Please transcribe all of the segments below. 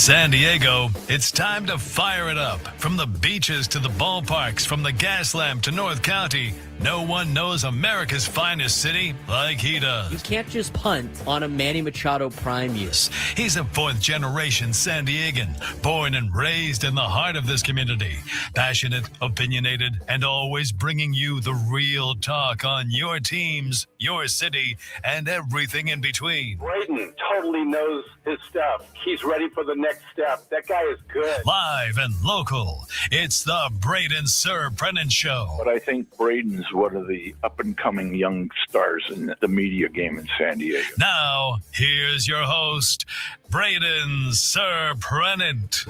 San Diego, it's time to fire it up. From the beaches to the ballparks, from the Gaslamp to North County, no one knows America's finest city like he does. You can't just punt on a Manny Machado prime year. He's a fourth-generation San Diegan, born and raised in the heart of this community. Passionate, opinionated, and always bringing you the real talk on your teams, your city, and everything in between. Braden totally knows his stuff. He's ready for the next step. That guy is good. Live and local, it's the Braden Surprenant Show. But I think Braden's one of the up-and-coming young stars in the media game in San Diego. Now, here's your host, Braden Surprenant.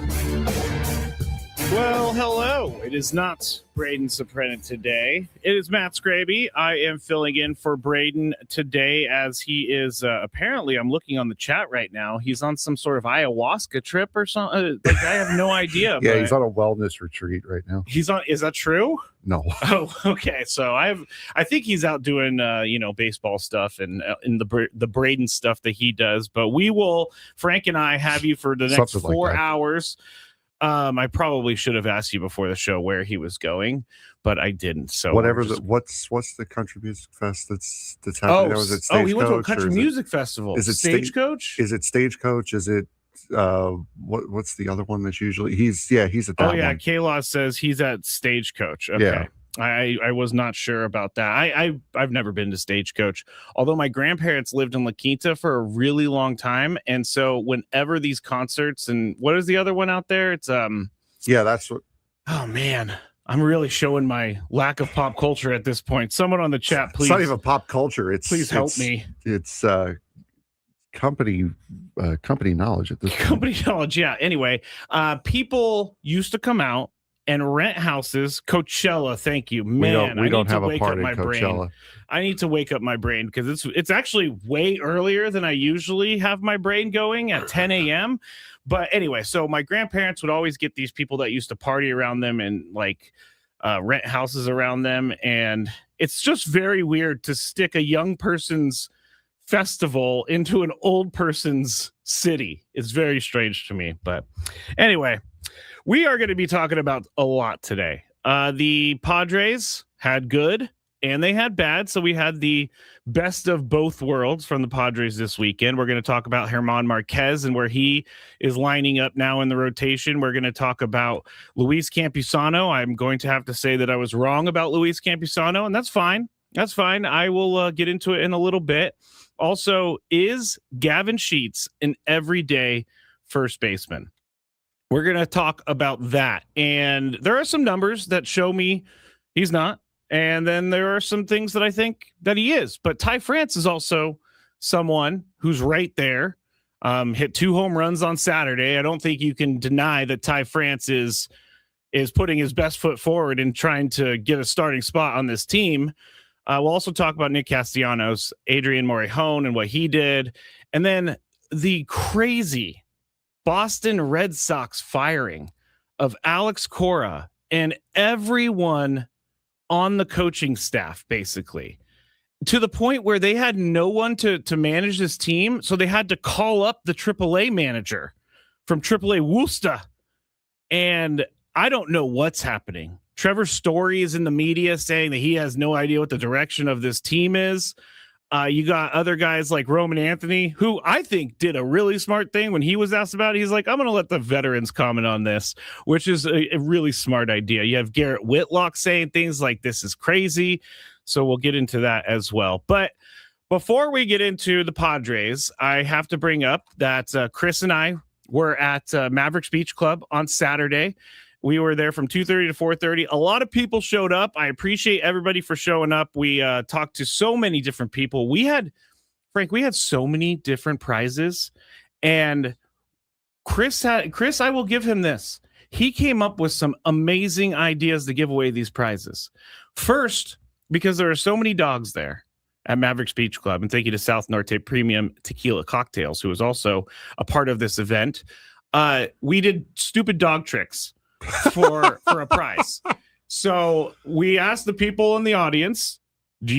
Well, hello. It is not Braden Surprenant today. It is Matt Scraby. I am filling in for Braden today as he is apparently, I'm looking on the chat right now, he's on some sort of ayahuasca trip or something. I have no idea. Yeah, he's on a wellness retreat right now. He's on, is that true? No. Oh, okay. So I think he's out doing baseball stuff and in the Braden stuff that he does. But we will, Frank and I, have you for the next Something like 4 that. hours. I probably should have asked you before the show where he was going, but I didn't. So whatever what's the country music fest that's happening? Was it he went to a Stagecoach, country music festival. Is it Stagecoach? Is it Stagecoach? Is it what's the other one that's usually he's at that Oh yeah, one. Kayla says he's at Stagecoach. Okay. Yeah. I was not sure about that. I've never been to Stagecoach, although my grandparents lived in La Quinta for a really long time, and so whenever these concerts and what is the other one out there? It's Yeah, that's what. Oh man, I'm really showing my lack of pop culture at this point. Someone on the chat, please. It's not even pop culture. Please help me. It's company knowledge at this point. Company knowledge. Yeah. Anyway, people used to come out and rent houses. Coachella, thank you, man. We don't I have need to a wake part up in my Coachella. brain. I need to wake up my brain because it's actually way earlier than I usually have my brain going at 10 a.m. But anyway, so my grandparents would always get these people that used to party around them and rent houses around them, and it's just very weird to stick a young person's festival into an old person's city. It's very strange to me, but anyway. We are going to be talking about a lot today. The Padres had good and they had bad. So we had the best of both worlds from the Padres this weekend. We're going to talk about Herman Marquez and where he is lining up now in the rotation. We're going to talk about Luis Campusano. I'm going to have to say that I was wrong about Luis Campusano, and that's fine. That's fine. I will get into it in a little bit. Also, is Gavin Sheets an everyday first baseman? We're going to talk about that. And there are some numbers that show me he's not. And then there are some things that I think that he is. But Ty France is also someone who's right there. Hit 2 home runs on Saturday. I don't think you can deny that Ty France is putting his best foot forward and trying to get a starting spot on this team. We'll also talk about Nick Castellanos, Adrian Morejon, and what he did. And then the crazy Boston Red Sox firing of Alex Cora and everyone on the coaching staff, basically, to the point where they had no one to manage this team. So they had to call up the AAA manager from AAA Worcester. And I don't know what's happening. Trevor Story is in the media saying that he has no idea what the direction of this team is. You got other guys like Roman Anthony, who I think did a really smart thing when he was asked about it. He's like, I'm going to let the veterans comment on this, which is a really smart idea. You have Garrett Whitlock saying things like, this is crazy. So we'll get into that as well. But before we get into the Padres, I have to bring up that Chris and I were at Mavericks Beach Club on Saturday. We were there from 2:30 to 4:30. A lot of people showed up. I appreciate everybody for showing up. We talked to so many different people. We had so many different prizes. And Chris, I will give him this. He came up with some amazing ideas to give away these prizes. First, because there are so many dogs there at Mavericks Beach Club. And thank you to South Norte Premium Tequila Cocktails, who was also a part of this event. We did stupid dog tricks for a prize. So we asked the people in the audience, if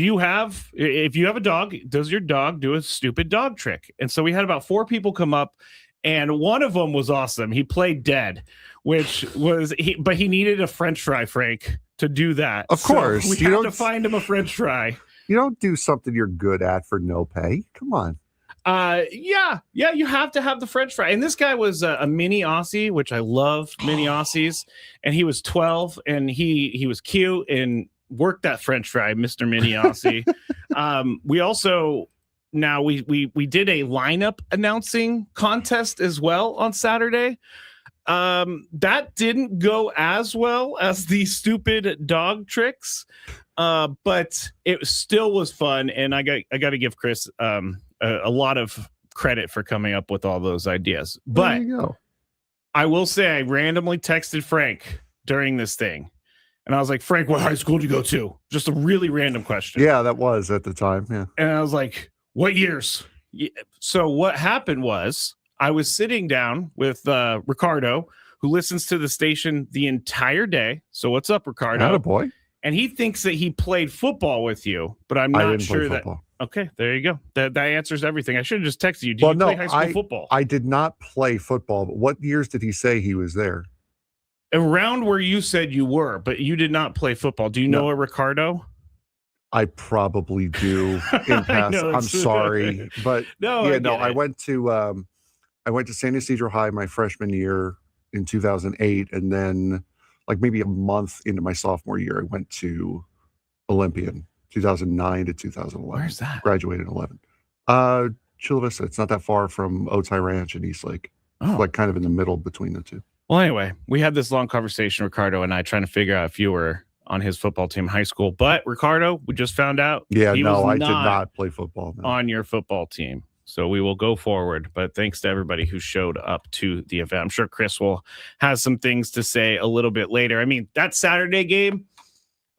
you have a dog, does your dog do a stupid dog trick? And so we had about 4 people come up And one of them was awesome. He played dead, but he needed a French fry, Frank, to do that. Of course. We had to find him a French fry. You don't do something you're good at for no pay. Come on. Yeah, you have to have the French fry. And this guy was a mini Aussie, which I love mini Aussies. And he was 12 and he was cute and worked that French fry, Mr. Mini Aussie. We also we did a lineup announcing contest as well on Saturday. That didn't go as well as the stupid dog tricks, but it still was fun. And I got to give Chris a lot of credit for coming up with all those ideas. But There you go. I will say I randomly texted Frank during this thing. And I was like, Frank, what high school did you go to? Just a really random question. Yeah, that was at the time. Yeah. And I was like, what years? So what happened was I was sitting down with Ricardo, who listens to the station the entire day. So what's up, Ricardo? Attaboy. And he thinks that he played football with you, but I'm I not didn't sure play that. football. Okay, there you go. That answers everything. I should have just texted you. Did you play high school football? I did not play football. But what years did he say he was there? Around where you said you were, but you did not play football. Do you know a Ricardo? I probably do in past. I'm sorry, but I went to San Ysidro High my freshman year in 2008, and then like maybe a month into my sophomore year, I went to Olympian 2009 to 2011. Where's that? Graduated in 11. Chula Vista. It's not that far from Otay Ranch and Eastlake. Oh. Like kind of in the middle between the two. Well, anyway, we had this long conversation, Ricardo and I, trying to figure out if you were on his football team in high school. But Ricardo, we just found out. Yeah, I did not play football. No. On your football team. So we will go forward. But thanks to everybody who showed up to the event. I'm sure Chris will have some things to say a little bit later. I mean, that Saturday game,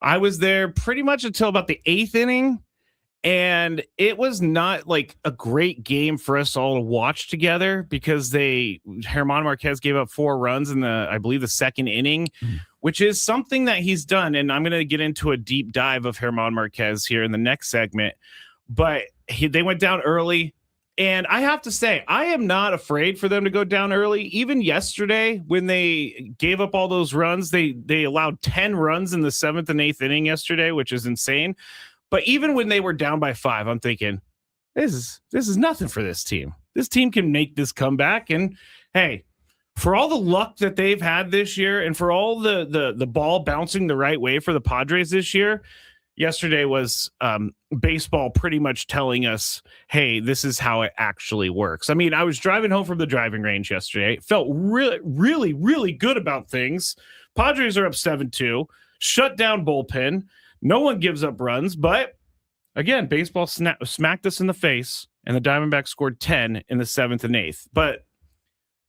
I was there pretty much until about the 8th inning. And it was not like a great game for us all to watch together because Herman Marquez gave up 4 runs in I believe the 2nd inning, which is something that he's done. And I'm going to get into a deep dive of Herman Marquez here in the next segment, but they went down early. And I have to say, I am not afraid for them to go down early. Even yesterday, when they gave up all those runs, they allowed 10 runs in the 7th and 8th inning yesterday, which is insane. But even when they were down by 5, I'm thinking, this is nothing for this team. This team can make this comeback. And hey, for all the luck that they've had this year and for all the ball bouncing the right way for the Padres this year, yesterday was baseball pretty much telling us, hey, this is how it actually works. I mean, I was driving home from the driving range yesterday. Felt really, really, really good about things. Padres are up 7-2, shut down bullpen. No one gives up runs, but again, baseball smacked us in the face, and the Diamondbacks scored 10 in the 7th and 8th. But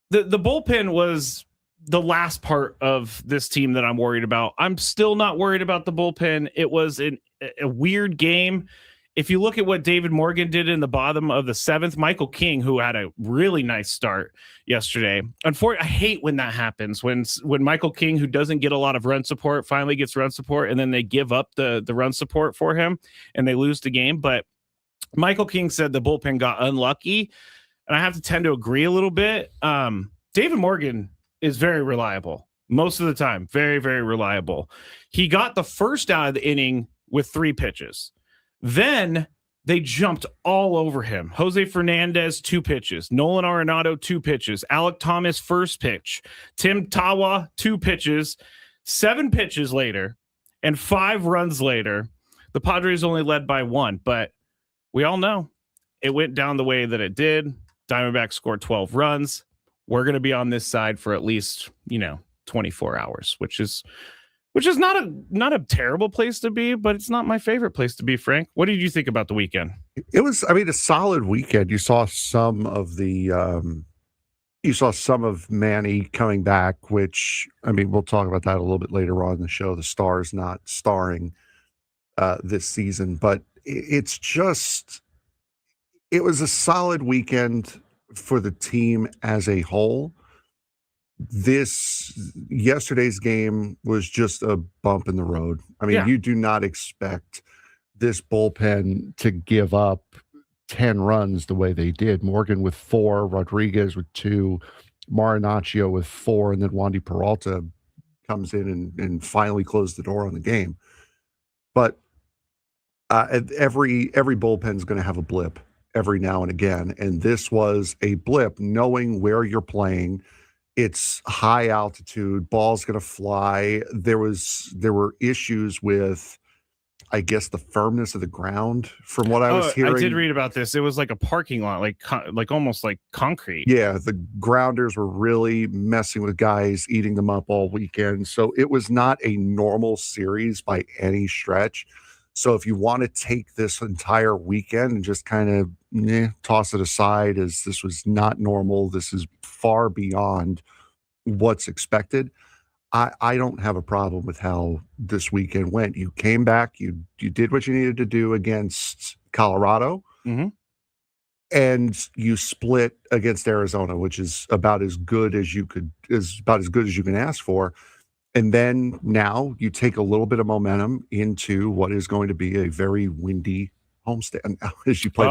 the bullpen was the last part of this team that I'm worried about. I'm still not worried about the bullpen. It was a weird game. If you look at what David Morgan did in the bottom of the 7th, Michael King, who had a really nice start yesterday. Unfortunately, I hate when that happens, when Michael King, who doesn't get a lot of run support, finally gets run support, and then they give up the run support for him, and they lose the game. But Michael King said the bullpen got unlucky, and I have to tend to agree a little bit. David Morgan is very reliable most of the time. Very, very reliable. He got the first out of the inning with 3 pitches. Then they jumped all over him. Jose Fernandez, 2 pitches. Nolan Arenado, 2 pitches. Alec Thomas, first pitch. Tim Tawa, 2 pitches. 7 pitches later and 5 runs later, the Padres only led by 1. But we all know it went down the way that it did. Diamondbacks scored 12 runs. We're going to be on this side for at least, 24 hours, which is not a terrible place to be, but it's not my favorite place to be, Frank. What did you think about the weekend? It was, a solid weekend. You saw some of Manny coming back, which, we'll talk about that a little bit later on in the show. The Stars not starring this season, but it was a solid weekend for the team as a whole. Yesterday's game was just a bump in the road. You do not expect this bullpen to give up 10 runs the way they did. Morgan with 4, Rodriguez with 2, Marinaccio with 4, and then Wandy Peralta comes in and finally closed the door on the game. But every bullpen's going to have a blip every now and again, and this was a blip, knowing where you're playing. It's high altitude, ball's going to fly. There were issues with, I guess, the firmness of the ground from what I was hearing. I did read about this. It was like a parking lot, like almost like concrete. Yeah, the grounders were really messing with guys, eating them up all weekend. So it was not a normal series by any stretch. So if you want to take this entire weekend and just kind of toss it aside as this was not normal, this is far beyond what's expected, I don't have a problem with how this weekend went. You came back, you did what you needed to do against Colorado, and you split against Arizona, which is about as good as you can ask for. And then now you take a little bit of momentum into what is going to be a very windy homestand as you play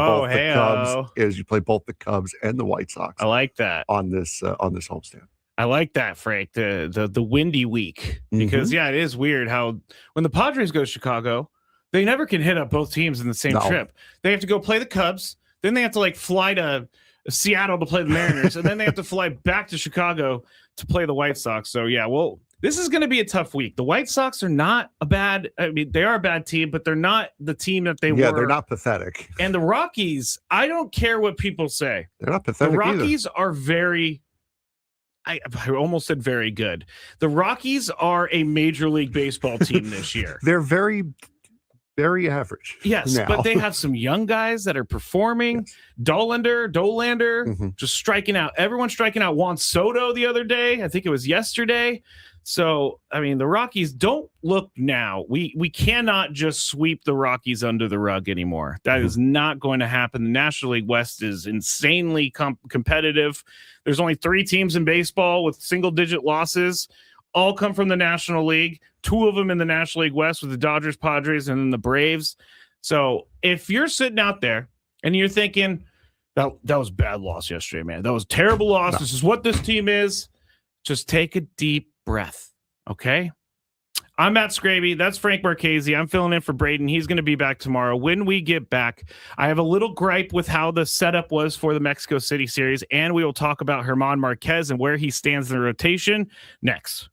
both the Cubs and the White Sox. I like that on this homestand. I like that, Frank. The windy week, because it is weird how when the Padres go to Chicago, they never can hit up both teams in the same trip. They have to go play the Cubs, then they have to fly to Seattle to play the Mariners, and then they have to fly back to Chicago to play the White Sox. So this is going to be a tough week. The White Sox are not they are a bad team, but they're not the team that they were. Yeah, they're not pathetic. And the Rockies, I don't care what people say. They're not pathetic. The Rockies are very, I almost said very good. The Rockies are a Major League Baseball team this year. They're very, very average. Yes, but they have some young guys that are performing. Yes. Dolander, just striking out. Everyone striking out. Juan Soto the other day. I think it was yesterday. So, the Rockies don't look now. We cannot just sweep the Rockies under the rug anymore. That is not going to happen. The National League West is insanely competitive. There's only 3 teams in baseball with single-digit losses. All come from the National League. 2 of them in the National League West with the Dodgers, Padres, and then the Braves. So, if you're sitting out there and you're thinking, that was a bad loss yesterday, man. That was a terrible loss. No. This is what this team is. Just take a deep breath. Okay. I'm Matt Scraby. That's Frank Marquez. I'm filling in for Braden. He's going to be back tomorrow. When we get back, I have a little gripe with how the setup was for the Mexico City series, and we will talk about Herman Marquez and where he stands in the rotation next.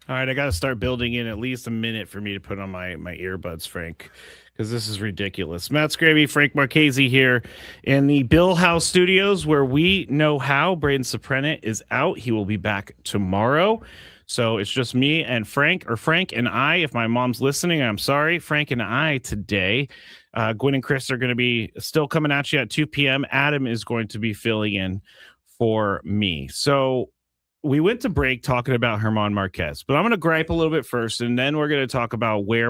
All right, I got to start building in at least a minute for me to put on my earbuds, Frank, because this is ridiculous. Matt Scraby, Frank Marquez here in the Bill House Studios, where we know how. Braden Surprenant is out. He will be back tomorrow. So it's just me and Frank and I. If my mom's listening, I'm sorry. Frank and I today. Gwen and Chris are going to be still coming at you at 2 p.m. Adam is going to be filling in for me. So we went to break talking about Herman Marquez, but I'm going to gripe a little bit first, and then we're going to talk about where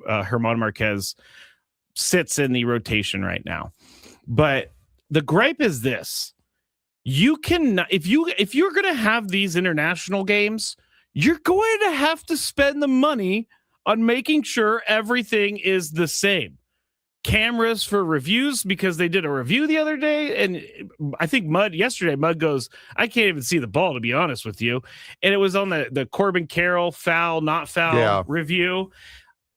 Herman Marquez sits in the rotation right now. But the gripe is this: you cannot, if you're going to have these international games, you're going to have to spend the money on making sure everything is the same. Cameras for reviews, because they did a review the other day, and I think Mud goes, I can't even see the ball, to be honest with you. And it was on the Corbin Carroll foul, not foul review.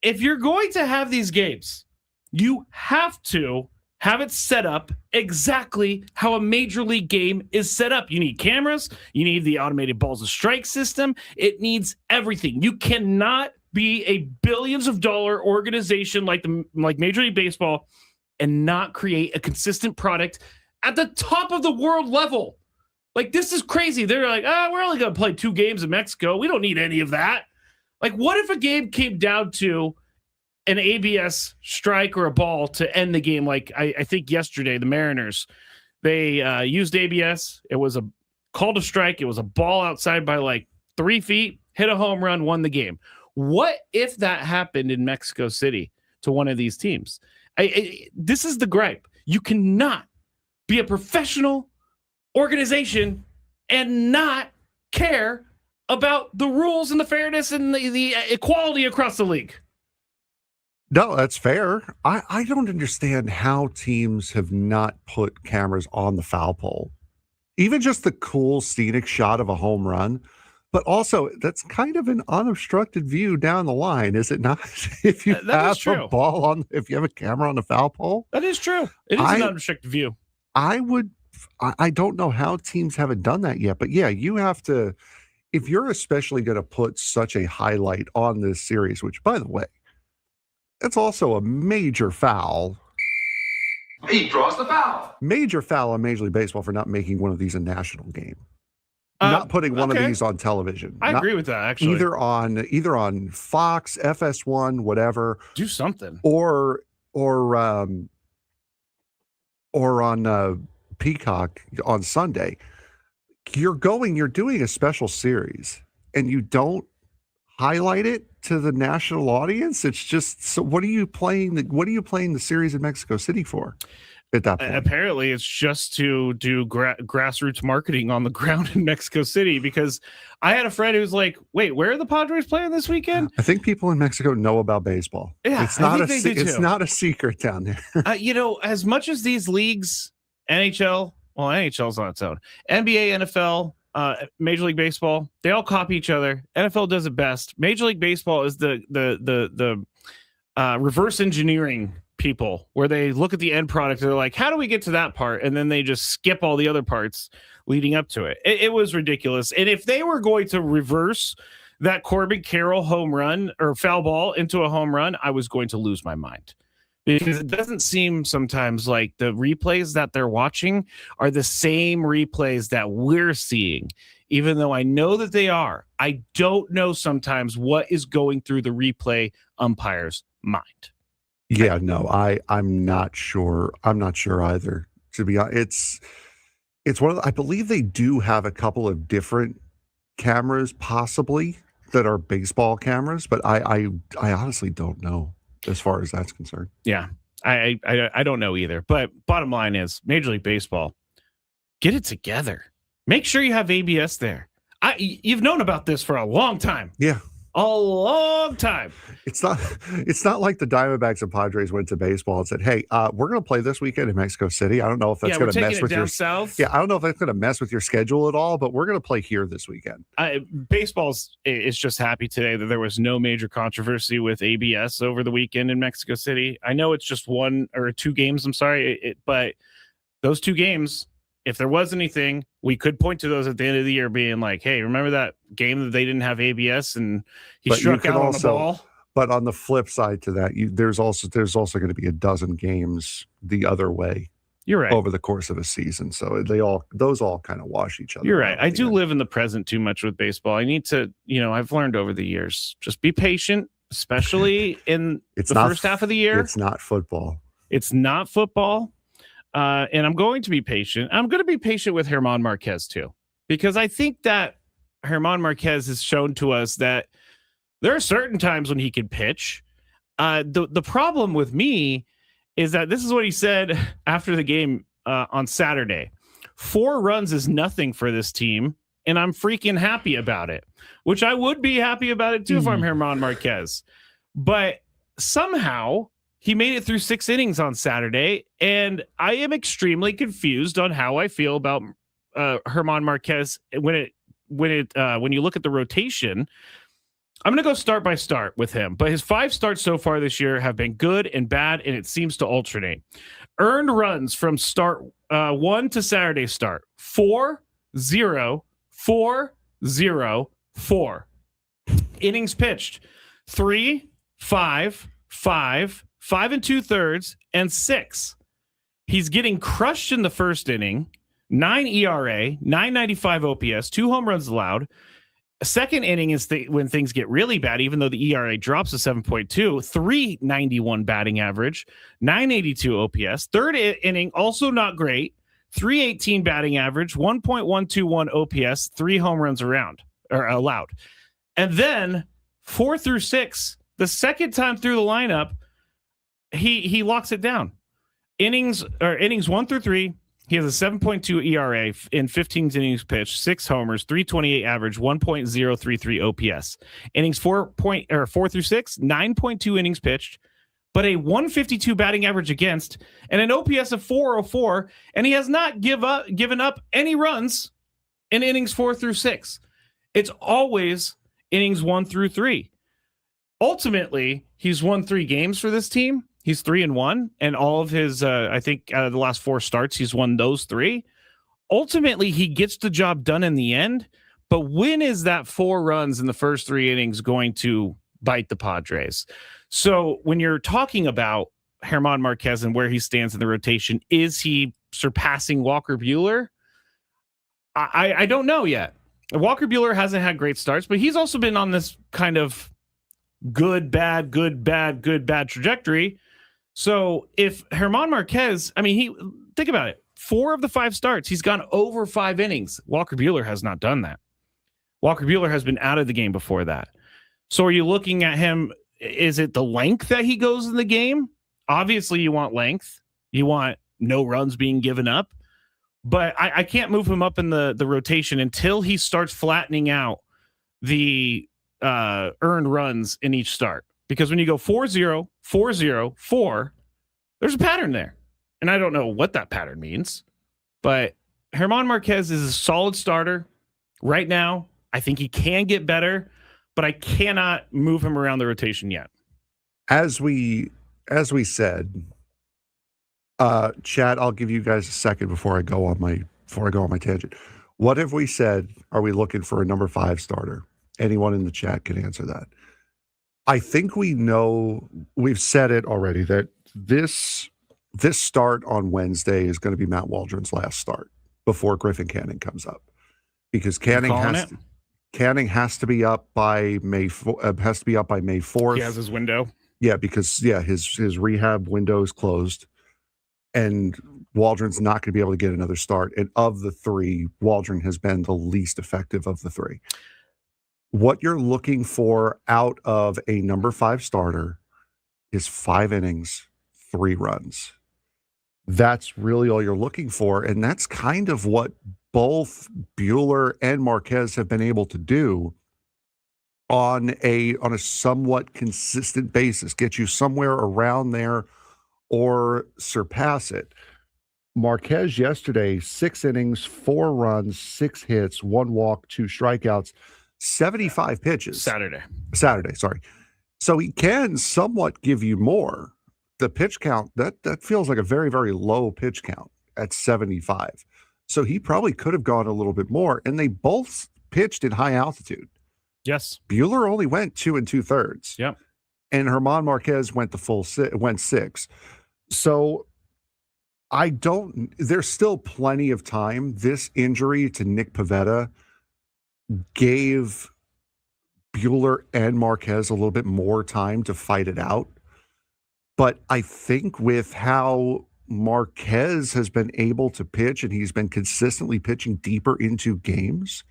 If you're going to have these games, you have to have it set up exactly how a major league game is set up. You need cameras, you need the automated balls of strike system, it needs everything. You cannot be a billions of dollar organization like Major League Baseball and not create a consistent product at the top of the world level. Like, this is crazy. They're like, we're only going to play 2 games in Mexico. We don't need any of that. Like, what if a game came down to an ABS strike or a ball to end the game? Like, I think yesterday, the Mariners, they used ABS. It was a call to strike. It was a ball outside by like 3 feet, hit a home run, won the game. What if that happened in Mexico City to one of these teams? This is the gripe. You cannot be a professional organization and not care about the rules and the fairness and the equality across the league. No, that's fair. I don't understand how teams have not put cameras on the foul pole. Even just the cool scenic shot of a home run. But also, that's kind of an unobstructed view down the line, is it not? If you have a ball if you have a camera on the foul pole, that is true. It is an unobstructed view. I don't know how teams haven't done that yet, but yeah, you have to. If you're especially going to put such a highlight on this series, which, by the way, it's also a major foul. He draws the foul. Major foul on Major League Baseball for not making one of these a national game. Not putting one of these on television. I agree with that, actually. Either on Fox, FS1, whatever. Do something. Or on Peacock on Sunday. You're doing a special series, and you don't highlight it to the national audience. It's just, so what are you playing the series in Mexico City for? At that point. Apparently, it's just to do grassroots marketing on the ground in Mexico City, because I had a friend who was like, wait, where are the Padres playing this weekend? I think people in Mexico know about baseball. Yeah, it's not a secret down there. As much as these leagues, NHL's on its own, NBA, NFL, Major League Baseball, they all copy each other. NFL does it best. Major League Baseball is the reverse engineering people, where they look at the end product, they're like, how do we get to that part? And then they just skip all the other parts leading up to it. It was ridiculous. And if they were going to reverse that Corbin Carroll home run or foul ball into a home run, I was going to lose my mind, because it doesn't seem sometimes like the replays that they're watching are the same replays that we're seeing, even though I know that they are. I don't know sometimes what is going through the replay umpire's mind. Yeah, no, I'm not sure. I'm not sure either. To be honest, it's one of I believe they do have a couple of different cameras possibly that are baseball cameras, but I honestly don't know as far as that's concerned. Yeah, I don't know either. But bottom line is, Major League Baseball, get it together. Make sure you have ABS there. You've known about this for a long time. Yeah. A long time. It's not like the Diamondbacks and Padres went to baseball and said, "Hey, we're going to play this weekend in Mexico City. I don't know if that's going to mess with your south. Yeah, I don't know if that's going to mess with your schedule at all, but we're going to play here this weekend." Baseball is just happy today that there was no major controversy with ABS over the weekend in Mexico City. I know it's just 1 or 2 games. I'm sorry, but those 2 games, if there was anything, we could point to those at the end of the year being like, hey, remember that game that they didn't have ABS and he struck out on the ball? But on the flip side to that, there's also going to be a dozen games the other way. You're right. Over the course of a season. So those all kind of wash each other. You're right. I do live in the present too much with baseball. I need to, I've learned over the years, just be patient, especially in the first half of the year. It's not football. It's not football. And I'm going to be patient. I'm going to be patient with Herman Marquez too, because I think that Herman Marquez has shown to us that there are certain times when he can pitch. The problem with me is that this is what he said after the game on Saturday. 4 runs is nothing for this team, and I'm freaking happy about it, which I would be happy about it too if I'm Herman Marquez. But somehow he made it through 6 innings on Saturday, and I am extremely confused on how I feel about Herman Marquez when you look at the rotation. I'm going to go start by start with him, but his 5 starts so far this year have been good and bad, and it seems to alternate. Earned runs from start 1 to Saturday start: 4, 0, 4, 0, 4. Innings pitched: 3, 5, 5, 5 2/3, and 6. He's getting crushed in the first inning. 9 ERA, 995 OPS, 2 home runs allowed. Second inning is when things get really bad, even though the ERA drops to 7.2, 391 batting average, 982 OPS. Third inning, also not great, 318 batting average, 1.121 OPS, 3 home runs allowed. And then 4 through 6, the second time through the lineup, he locks it down. Innings 1 through 3. He has a 7.2 ERA in 15 innings pitched, 6 homers, 328 average, 1.033 OPS. Innings 4 through 6, 9.2 innings pitched, but a 152 batting average against, and an OPS of 404, and he has not given up any runs in innings 4 through 6. It's always innings 1 through 3. Ultimately, he's won 3 games for this team. He's 3-1, and all of his, I think, out of the last 4 starts, he's won those 3. Ultimately, he gets the job done in the end, but when is that 4 runs in the first 3 innings going to bite the Padres? So when you're talking about Herman Marquez and where he stands in the rotation, is he surpassing Walker Buehler? I don't know yet. Walker Buehler hasn't had great starts, but he's also been on this kind of good, bad trajectory. So if Herman Marquez, think about it. 4 of the 5 starts, he's gone over 5 innings. Walker Buehler has not done that. Walker Buehler has been out of the game before that. So are you looking at him? Is it the length that he goes in the game? Obviously, you want length. You want no runs being given up. But I can't move him up in the rotation until he starts flattening out the earned runs in each start. Because when you go 4-0, 4-0, 4, there's a pattern there. And I don't know what that pattern means. But Herman Marquez is a solid starter right now. I think he can get better, but I cannot move him around the rotation yet. As we said, Chad, I'll give you guys a second before I go on my tangent. What have we said? Are we looking for a number 5 starter? Anyone in the chat can answer that. I think we know, we've said it already, that this start on Wednesday is going to be Matt Waldron's last start before Griffin Canning comes up, because Canning has to be up by May 4th. He has his window. Yeah, because his rehab window is closed, and Waldron's not going to be able to get another start. And of the 3, Waldron has been the least effective of the 3. What you're looking for out of a number 5 starter is 5 innings, 3 runs. That's really all you're looking for. And that's kind of what both Buehler and Marquez have been able to do on a somewhat consistent basis, get you somewhere around there or surpass it. Marquez yesterday, 6 innings, 4 runs, 6 hits, 1 walk, 2 strikeouts, 75 pitches. Saturday, sorry. So he can somewhat give you more. The pitch count, that feels like a very, very low pitch count at 75. So he probably could have gone a little bit more. And they both pitched at high altitude. Yes. Buehler only went 2 2/3. Yep. And Herman Marquez went went 6. So there's still plenty of time. This injury to Nick Pivetta gave Buehler and Marquez a little bit more time to fight it out. But I think with how Marquez has been able to pitch, and he's been consistently pitching deeper into games,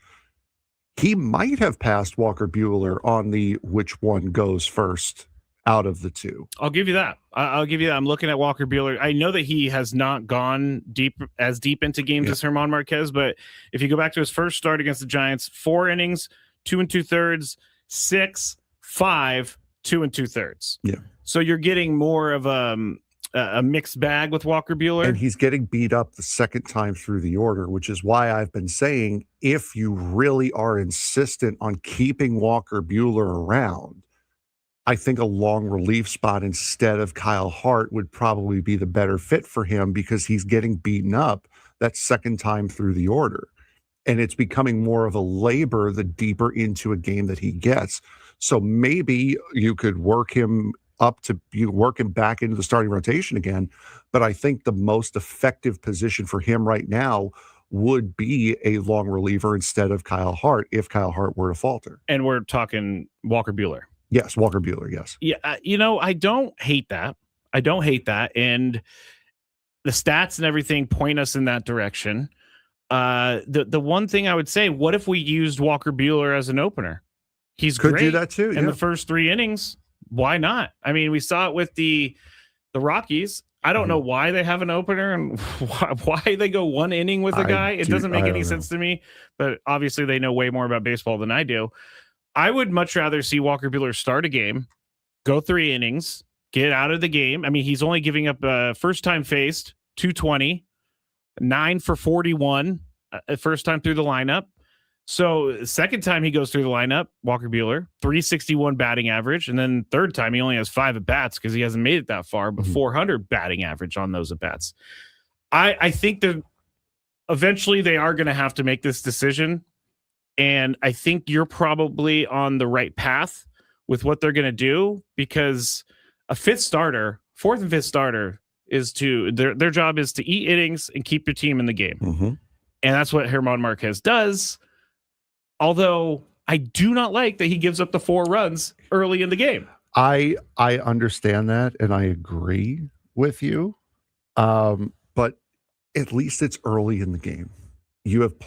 he might have passed Walker Buehler on the which one goes first out of the two. I'll give you that. I'll give you that. I'm looking at Walker Buehler. I know that he has not gone deep into games as Herman Marquez, but if you go back to his first start against the Giants, 4 innings, 2 2/3, 6, 5, 2 2/3. Yeah. So you're getting more of a mixed bag with Walker Buehler. And he's getting beat up the second time through the order, which is why I've been saying if you really are insistent on keeping Walker Buehler around, I think a long relief spot instead of Kyle Hart would probably be the better fit for him because he's getting beaten up that second time through the order. And it's becoming more of a labor the deeper into a game that he gets. So maybe you could work him back into the starting rotation again. But I think the most effective position for him right now would be a long reliever instead of Kyle Hart if Kyle Hart were to falter. And we're talking Walker Buehler. Yes, Walker Buehler, yes. Yeah, I don't hate that. And the stats and everything point us in that direction. The one thing I would say, what if we used Walker Buehler as an opener? He's Could great do that too. in the first 3 innings. Why not? I mean, we saw it with the Rockies. I don't know why they have an opener and why they go 1 inning with a guy. It doesn't make any sense to me, but obviously they know way more about baseball than I do. I would much rather see Walker Buehler start a game, go 3 innings, get out of the game. I mean, he's only giving up first time faced 220, 9 for 41 first time through the lineup. So second time he goes through the lineup, Walker Buehler, 361 batting average. And then third time he only has 5 at-bats because he hasn't made it that far, but 400 batting average on those at-bats. I think that eventually they are going to have to make this decision. And I think you're probably on the right path with what they're going to do because a 4th and 5th starter is their job is to eat innings and keep your team in the game. Mm-hmm. And that's what Herman Marquez does. Although I do not like that he gives up the 4 runs early in the game. I understand that and I agree with you. But at least it's early in the game. You have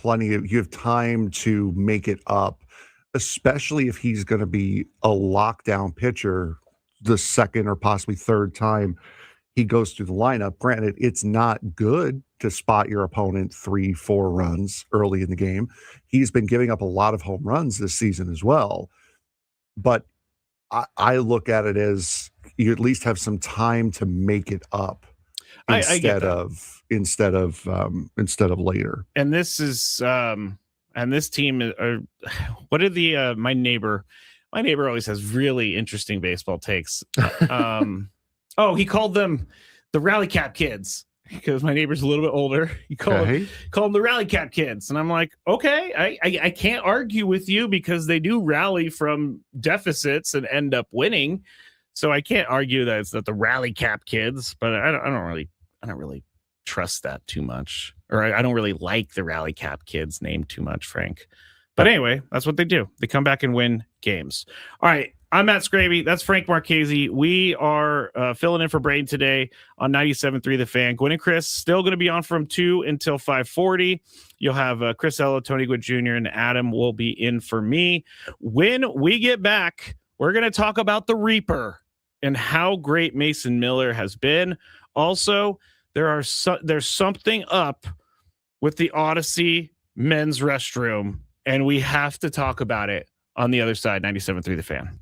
time to make it up, especially if he's going to be a lockdown pitcher the second or possibly third time he goes through the lineup. Granted, it's not good to spot your opponent 3-4 runs early in the game. He's been giving up a lot of home runs this season as well. But I look at it as you at least have some time to make it up instead of later. And this is and this team what did the my neighbor always has really interesting baseball takes. He called them the Rally Cap Kids because my neighbor's a little bit older. He called them the Rally Cap Kids. And I'm like, okay, I can't argue with you because they do rally from deficits and end up winning. So I can't argue that it's not the Rally Cap Kids, but I don't really trust that too much. Or I don't really like the Rally Cap Kids name too much, Frank. But anyway, that's what they do. They come back and win games. All right. I'm Matt Scraby. That's Frank Marchese. We are filling in for Braden today on 97.3 The Fan. Gwen and Chris still going to be on from 2 until 5:40. You'll have Chris Ello, Tony Gwynn Jr., and Adam will be in for me. When we get back, we're going to talk about the Reaper and how great Mason Miller has been. Also, there's something up with the Odyssey men's restroom, and we have to talk about it on the other side. 97.3 The Fan.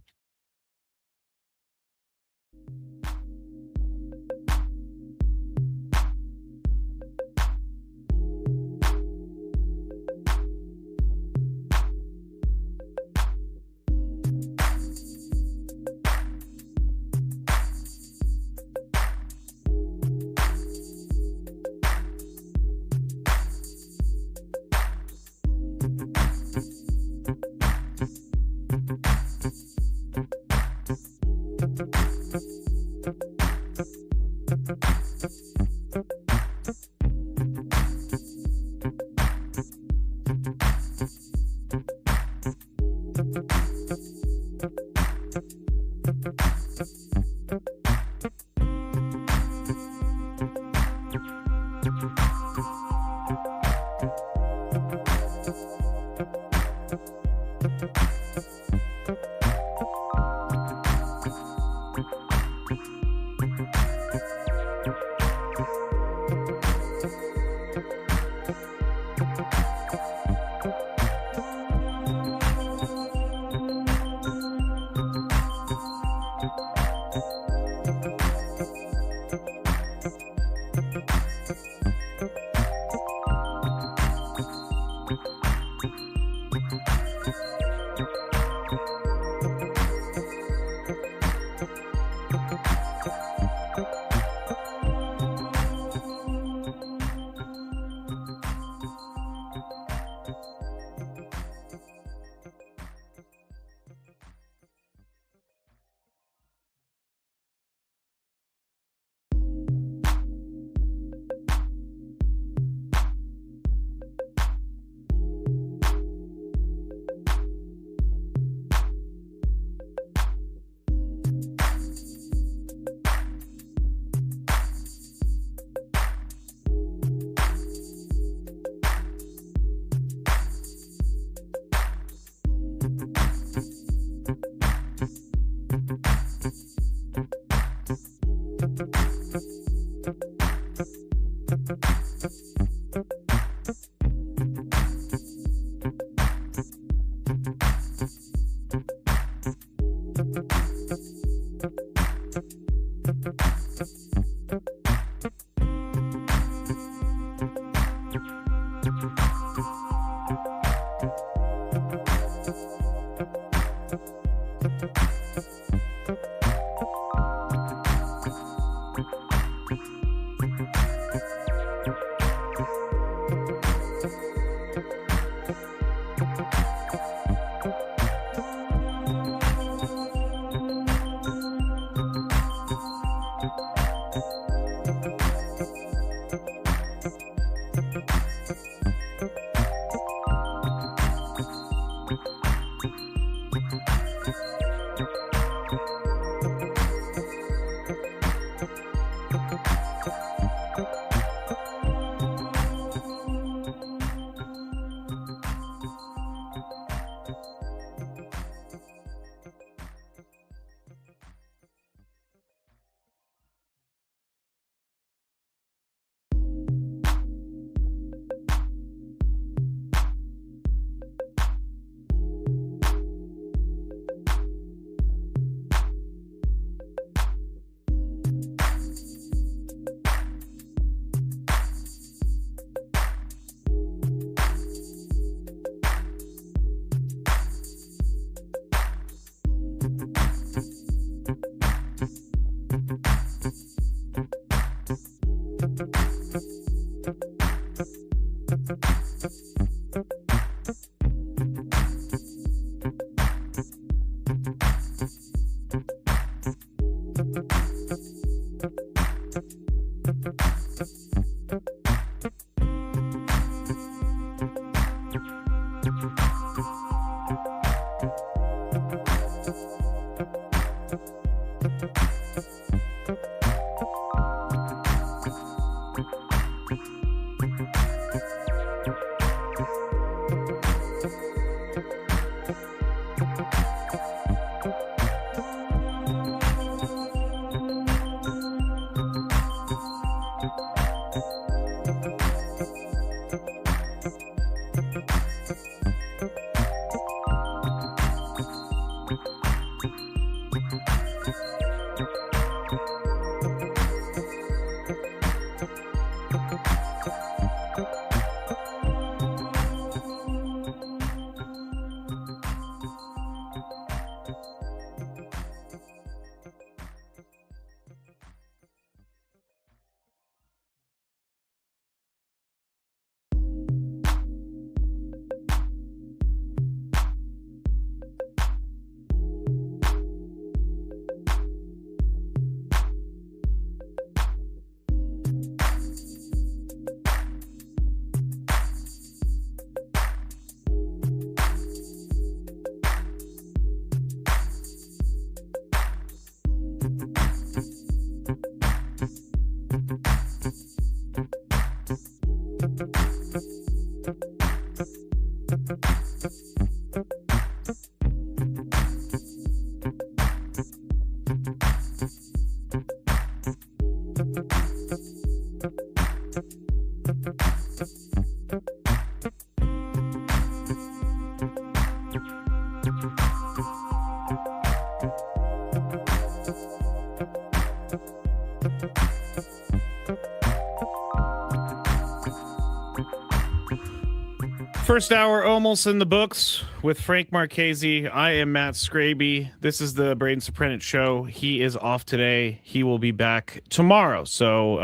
First hour almost in the books with Frank Marchese. I am Matt Scraby. This is the Braden Surprenant show. He is off today. He will be back tomorrow. So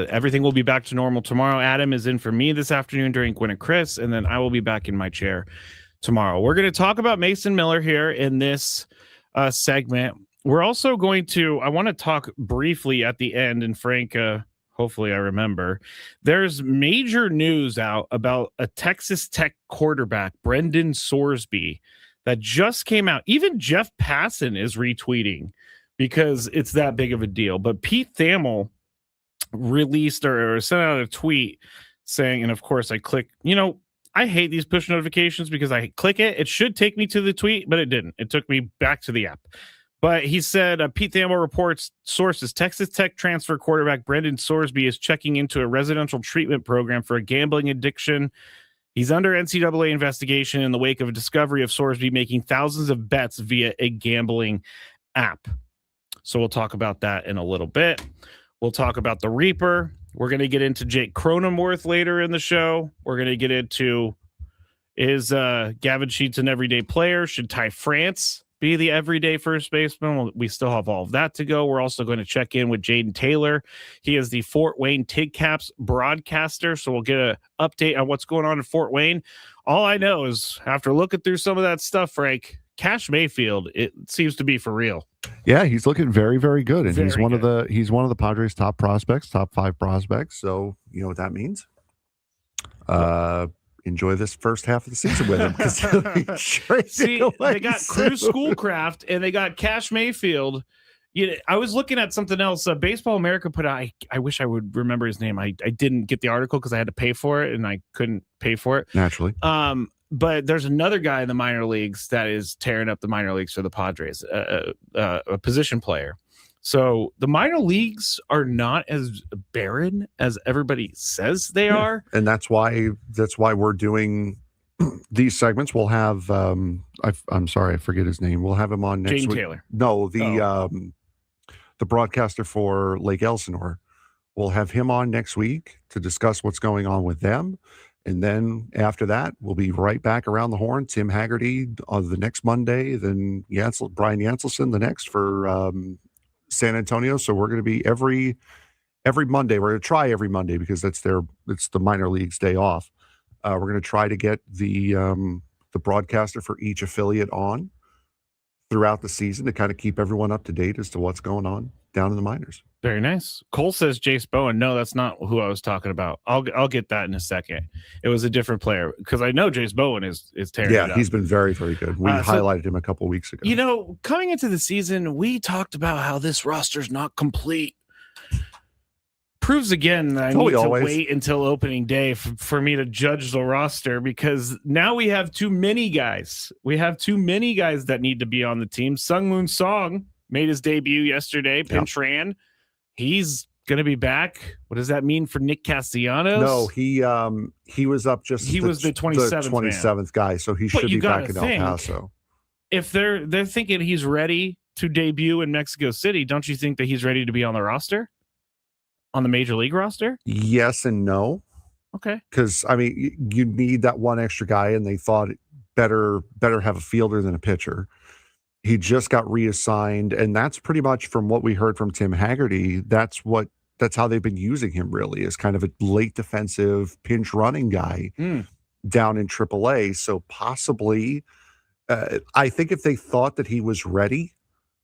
everything will be back to normal tomorrow. Adam is in for me this afternoon during Gwen and Chris, and then I will be back in my chair tomorrow. We're going to talk about Mason Miller here in this segment. We're also going to, I want to talk briefly at the end, and Frank, hopefully I remember, there's major news out about a Texas Tech quarterback, Brendan Sorsby, that just came out. Even Jeff Passan is retweeting because it's that big of a deal. But Pete Thamel released or sent out a tweet saying, and of course I click, I hate these push notifications because I click it. It should take me to the tweet, but it didn't. It took me back to the app. But he said, Pete Thamel reports sources, Texas Tech transfer quarterback Brendan Sorsby is checking into a residential treatment program for a gambling addiction. He's under NCAA investigation in the wake of a discovery of Sorsby making thousands of bets via a gambling app. So we'll talk about that in a little bit. We'll talk about the Reaper. We're going to get into Jake Cronenworth later in the show. We're going to get into, is Gavin Sheets an everyday player? Should Ty France be the everyday first baseman? Well, we still have all of that to go. We're also going to check in with Jaden Taylor. He is the Fort Wayne TIGCAPS broadcaster, so we'll get an update on what's going on in Fort Wayne. All I know is after looking through some of that stuff, Frank, Cash Mayfield, it seems to be for real. Yeah, he's looking very, very good, and he's one of the Padres' top prospects, top 5 prospects. So you know what that means. Enjoy this first half of the season with him because see, they got Cruz Schoolcraft and they got Cash Mayfield. I was looking at something else. Baseball America put out. I wish I would remember his name. I didn't get the article because I had to pay for it and I couldn't pay for it naturally. But there's another guy in the minor leagues that is tearing up the minor leagues for the Padres, a position player. So the minor leagues are not as barren as everybody says they are. And that's why we're doing these segments. We'll have I'm sorry, I forget his name. We'll have him on next week. Taylor. No, the broadcaster for Lake Elsinore. We'll have him on next week to discuss what's going on with them. And then after that, we'll be right back around the horn. Tim Haggerty on the next Monday, then Brian Janselson the next for San Antonio. So we're going to be every Monday. We're going to try every Monday because it's the minor leagues day off. We're going to try to get the broadcaster for each affiliate on throughout the season to kind of keep everyone up to date as to what's going on down in the minors. Very nice. Cole says Jace Bowen. No, that's not who I was talking about. I'll get that in a second. It was a different player because I know Jace Bowen is tearing it up. Yeah, he's been very, very good. We highlighted him a couple of weeks ago. Coming into the season, we talked about how this roster's not complete. Proves again that I need to wait until opening day for me to judge the roster because now we have too many guys. We have too many guys that need to be on the team. Sung Moon Song made his debut yesterday. Pinch ran. He's going to be back. What does that mean for Nick Castellanos? No, he was up just. He was the 27th guy, so he should be back in El Paso. If they're thinking he's ready to debut in Mexico City, don't you think that he's ready to be on the roster? On the major league roster? Yes and no. Okay. Because you need that one extra guy, and they thought it better have a fielder than a pitcher. He just got reassigned, and that's pretty much from what we heard from Tim Haggerty. That's how they've been using him, really, as kind of a late defensive pinch running guy down in AAA. So possibly, I think if they thought that he was ready,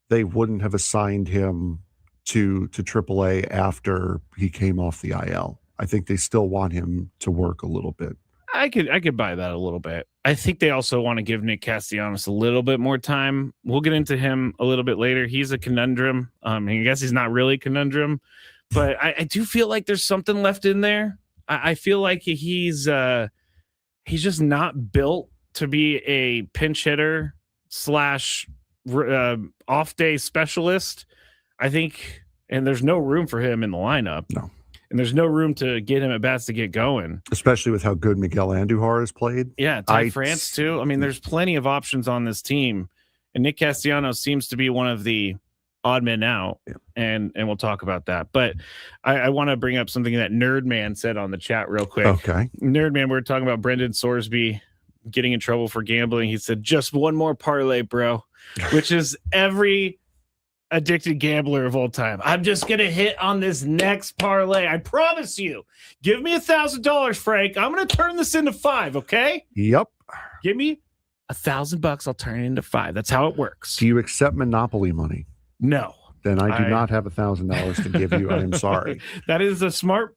they wouldn't have assigned him to AAA after he came off the IL. I think they still want him to work a little bit. I could buy that a little bit. I think they also want to give Nick Castellanos a little bit more time. We'll get into him a little bit later. He's a conundrum. I guess he's not really a conundrum, but I do feel like there's something left in there. I feel like he's just not built to be a pinch hitter / off day specialist. I think, and there's no room for him in the lineup. No. And there's no room to get him at bats to get going. Especially with how good Miguel Andujar has played. Yeah, Ty France too. There's plenty of options on this team. And Nick Castellanos seems to be one of the odd men out, and we'll talk about that. But I want to bring up something that Nerdman said on the chat real quick. Okay. Nerdman, we were talking about Brendan Sorsby getting in trouble for gambling. He said, just one more parlay, bro, which is every addicted gambler of all time. I'm just going to hit on this next parlay. I promise you. Give me $1,000, Frank. I'm going to turn this into 5, okay? Yep. Give me $1,000. I'll turn it into 5. That's how it works. Do you accept Monopoly money? No. Then I do not have $1,000 to give you. I am sorry. That is a smart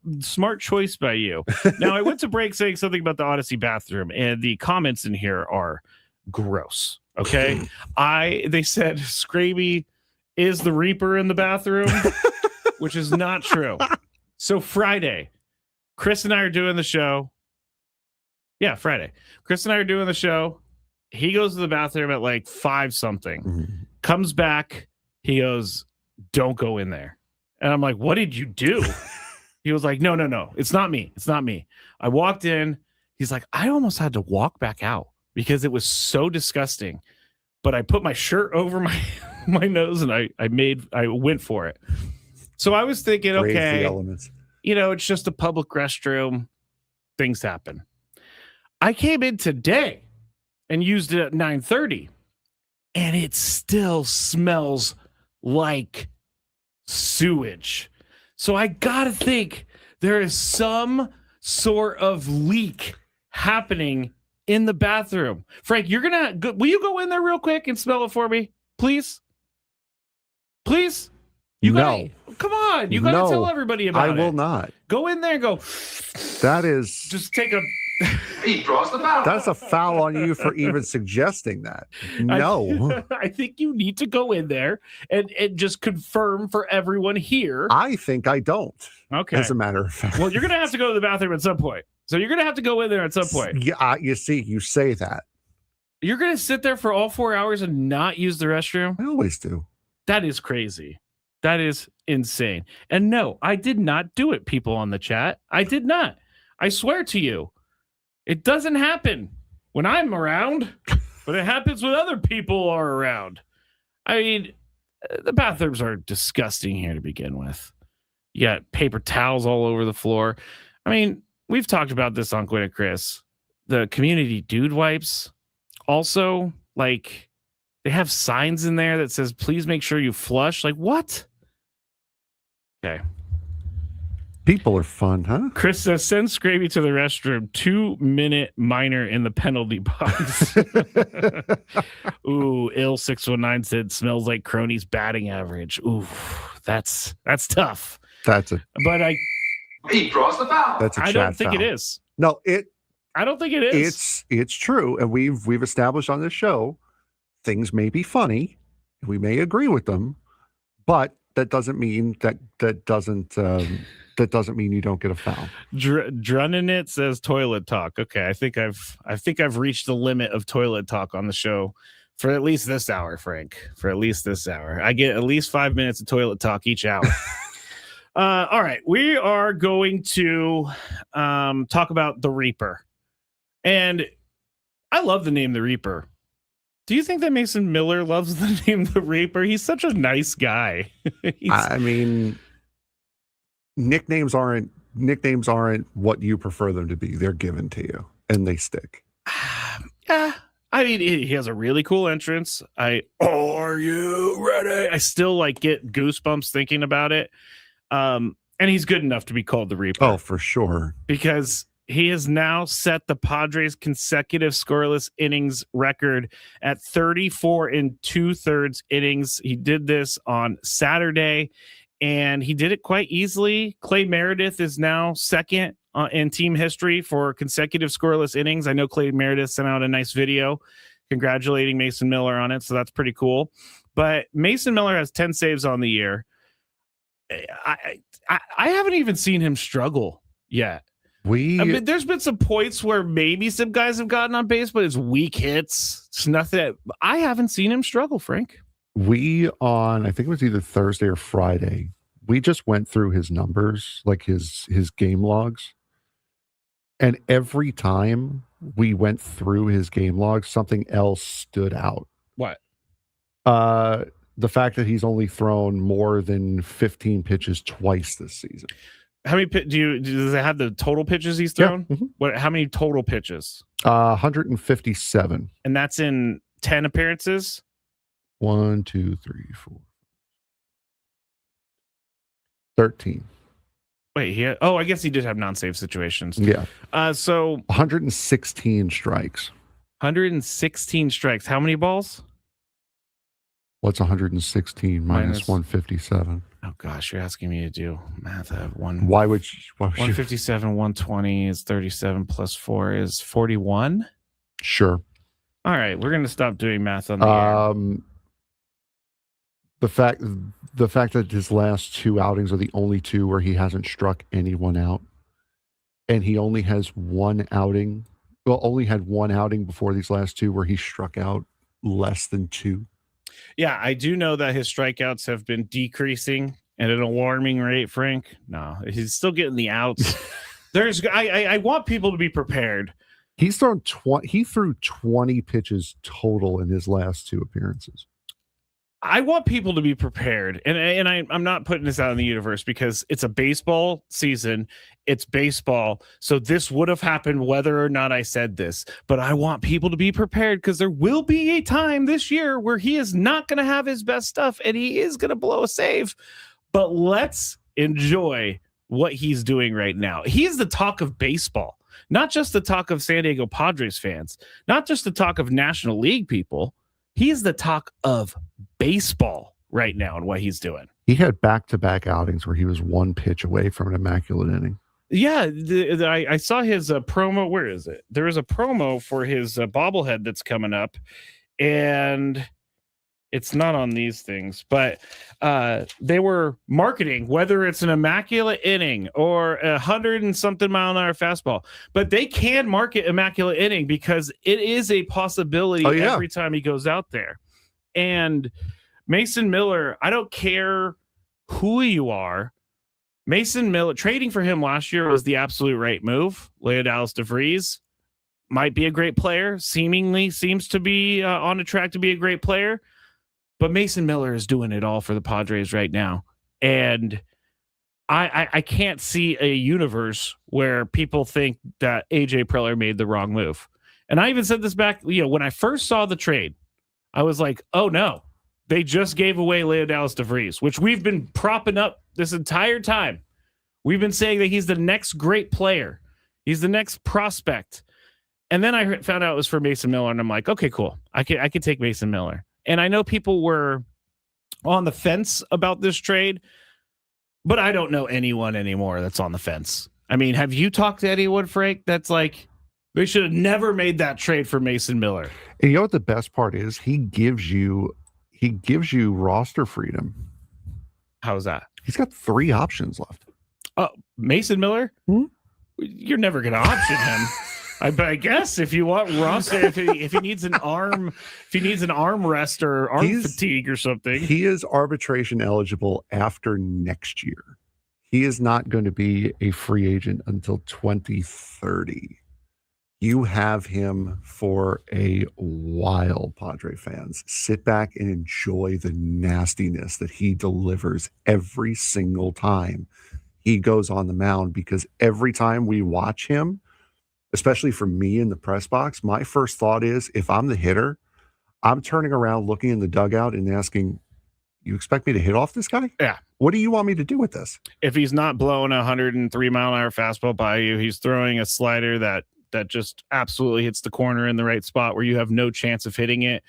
choice by you. Now, I went to break saying something about the Odyssey bathroom, and the comments in here are gross. Okay. They said Scraby is the Reaper in the bathroom, which is not true. So Friday, Chris and I are doing the show. Yeah, Friday. Chris and I are doing the show. He goes to the bathroom at like 5 something, comes back. He goes, don't go in there. And I'm like, what did you do? He was like, no. It's not me. It's not me. I walked in. He's like, I almost had to walk back out because it was so disgusting. But I put my shirt over my nose and I went for it. So I was thinking, okay, it's just a public restroom. Things happen. I came in today and used it at 9:30, and it still smells like sewage. So I gotta think there is some sort of leak happening in the bathroom. Frank, will you go in there real quick and smell it for me, please? Please? No. Come on, you gotta tell everybody about it. I will not. Go in there and go. That is just take a. He draws the foul. That's a foul on you for even suggesting that. No. I think you need to go in there and just confirm for everyone here. I think I don't. Okay. As a matter of fact. Well, you're going to have to go to the bathroom at some point. So you're going to have to go in there at some point. Yeah, you see, you say that. You're going to sit there for all 4 hours and not use the restroom? I always do. That is crazy. That is insane. And no, I did not do it, people on the chat. I did not. I swear to you. It doesn't happen when I'm around, but it happens when other people are around. I mean, the bathrooms are disgusting here to begin with. You got paper towels all over the floor. I mean, we've talked about this on Gwen and Chris. The community dude wipes also, like, they have signs in there that says, please make sure you flush. Like, what? Okay. People are fun, huh? Chris says, send Scraby to the restroom. 2-minute minor in the penalty box. Ooh, Ill619 said, smells like Crony's batting average. Ooh, that's tough. He draws the foul. That's a I don't think foul. it is. No, I don't think it is. It's true, and we've established on this show things may be funny, we may agree with them, but that doesn't mean that doesn't mean you don't get a foul. Drunninit says toilet talk. Okay, I think I've reached the limit of toilet talk on the show for at least this hour, Frank. For at least this hour, I get at least 5 minutes of toilet talk each hour. All right, we are going to talk about the Reaper, and I love the name the Reaper. Do you think that Mason Miller loves the name the Reaper? He's such a nice guy. I mean, nicknames aren't what you prefer them to be. They're given to you and they stick. Yeah. I mean, he has a really cool entrance. Are you ready? I still get goosebumps thinking about it. And he's good enough to be called the Reaper. Oh, for sure. Because he has now set the Padres' consecutive scoreless innings record at 34 2/3 innings. He did this on Saturday, and he did it quite easily. Clay Meredith is now second in team history for consecutive scoreless innings. I know Clay Meredith sent out a nice video congratulating Mason Miller on it, so that's pretty cool. But Mason Miller has 10 saves on the year. I haven't even seen him struggle yet. There's been some points where maybe some guys have gotten on base, but it's weak hits. It's nothing. I haven't seen him struggle, Frank. I think it was either Thursday or Friday, we just went through his numbers, like his game logs. And every time we went through his game logs, something else stood out. What? the fact that he's only thrown more than 15 pitches twice this season. How many does it have the total pitches he's thrown? Yeah. Mm-hmm. How many total pitches? 157. And that's in 10 appearances? 1, 2, 3, 4. 13. Wait, I guess he did have non-save situations. Yeah. So 116 strikes. 116 strikes. How many balls? What's 116 minus 157? Oh gosh, you're asking me to do math. I have one. Why would 157, 120 is 37 plus 4 is 41? Sure. All right, we're gonna stop doing math on the air. The fact that his last 2 outings are the only 2 where he hasn't struck anyone out, and he only has only had one outing before these last 2 where he struck out less than 2. Yeah, I do know that his strikeouts have been decreasing at an alarming rate, Frank. No, he's still getting the outs. I want people to be prepared. He's thrown he threw 20 pitches total in his last 2 appearances. I want people to be prepared, and I'm not putting this out in the universe because it's a baseball season. It's baseball, so this would have happened whether or not I said this. But I want people to be prepared because there will be a time this year where he is not going to have his best stuff, and he is going to blow a save. But let's enjoy what he's doing right now. He is the talk of baseball, not just the talk of San Diego Padres fans, not just the talk of National League people. He's the talk of baseball right now and what he's doing. He had back-to-back outings where he was 1 pitch away from an immaculate inning. Yeah, I saw his promo. Where is it? There is a promo for his bobblehead that's coming up, and it's not on these things, but they were marketing whether it's an immaculate inning or 100 and something mile an hour fastball, but they can market immaculate inning because it is a possibility every time he goes out there. And Mason Miller, I don't care who you are. Mason Miller, trading for him last year was the absolute right move. Leonidas DeVries might be a great player, seemingly seems to be on a track to be a great player. But Mason Miller is doing it all for the Padres right now. And I can't see a universe where people think that AJ Preller made the wrong move. And I even said this back, when I first saw the trade, I was like, oh no, they just gave away Leonidas DeVries, which we've been propping up this entire time. We've been saying that he's the next great player. He's the next prospect. And then I found out it was for Mason Miller, and I'm like, okay, cool. I could take Mason Miller. And I know people were on the fence about this trade, but I don't know anyone anymore that's on the fence. I mean, have you talked to anyone, Frank, that's like, they should have never made that trade for Mason Miller? And you know what the best part is? He gives you roster freedom. How's that? He's got 3 options left. Oh, Mason Miller? You're never going to option him. I guess if you want roster, if he needs an arm, rest or arm fatigue or something. He is arbitration eligible after next year. He is not going to be a free agent until 2030. You have him for a while, Padre fans. Sit back and enjoy the nastiness that he delivers every single time he goes on the mound, because every time we watch him, especially for me in the press box, my first thought is, if I'm the hitter, I'm turning around, looking in the dugout and asking, you expect me to hit off this guy? Yeah. What do you want me to do with this? If he's not blowing a 103 mile an hour fastball by you, he's throwing a slider that just absolutely hits the corner in the right spot where you have no chance of hitting it.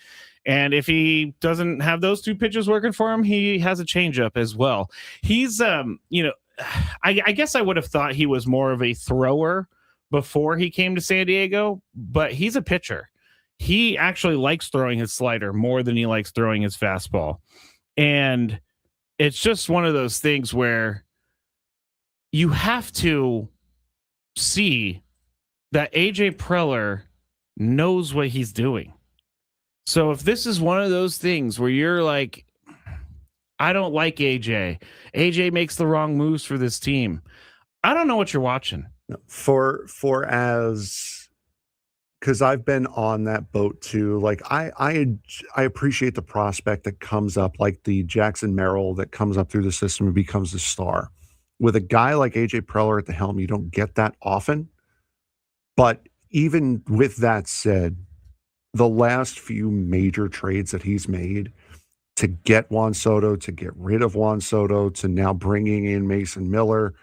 And if he doesn't have those 2 pitches working for him, he has a changeup as well. He's, I guess I would have thought he was more of a thrower before he came to San Diego, but he's a pitcher. He actually likes throwing his slider more than he likes throwing his fastball. And it's just one of those things where you have to see that AJ Preller knows what he's doing. So if this is one of those things where you're like, I don't like AJ makes the wrong moves for this team, I don't know what you're watching. For as because I've been on that boat too. Like I appreciate the prospect that comes up, like the Jackson Merrill that comes up through the system and becomes a star. With a guy like AJ Preller at the helm, you don't get that often. But even with that said, the last few major trades that he's made to get Juan Soto, to get rid of Juan Soto, to now bringing in Mason Miller,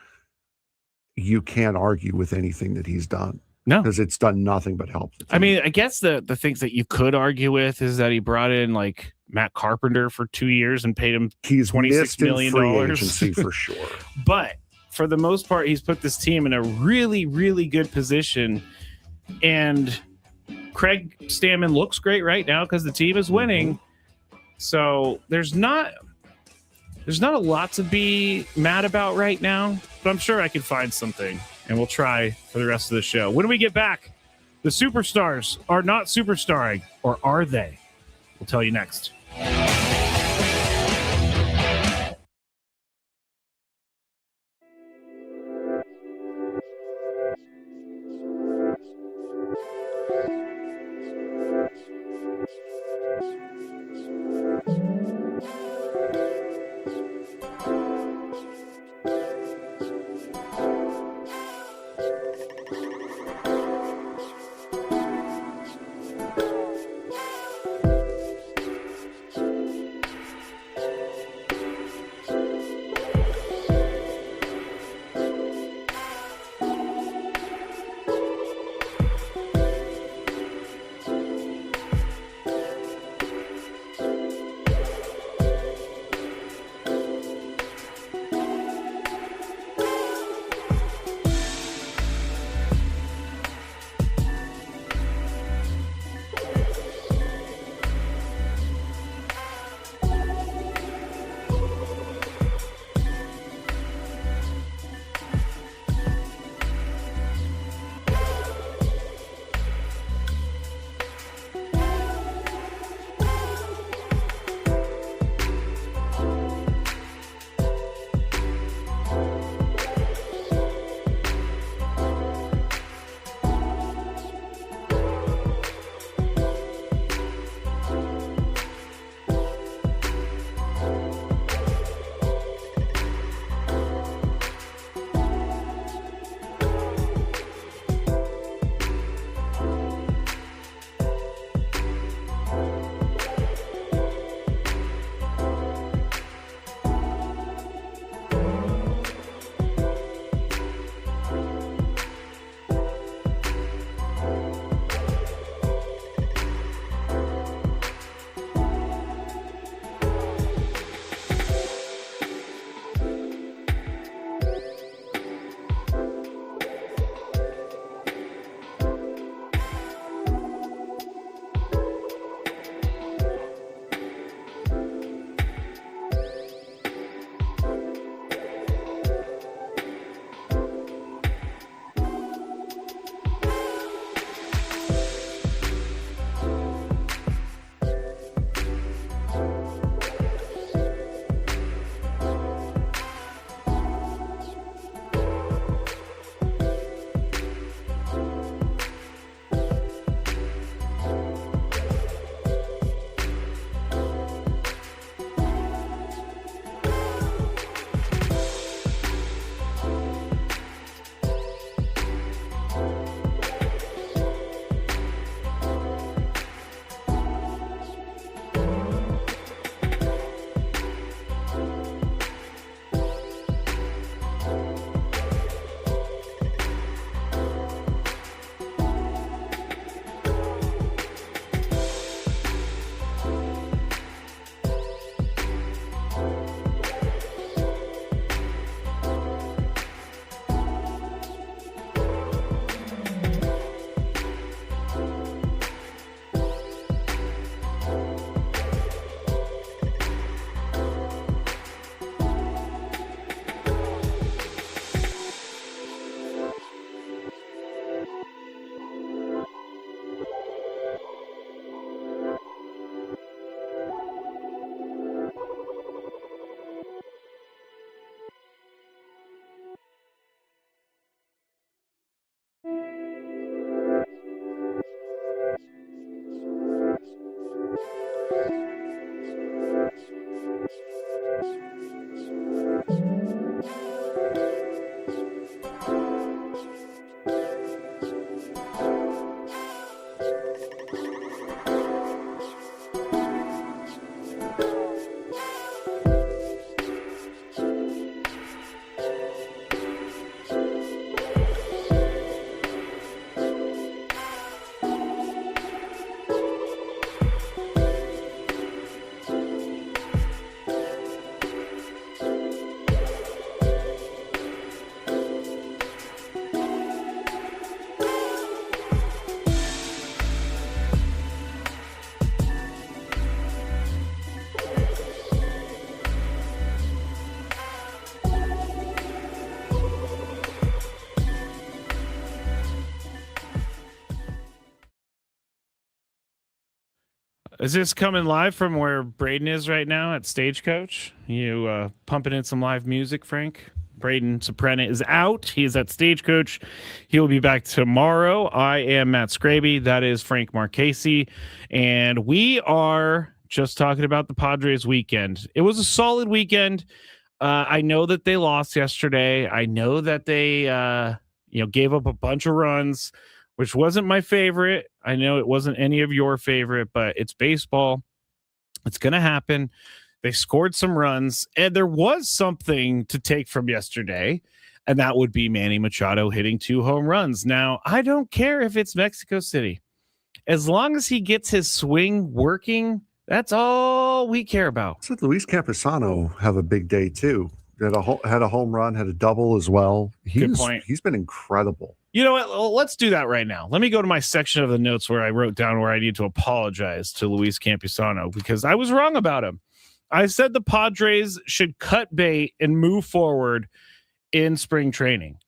you can't argue with anything that he's done. No, because it's done nothing but help. I mean, I guess the things that you could argue with is that he brought in like Matt Carpenter for 2 years and paid him $26 million for sure. But for the most part, he's put this team in a really, really good position. And Craig Stammen looks great right now because the team is winning. So there's not a lot to be mad about right now, but I'm sure I can find something, and we'll try for the rest of the show. When we get back, the superstars are not superstarring, or are they? We'll tell you next. Is this coming live from where Braden is right now at Stagecoach? You pumping in some live music, Frank? Braden Surprenant is out. He is at Stagecoach. He'll be back tomorrow. I am Matt Scraby. That is Frank Marquez. And we are just talking about the Padres weekend. It was a solid weekend. I know that they lost yesterday. I know that they gave up a bunch of runs, which wasn't my favorite. I know it wasn't any of your favorite, but it's baseball. It's going to happen. They scored some runs, and there was something to take from yesterday, and that would be Manny Machado hitting 2 home runs. Now, I don't care if it's Mexico City. As long as he gets his swing working, that's all we care about. So Luis Campusano have a big day, too. Had a home run, had a double as well. Good point. He's been incredible. You know what? Let's do that right now. Let me go to my section of the notes where I wrote down where I need to apologize to Luis Campusano because I was wrong about him. I said the Padres should cut bait and move forward in spring training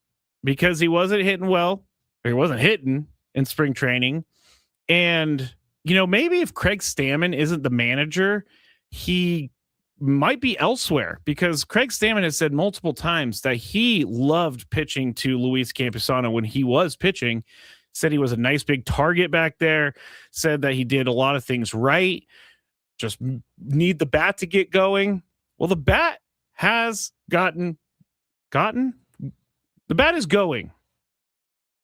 because he wasn't hitting well, or he wasn't hitting in spring training. And, maybe if Craig Stammen isn't the manager, he might be elsewhere because Craig Stammen has said multiple times that he loved pitching to Luis Campusano when he was pitching, said he was a nice big target back there, said that he did a lot of things right. Just need the bat to get going. Well, the bat has gotten. The bat is going.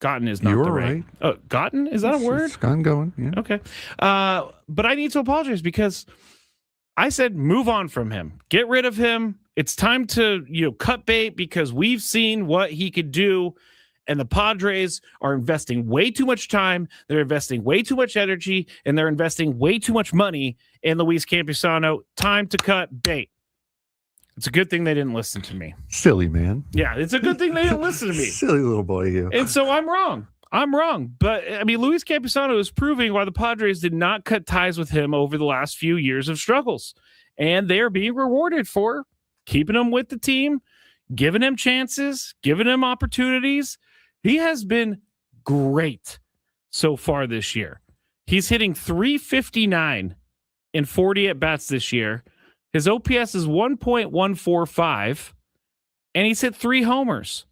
Gotten is not the right. Oh, gotten? Is that a word? It's gone going. Yeah. Okay. But I need to apologize because I said move on from him. Get rid of him. It's time to, cut bait because we've seen what he could do. And the Padres are investing way too much time. They're investing way too much energy, and they're investing way too much money in Luis Campusano. Time to cut bait. It's a good thing they didn't listen to me. Silly man. Yeah, it's a good thing they didn't listen to me. Silly little boy, you. And so I'm wrong. But, Luis Campusano is proving why the Padres did not cut ties with him over the last few years of struggles. And they are being rewarded for keeping him with the team, giving him chances, giving him opportunities. He has been great so far this year. He's hitting .359 in 40 at-bats this year. His OPS is 1.145, and he's hit 3 homers.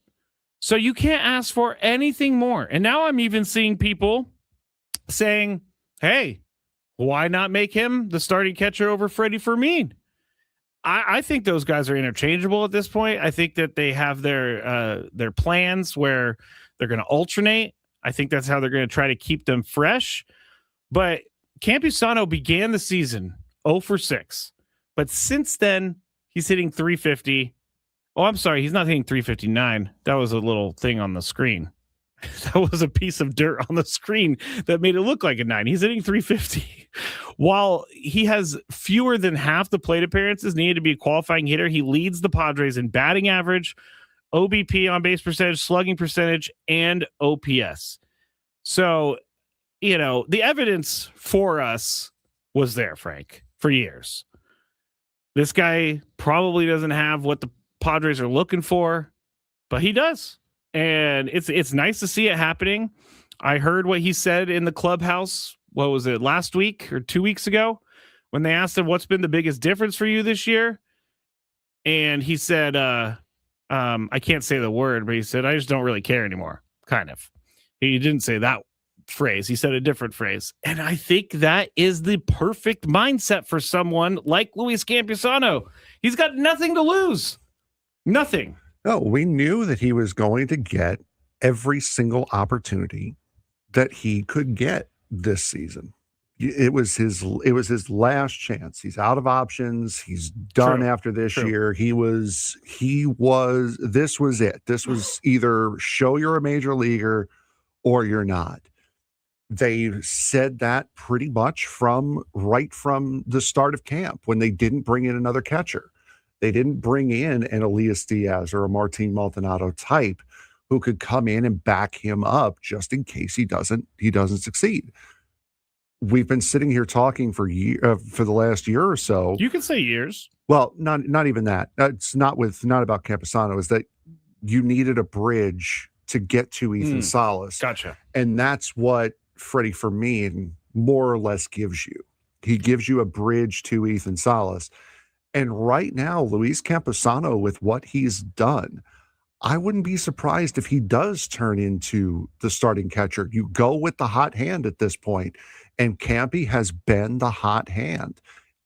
So you can't ask for anything more. And now I'm even seeing people saying, hey, why not make him the starting catcher over Freddie Fermin? I think those guys are interchangeable at this point. I think that they have their plans where they're going to alternate. I think that's how they're going to try to keep them fresh. But Campusano began the season 0 for 6. But since then, he's hitting .350. Oh, I'm sorry. He's not hitting .359. That was a little thing on the screen. That was a piece of dirt on the screen that made it look like a 9. He's hitting .350. While he has fewer than half the plate appearances needed to be a qualifying hitter, he leads the Padres in batting average, OBP, on base percentage, slugging percentage, and OPS. So, the evidence for us was there, Frank, for years. This guy probably doesn't have what the Padres are looking for, but he does. And it's nice to see it happening. I heard what he said in the clubhouse. What was it, last week or 2 weeks ago, when they asked him what's been the biggest difference for you this year? And he said, I can't say the word, but he said, I just don't really care anymore. Kind of. He didn't say that phrase. He said a different phrase. And I think that is the perfect mindset for someone like Luis Campusano. He's got nothing to lose. Nothing. No, we knew that he was going to get every single opportunity that he could get this season. It was his last chance. He's out of options. He's done after this year. This was it. This was either show you're a major leaguer or you're not. They said that pretty much right from the start of camp when they didn't bring in another catcher. They didn't bring in an Elias Diaz or a Martin Maldonado type who could come in and back him up just in case he doesn't succeed. We've been sitting here talking for the last year or so. You can say years. Well, not even that. It's not about Campusano. Is that you needed a bridge to get to Ethan Salas. Gotcha. And that's what Freddie Fermin more or less gives you. He gives you a bridge to Ethan Salas. And right now, Luis Campusano, with what he's done, I wouldn't be surprised if he does turn into the starting catcher. You go with the hot hand at this point, and Campy has been the hot hand.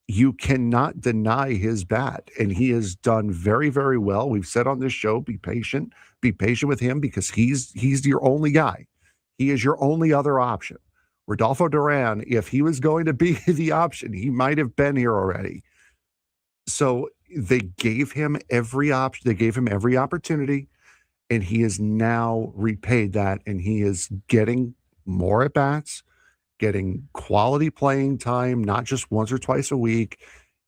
You cannot deny his bat, and he has done very, very well. We've said on this show, be patient with him because he's your only guy. He is your only other option. Rodolfo Duran, if he was going to be the option, he might have been here already. So they gave him every option. They gave him every opportunity, and he has now repaid that, and he is getting more at bats, getting quality playing time, not just once or twice a week.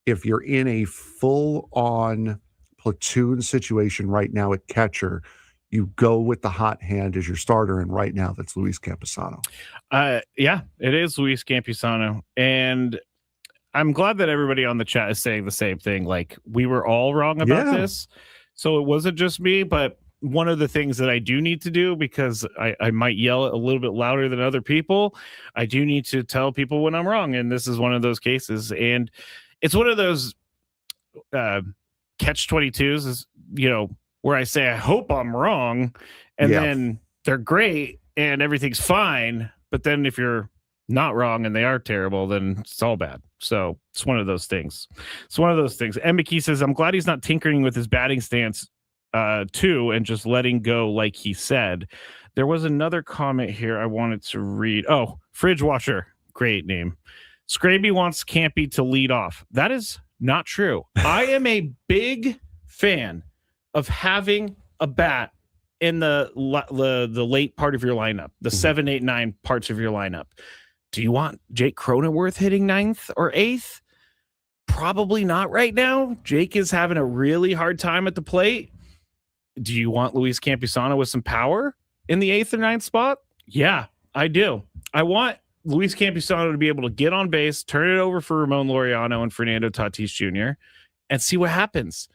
If you're in a full-on platoon situation right now at catcher, you go with the hot hand as your starter, and right now that's Luis Campusano. Yeah, it is Luis Campusano, and I'm glad that everybody on the chat is saying the same thing. Like, we were all wrong about this, so it wasn't just me. But one of the things that I do need to do, because I might yell a little bit louder than other people, I do need to tell people when I'm wrong, and this is one of those cases. And it's one of those catch-22s, is, you know, where I say I hope I'm wrong, and then they're great and everything's fine. But then if you're not wrong and they are terrible, then it's all bad. So it's one of those things. And McKee says, I'm glad he's not tinkering with his batting stance too and just letting go like he said. There was another comment here I wanted to read. Oh, Fridge Washer. Great name. Scraby wants Campy to lead off. That is not true. I am a big fan of having a bat in the late part of your lineup, the 7, 8, 9 parts of your lineup. Do you want Jake Cronenworth hitting 9th or 8th? Probably not right now. Jake is having a really hard time at the plate. Do you want Luis Campusano with some power in the 8th or 9th spot? Yeah, I do. I want Luis Campusano to be able to get on base, turn it over for Ramon Laureano and Fernando Tatis Jr., and see what happens.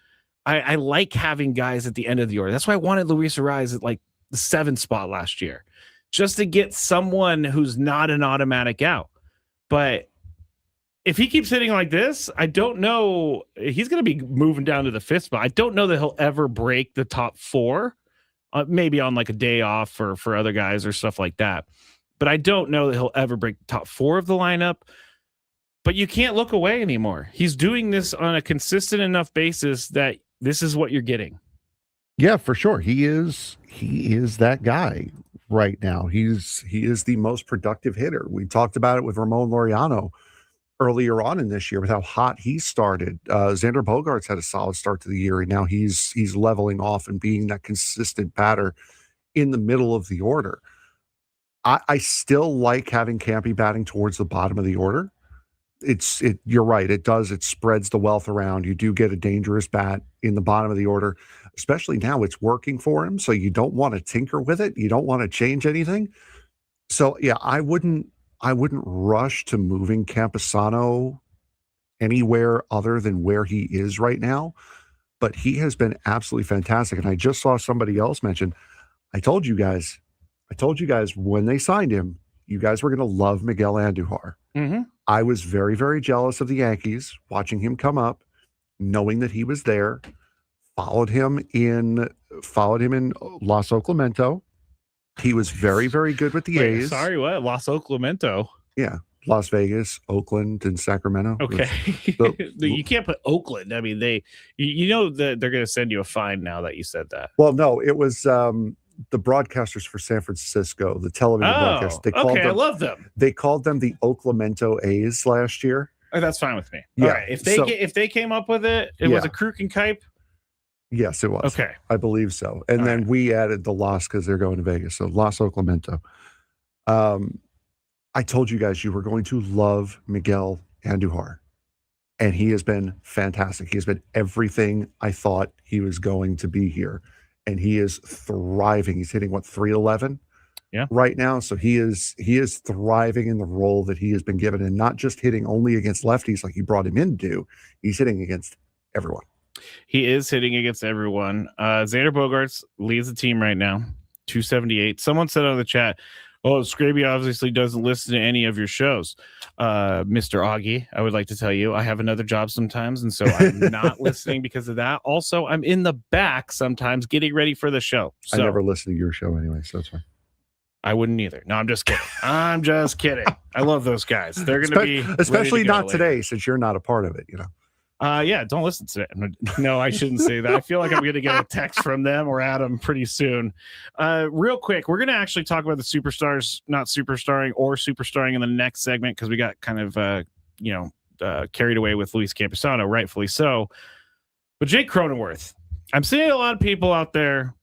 I like having guys at the end of the order. That's why I wanted Luis Ariz at like the 7th spot last year, just to get someone who's not an automatic out. But if he keeps hitting like this, I don't know. He's going to be moving down to the 5th spot. I don't know that he'll ever break the top 4, maybe on like a day off for other guys or stuff like that. But I don't know that he'll ever break the top 4 of the lineup. But you can't look away anymore. He's doing this on a consistent enough basis that this is what you're getting. Yeah, for sure. He is that guy right now. He is the most productive hitter. We talked about it with Ramon Laureano earlier on in this year with how hot he started. Xander Bogaerts had a solid start to the year, and now he's leveling off and being that consistent batter in the middle of the order. I still like having Campy batting towards the bottom of the order. You're right. It spreads the wealth around. You do get a dangerous bat in the bottom of the order, especially now it's working for him. So you don't want to tinker with it. You don't want to change anything. So yeah, I wouldn't rush to moving Campusano anywhere other than where he is right now, but he has been absolutely fantastic. And I just saw somebody else mention, I told you guys when they signed him, you guys were going to love Miguel Andujar. Mm-hmm. I was very, very jealous of the Yankees, watching him come up, knowing that he was there, followed him in Los Oaklamento. He was very, very good with the A's. Sorry, what? Los Oaklamento? Yeah. Las Vegas, Oakland, and Sacramento. Okay. You can't put Oakland. I mean, you know that they're going to send you a fine now that you said that. Well, no, it was the broadcasters for San Francisco, the television broadcast. I love them. They called them the Oaklamento A's last year. Oh, that's fine with me. Yeah. All right. If they came up with it, was a Kruk and Kipe. Yes, it was. Okay. I believe so. And then we added the Los because they're going to Vegas. So Los Oaklamento. I told you guys you were going to love Miguel Andujar. And he has been fantastic. He has been everything I thought he was going to be here. And he is thriving. He's hitting, 311 right now. So he is thriving in the role that he has been given, and not just hitting only against lefties like you brought him in to do. He's hitting against everyone. He is hitting against everyone. Xander Bogaerts leads the team right now, 278. Someone said on the chat, Well, Scraby obviously doesn't listen to any of your shows, Mr. Augie. I would like to tell you I have another job sometimes, and so I'm not listening because of that. Also, I'm in the back sometimes getting ready for the show. So I never listen to your show anyway, so that's fine. I wouldn't either. No, I'm just kidding. I'm just kidding. I love those guys. They're going to be especially not later. Today, since you're not a part of it. Yeah, don't listen to it. No, I shouldn't say that. I feel like I'm going to get a text from them or Adam pretty soon. Real quick, we're going to actually talk about the superstars not superstarring or superstarring in the next segment because we got kind of, carried away with Luis Campusano, rightfully so. But Jake Cronenworth, I'm seeing a lot of people out there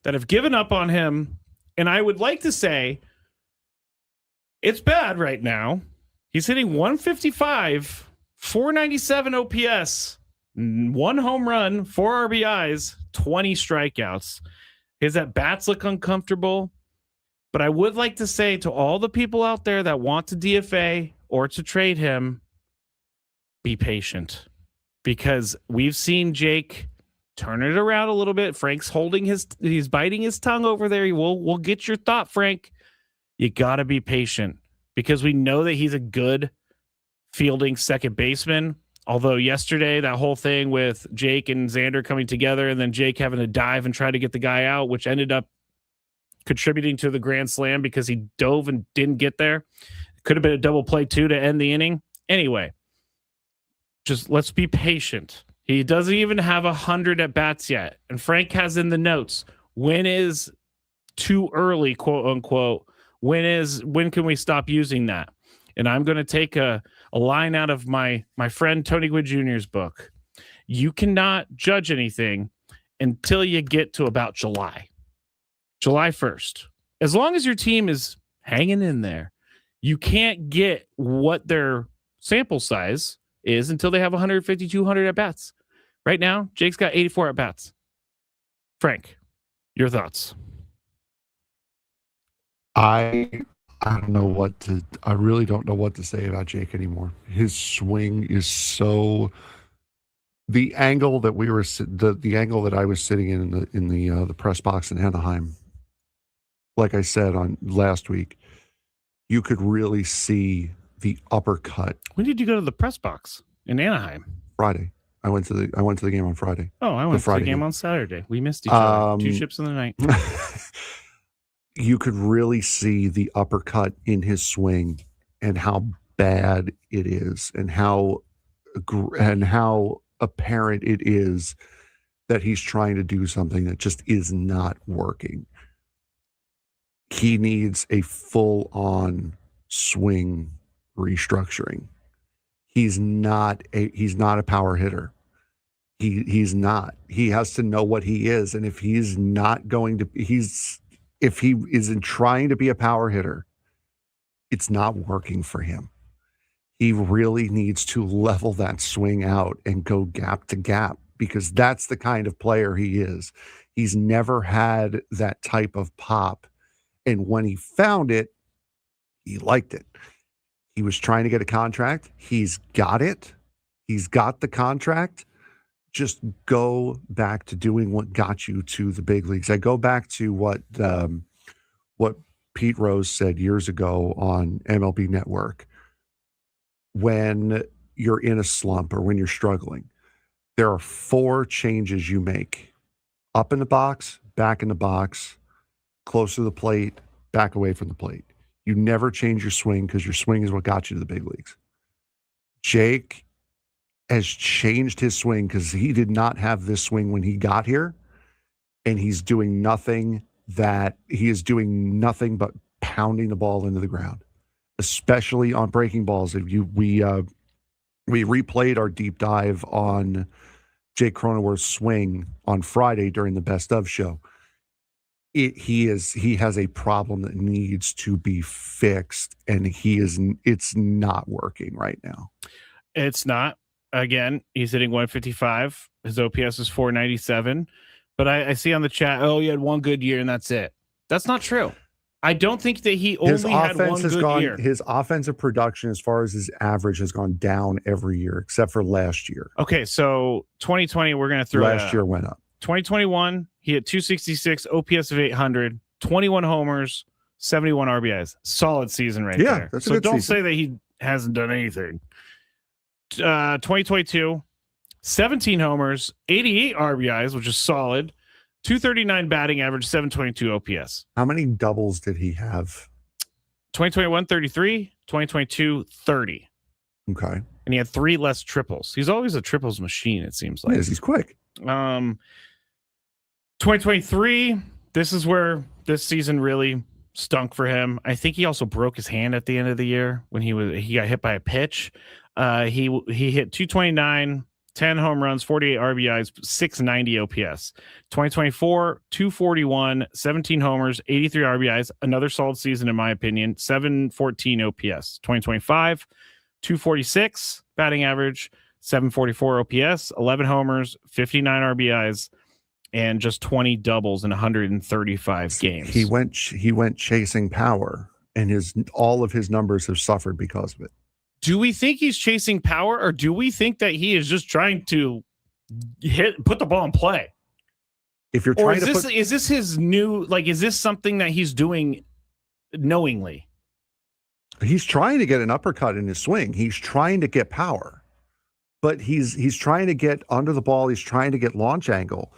that have given up on him, and I would like to say it's bad right now. He's hitting 155. 497 OPS, 1 home run, 4 RBIs, 20 strikeouts. His at-bats look uncomfortable. But I would like to say to all the people out there that want to DFA or to trade him, be patient. Because we've seen Jake turn it around a little bit. Frank's he's biting his tongue over there. We'll get your thought, Frank. You got to be patient because we know that he's a good fielding second baseman. Although yesterday, that whole thing with Jake and Xander coming together and then Jake having to dive and try to get the guy out, which ended up contributing to the grand slam because he dove and didn't get there. Could have been a double play too to end the inning. Anyway, just let's be patient. He doesn't even have 100 at bats yet. And Frank has in the notes, when is too early, quote unquote? When can we stop using that? And I'm going to take a line out of my friend Tony Gwynn Jr.'s book. You cannot judge anything until you get to about July 1st. As long as your team is hanging in there, you can't get what their sample size is until they have 150, 200 at-bats. Right now, Jake's got 84 at-bats. Frank, your thoughts? I really don't know what to say about Jake anymore. His swing is so. The angle that the angle that I was sitting in the press box in Anaheim, like I said on last week, you could really see the uppercut. When did you go to the press box in Anaheim? Friday. I went to the game on Friday. Oh, I went to the game on Saturday. We missed each other. 2 ships in the night. You could really see the uppercut in his swing and how bad it is and how apparent it is that he's trying to do something that just is not working. He needs a full-on swing restructuring. He's not a power hitter. He's not. He has to know what he is, and if he's not going to, if he isn't trying to be a power hitter, it's not working for him. He really needs to level that swing out and go gap to gap because that's the kind of player he is. He's never had that type of pop. And when he found it, he liked it. He was trying to get a contract. He's got it. He's got the contract. Just go back to doing what got you to the big leagues. I go back to what Pete Rose said years ago on MLB Network. When you're in a slump or when you're struggling, there are 4 changes you make: up in the box, back in the box, close to the plate, back away from the plate. You never change your swing because your swing is what got you to the big leagues. Jake has changed his swing because he did not have this swing when he got here, and he's doing nothing but pounding the ball into the ground, especially on breaking balls. We replayed our deep dive on Jake Cronenworth's swing on Friday during the Best Of show. He has a problem that needs to be fixed, and it's not working right now. It's not. Again, he's hitting 155. His OPS is 497. But I see on the chat, he had one good year and that's it. That's not true. I don't think that he only had one good year. His offensive production, as far as his average, has gone down every year except for last year. Okay, so 2020, we're going to throw last year went up. 2021, he hit 266, OPS of 800, 21 homers, 71 RBIs. Solid season right there. That's so a good don't season. say that he hasn't done anything. 2022, 17 homers, 88 RBIs, which is solid. 239 batting average, 722 OPS. How many doubles did he have? 2021, 33. 2022, 30. Okay. And he had 3 less triples. He's always a triples machine, it seems like. Yes, he's quick. 2023, this is where this season really stunk for him. I think he also broke his hand at the end of the year when he got hit by a pitch. He hit 229, 10 home runs, 48 RBIs, 690 OPS. 2024, 241, 17 homers, 83 RBIs. Another solid season, in my opinion. 714 OPS. 2025, 246 batting average, 744 OPS, 11 homers, 59 RBIs, and just 20 doubles in 135 games. He went chasing power, and all of his numbers have suffered because of it. Do we think he's chasing power, or do we think that he is just trying to put the ball in play? If you're trying is this his new, is this something that he's doing knowingly? He's trying to get an uppercut in his swing. He's trying to get power, but he's trying to get under the ball. He's trying to get launch angle.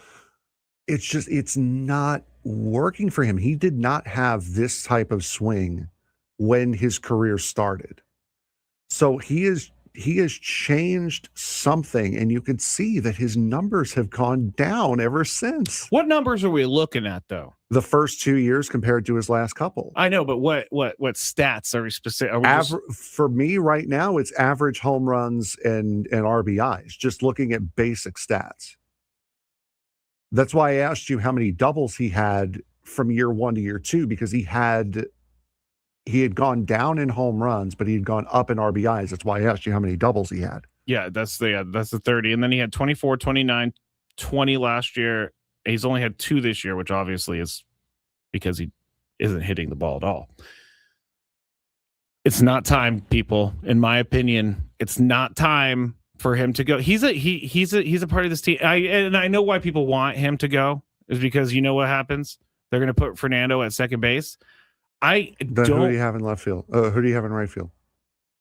It's not working for him. He did not have this type of swing when his career started. So he has changed something, and you can see that his numbers have gone down ever since. What numbers are we looking at, though? The first 2 years compared to his last couple. I know, but what stats are we specific? For me right now, it's average home runs and RBIs, just looking at basic stats. That's why I asked you how many doubles he had from year 1 to year 2, because he had gone down in home runs, but he had gone up in RBIs. That's why I asked you how many doubles he had. Yeah, that's the 30. And then he had 24, 29, 20 last year. He's only had 2 this year, which obviously is because he isn't hitting the ball at all. It's not time, people. In my opinion, it's not time for him to go. He's a part of this team. I know why people want him to go is because you know what happens. They're going to put Fernando at second base. Who do you have in left field? Who do you have in right field?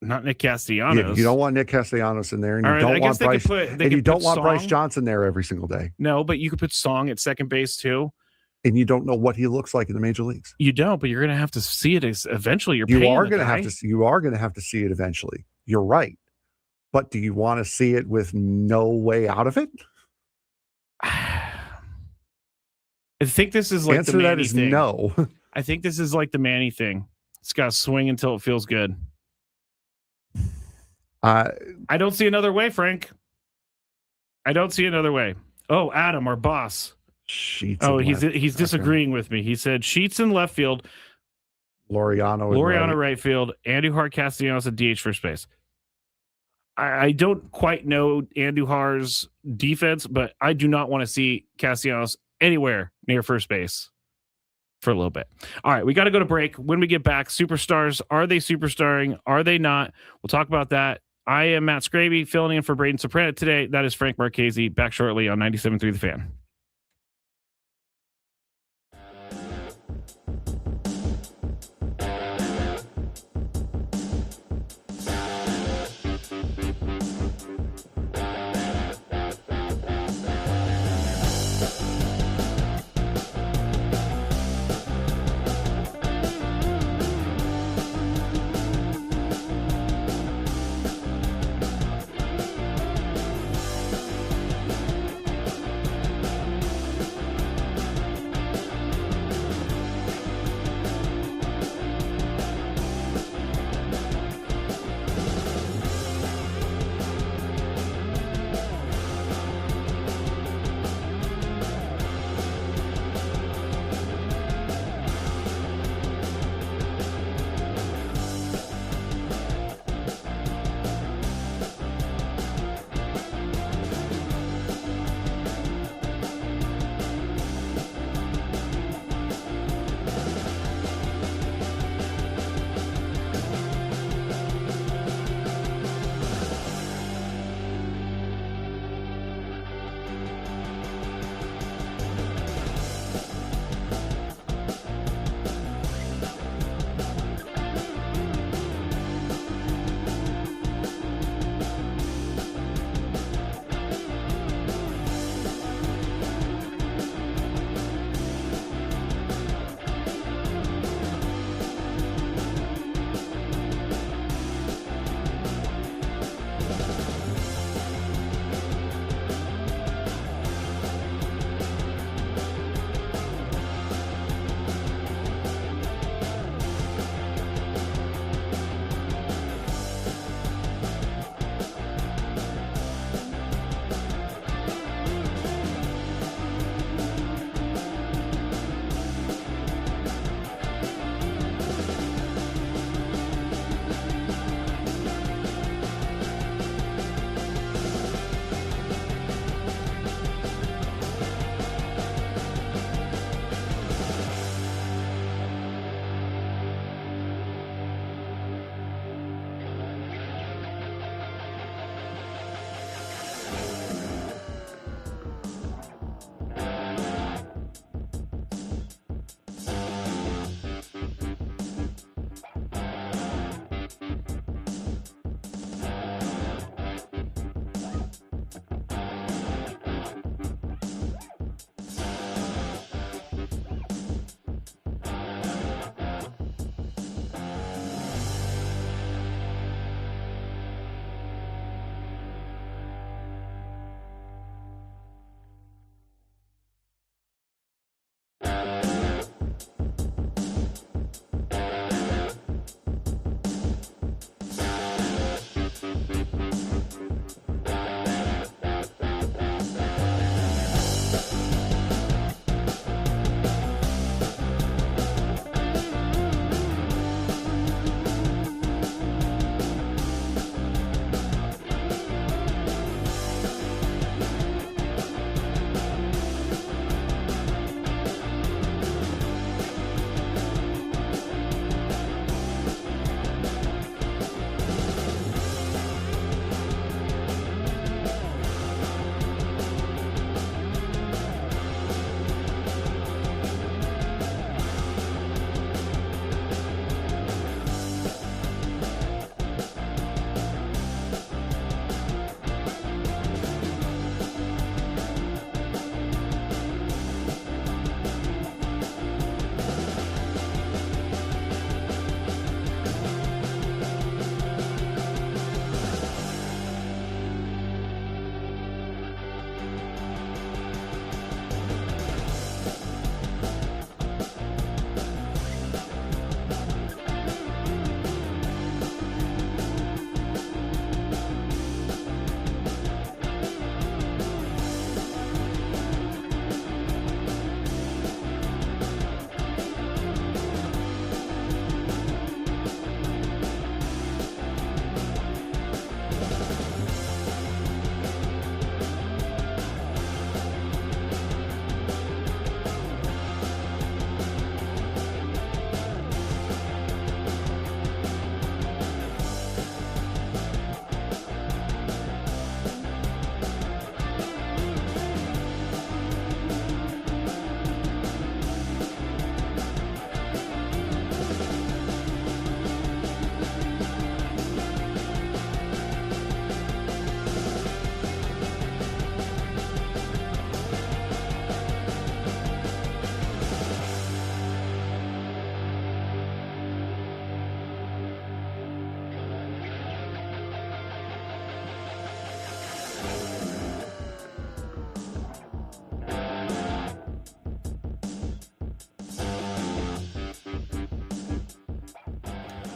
Not Nick Castellanos. Yeah, you don't want Nick Castellanos in there, and you don't want Bryce. And you don't want Bryce Johnson there every single day. No, but you could put Song at second base too. And you don't know what he looks like in the major leagues. You don't, but you're going to have to see it eventually. You are going to have to see it eventually. You're right, but do you want to see it with no way out of it? I think this is like answer the Manny that is thing. No. I think this is like the Manny thing. It's got to swing until it feels good. I don't see another way, Frank. I don't see another way. Oh, Adam, our boss. Sheets. He's disagreeing with me. He said Sheets in left field, Laureano right field, Andujar, Castellanos at DH first base. I don't quite know Andujar's defense, but I do not want to see Castellanos anywhere near first base for a little bit. All right, we got to go to break. When we get back, superstars, are they superstarring? Are they not? We'll talk about that. I am Matt Scraby, filling in for Braden Surprenant today. That is Frank Marchese. Back shortly on 97.3 The Fan.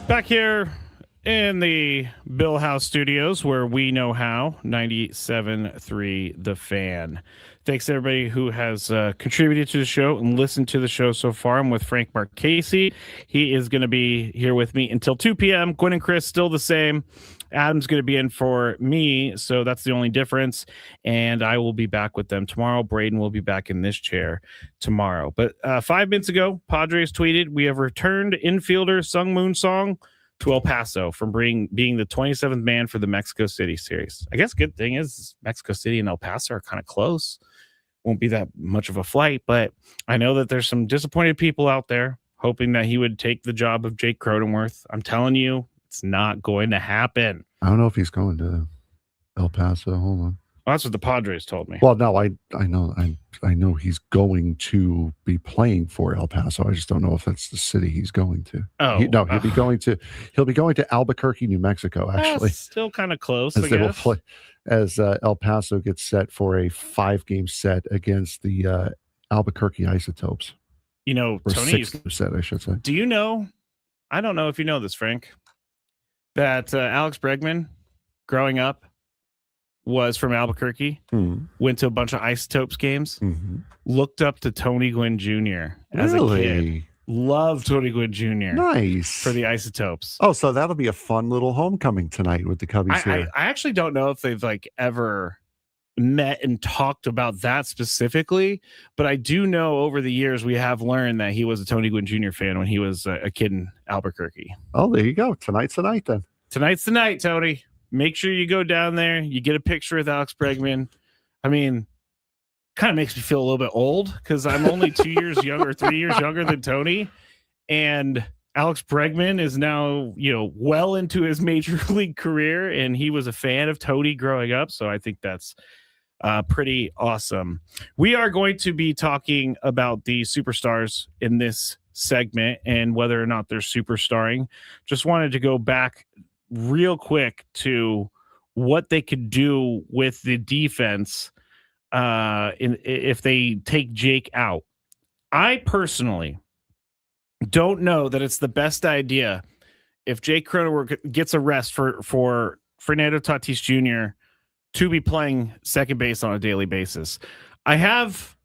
Back here in the Bill House Studios, where we know how, 97.3 The Fan. Thanks to everybody who has contributed to the show and listened to the show so far. I'm with Frank Marquez. He is going to be here with me until 2 p.m. Gwen and Chris still the same. Adam's going to be in for me, so that's the only difference. And I will be back with them tomorrow. Braden will be back in this chair tomorrow. But 5 minutes ago, Padres tweeted, "We have returned infielder Sung Moon Song to El Paso from being the 27th man for the Mexico City series." I guess good thing is Mexico City and El Paso are kind of close. Won't be that much of a flight, but I know that there's some disappointed people out there hoping that he would take the job of Jake Cronenworth. I'm telling you, it's not going to happen. I don't know if he's going to El Paso. Hold on. Well, that's what the Padres told me. Well, no, I know he's going to be playing for El Paso. I just don't know if that's the city he's going to. Oh, he'll be going to Albuquerque, New Mexico. Actually, still kind of close. As they will play, as El Paso gets set for a 5-game set against the Albuquerque Isotopes. You know, or Tony set, I should say. Do you know? I don't know if you know this, Frank, that Alex Bregman, growing up, was from Albuquerque, went to a bunch of Isotopes games, looked up to Tony Gwynn Jr. as a kid. Loved Tony Gwynn Jr. Nice. For the Isotopes. Oh, so that'll be a fun little homecoming tonight with the Cubbies here. I actually don't know if they've ever met and talked about that specifically, but I do know over the years we have learned that he was a Tony Gwynn Jr. fan when he was a kid in Albuquerque. Oh, there you go. Tonight's the night then. Tonight's the night, Tony. Make sure you go down there. You get a picture with Alex Bregman. I mean, kind of makes me feel a little bit old because I'm only 2 years younger, 3 years younger than Tony. And Alex Bregman is now, well into his major league career, and he was a fan of Tony growing up. So I think that's pretty awesome. We are going to be talking about the superstars in this segment and whether or not they're superstarring. Just wanted to go back real quick to what they could do with the defense if they take Jake out. I personally don't know that it's the best idea if Jake Cronenworth gets a rest for Fernando Tatis Jr. to be playing second base on a daily basis. I have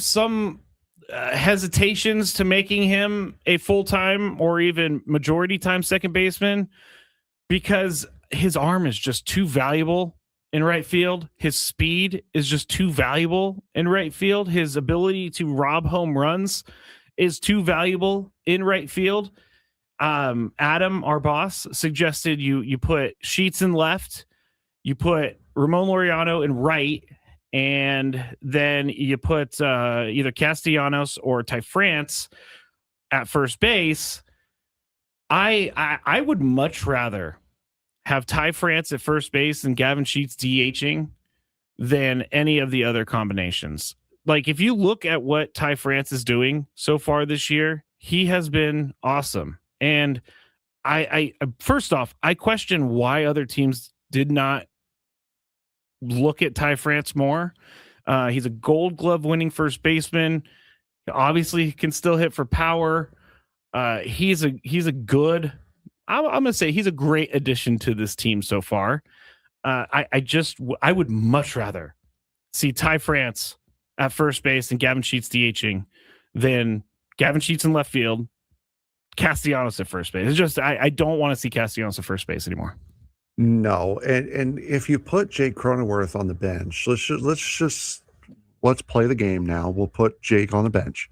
some hesitations to making him a full-time or even majority time second baseman because his arm is just too valuable in right field. His speed is just too valuable in right field. His ability to rob home runs is too valuable in right field. Adam, our boss, suggested you put Sheets in left, you put Ramon Laureano in right, and then you put either Castellanos or Ty France at first base. I would much rather have Ty France at first base and Gavin Sheets DHing than any of the other combinations. Like, if you look at what Ty France is doing so far this year, he has been awesome. And I first off, I question why other teams did not look at Ty France more. He's a Gold Glove winning first baseman. Obviously, he can still hit for power. He's a good. I'm gonna say he's a great addition to this team so far. I would much rather see Ty France at first base and Gavin Sheets DHing than Gavin Sheets in left field, Castellanos at first base. It's just I don't want to see Castellanos at first base anymore. No, and if you put Jake Cronenworth on the bench, let's play the game now. We'll put Jake on the bench.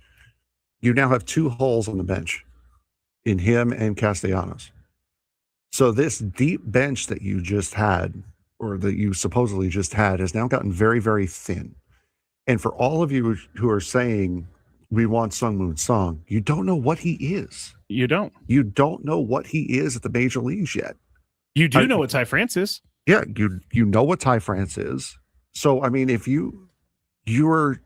You now have 2 holes on the bench in him and Castellanos. So this deep bench that you just had, or that you supposedly just had, has now gotten very, very thin. And for all of you who are saying we want Sung Moon Song, you don't know what he is. You don't. You don't know what he is at the major leagues yet. You do know what Ty France is. Yeah, you know what Ty France is. So, I mean, if you're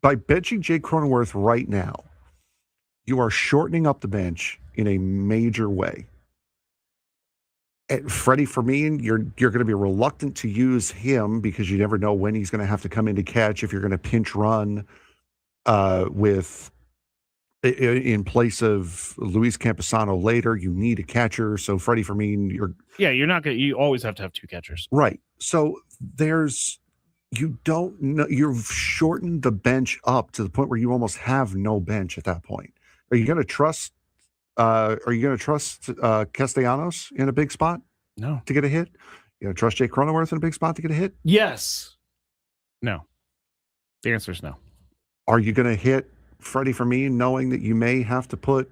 by benching Jake Cronenworth right now, you are shortening up the bench in a major way. And Freddie Fermin, you're going to be reluctant to use him because you never know when he's going to have to come in to catch if you're going to pinch run with in place of Luis Campusano later. You need a catcher. So Freddie Fermin, you're not going to, you always have to have two catchers. Right. So you don't know, you've shortened the bench up to the point where you almost have no bench at that point. Are you going to trust Castellanos in a big spot? No. To get a hit? You going to trust Jake Cronenworth in a big spot to get a hit? Yes. No. The answer is no. Are you going to hit Freddie Fermin knowing that you may have to put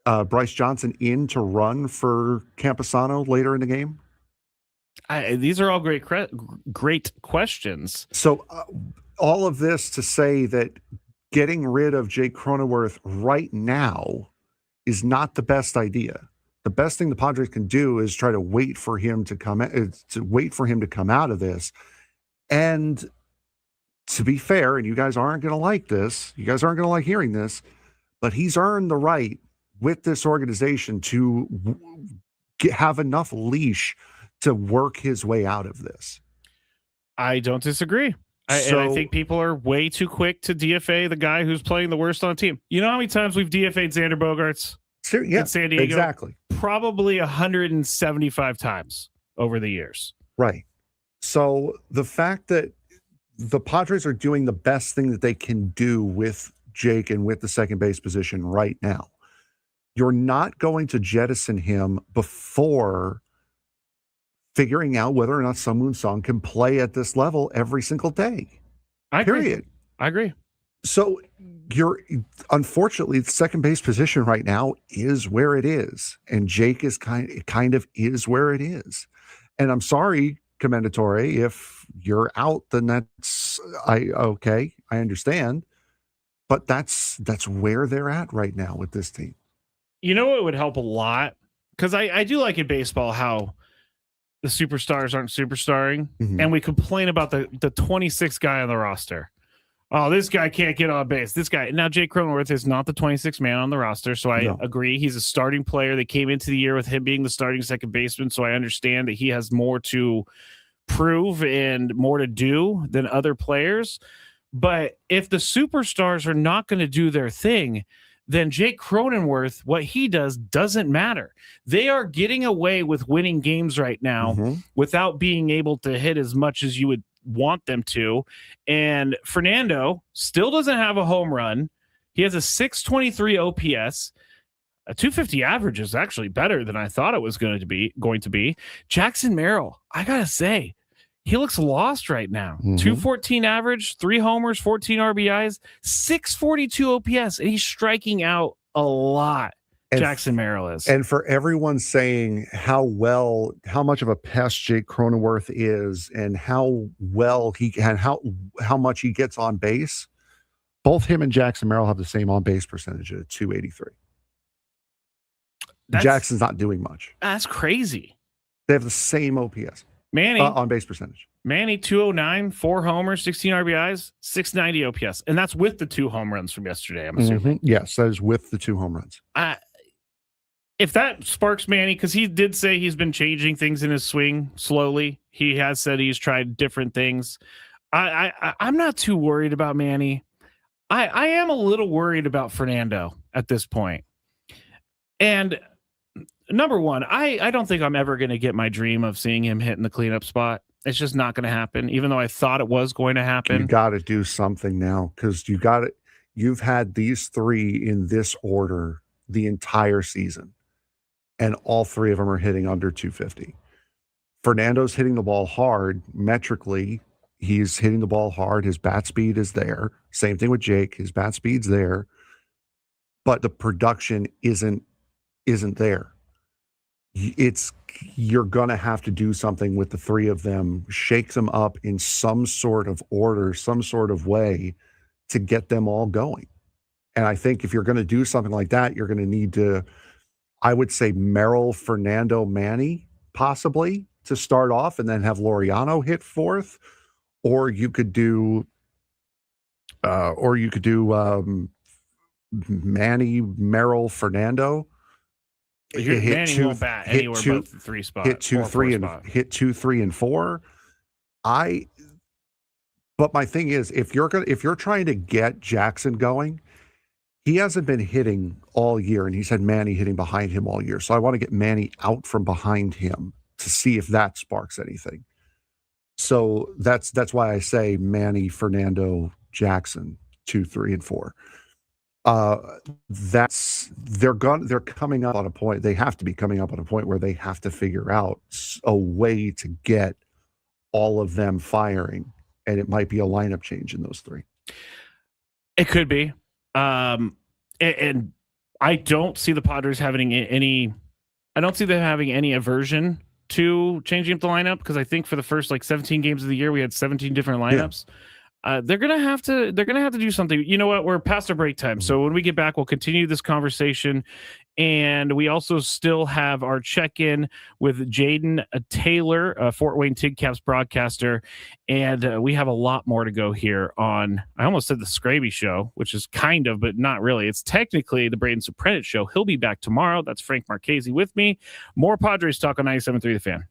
Bryce Johnson in to run for Campusano later in the game? These are all great questions. So all of this to say that getting rid of Jake Cronenworth right now is not the best idea. The best thing the Padres can do is try to wait for him to come out of this. And to be fair, and you guys aren't going to like this, you guys aren't going to like hearing this, but he's earned the right with this organization to have enough leash to work his way out of this. I don't disagree. And I think people are way too quick to DFA the guy who's playing the worst on the team. You know how many times we've DFA'd Xander Bogaerts in San Diego? Exactly. Probably 175 times over the years. Right. So the fact that the Padres are doing the best thing that they can do with Jake and with the second base position right now, you're not going to jettison him before figuring out whether or not Sun Moon Song can play at this level every single day. I agree. So unfortunately, the second base position right now is where it is. And Jake is kind of is where it is. And I'm sorry, Commendatore, if you're out, then I understand. But that's where they're at right now with this team. You know what would help a lot? Because I do like in baseball how the superstars aren't superstarring, and we complain about the 26th guy on the roster. Oh, this guy can't get on base. This guy. Now, Jake Cronenworth is not the 26th man on the roster, so I agree. He's a starting player. They came into the year with him being the starting second baseman, so I understand that he has more to prove and more to do than other players. But if the superstars are not going to do their thing, then Jake Cronenworth, what he does doesn't matter. They are getting away with winning games right now without being able to hit as much as you would want them to. And Fernando still doesn't have a home run. He has a 623 OPS. A 250 average is actually better than I thought it was going to be. Jackson Merrill, I got to say, he looks lost right now. 214 average, 3 homers, 14 RBIs, 642 OPS, and he's striking out a lot. Jackson Merrill is. And for everyone saying how much of a pest Jake Cronenworth is and how well how much he gets on base, both him and Jackson Merrill have the same on base percentage at 283. Jackson's not doing much. That's crazy. They have the same OPS. Manny on base percentage. Manny 209, 4 homers, 16 RBIs, 690 OPS, and that's with the 2 home runs from yesterday. I'm assuming. Yes, that is with the 2 home runs. If that sparks Manny, because he did say he's been changing things in his swing slowly. He has said he's tried different things. I'm not too worried about Manny. I am a little worried about Fernando at this point. And number one, I don't think I'm ever going to get my dream of seeing him hit in the cleanup spot. It's just not going to happen, even though I thought it was going to happen. You got to do something now because you've had these 3 in this order the entire season, and all 3 of them are hitting under 250. Fernando's hitting the ball hard. Metrically, he's hitting the ball hard. His bat speed is there. Same thing with Jake. His bat speed's there, but the production isn't there. You're going to have to do something with the 3 of them, shake them up in some sort of order, some sort of way to get them all going. And I think if you're going to do something like that, you're going to need to, I would say, Merrill, Fernando, Manny, possibly to start off, and then have Laureano hit 4th, or you could do Manny, Merrill, Fernando. Manny won't bat anywhere but the 3 spots. Hit 2, 3, and 4. But my thing is, if you're trying to get Jackson going, he hasn't been hitting all year, and he's had Manny hitting behind him all year. So I want to get Manny out from behind him to see if that sparks anything. So that's why I say Manny, Fernando, Jackson, 2, 3, and 4. They're coming up on a point. They have to be coming up on a point where they have to figure out a way to get all of them firing, and it might be a lineup change in those 3. It could be. And I don't see the Padres having any. I don't see them having any aversion to changing up the lineup, because I think for the first 17 games of the year we had 17 different lineups. Yeah. They're gonna have to do something. You know what? We're past our break time, so when we get back, we'll continue this conversation, and we also still have our check-in with Jaden Taylor, Fort Wayne TIGCAPS broadcaster, and we have a lot more to go here on. I almost said the Scraby Show, which is kind of, but not really. It's technically the Braden Surprenant Show. He'll be back tomorrow. That's Frank Marquez with me. More Padres talk on 97.3 The Fan.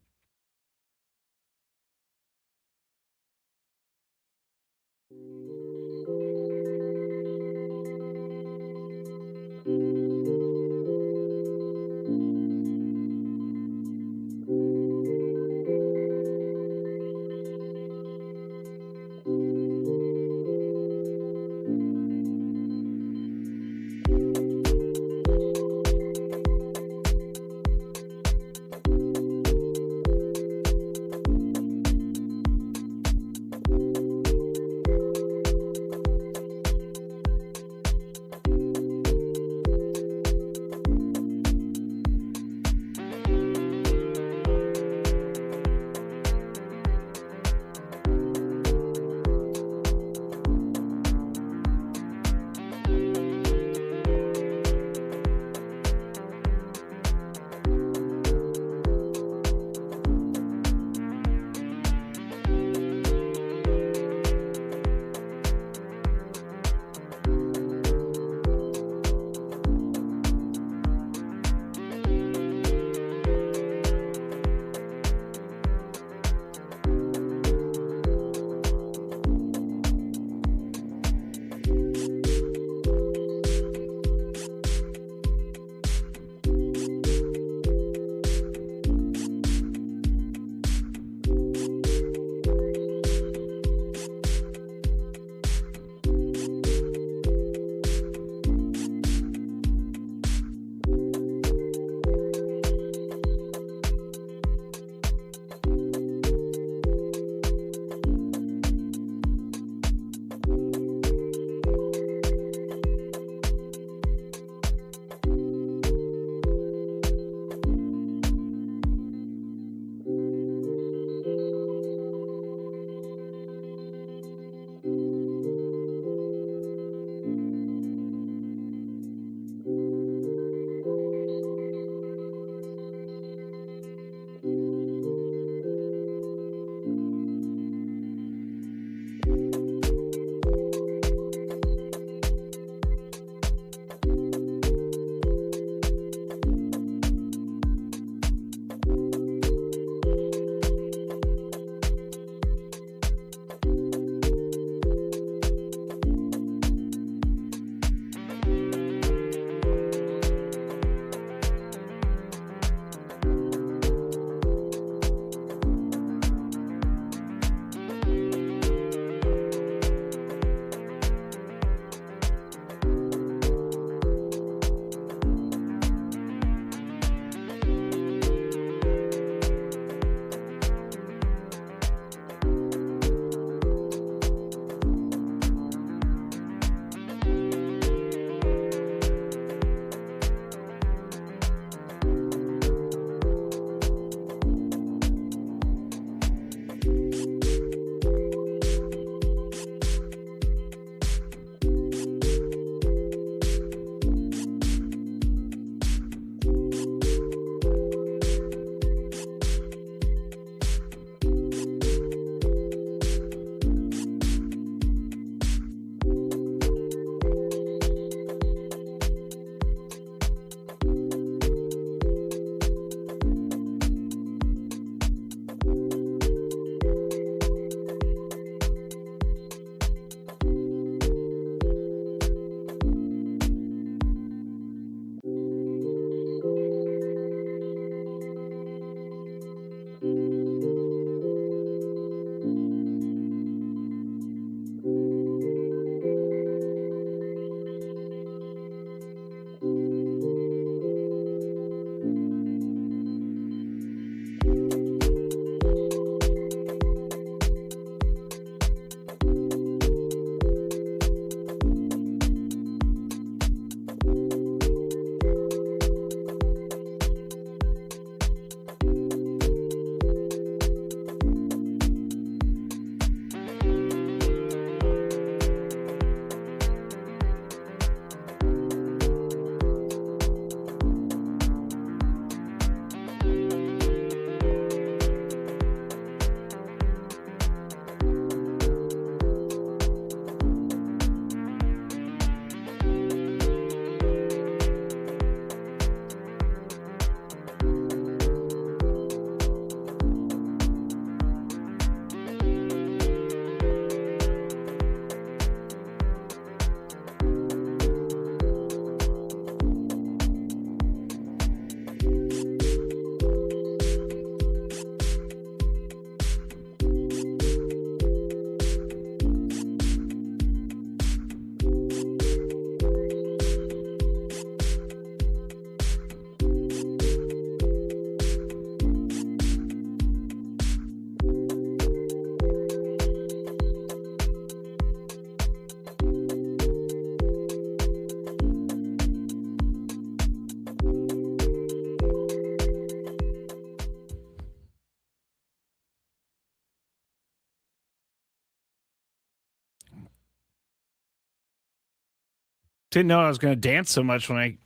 Didn't know I was going to dance so much when I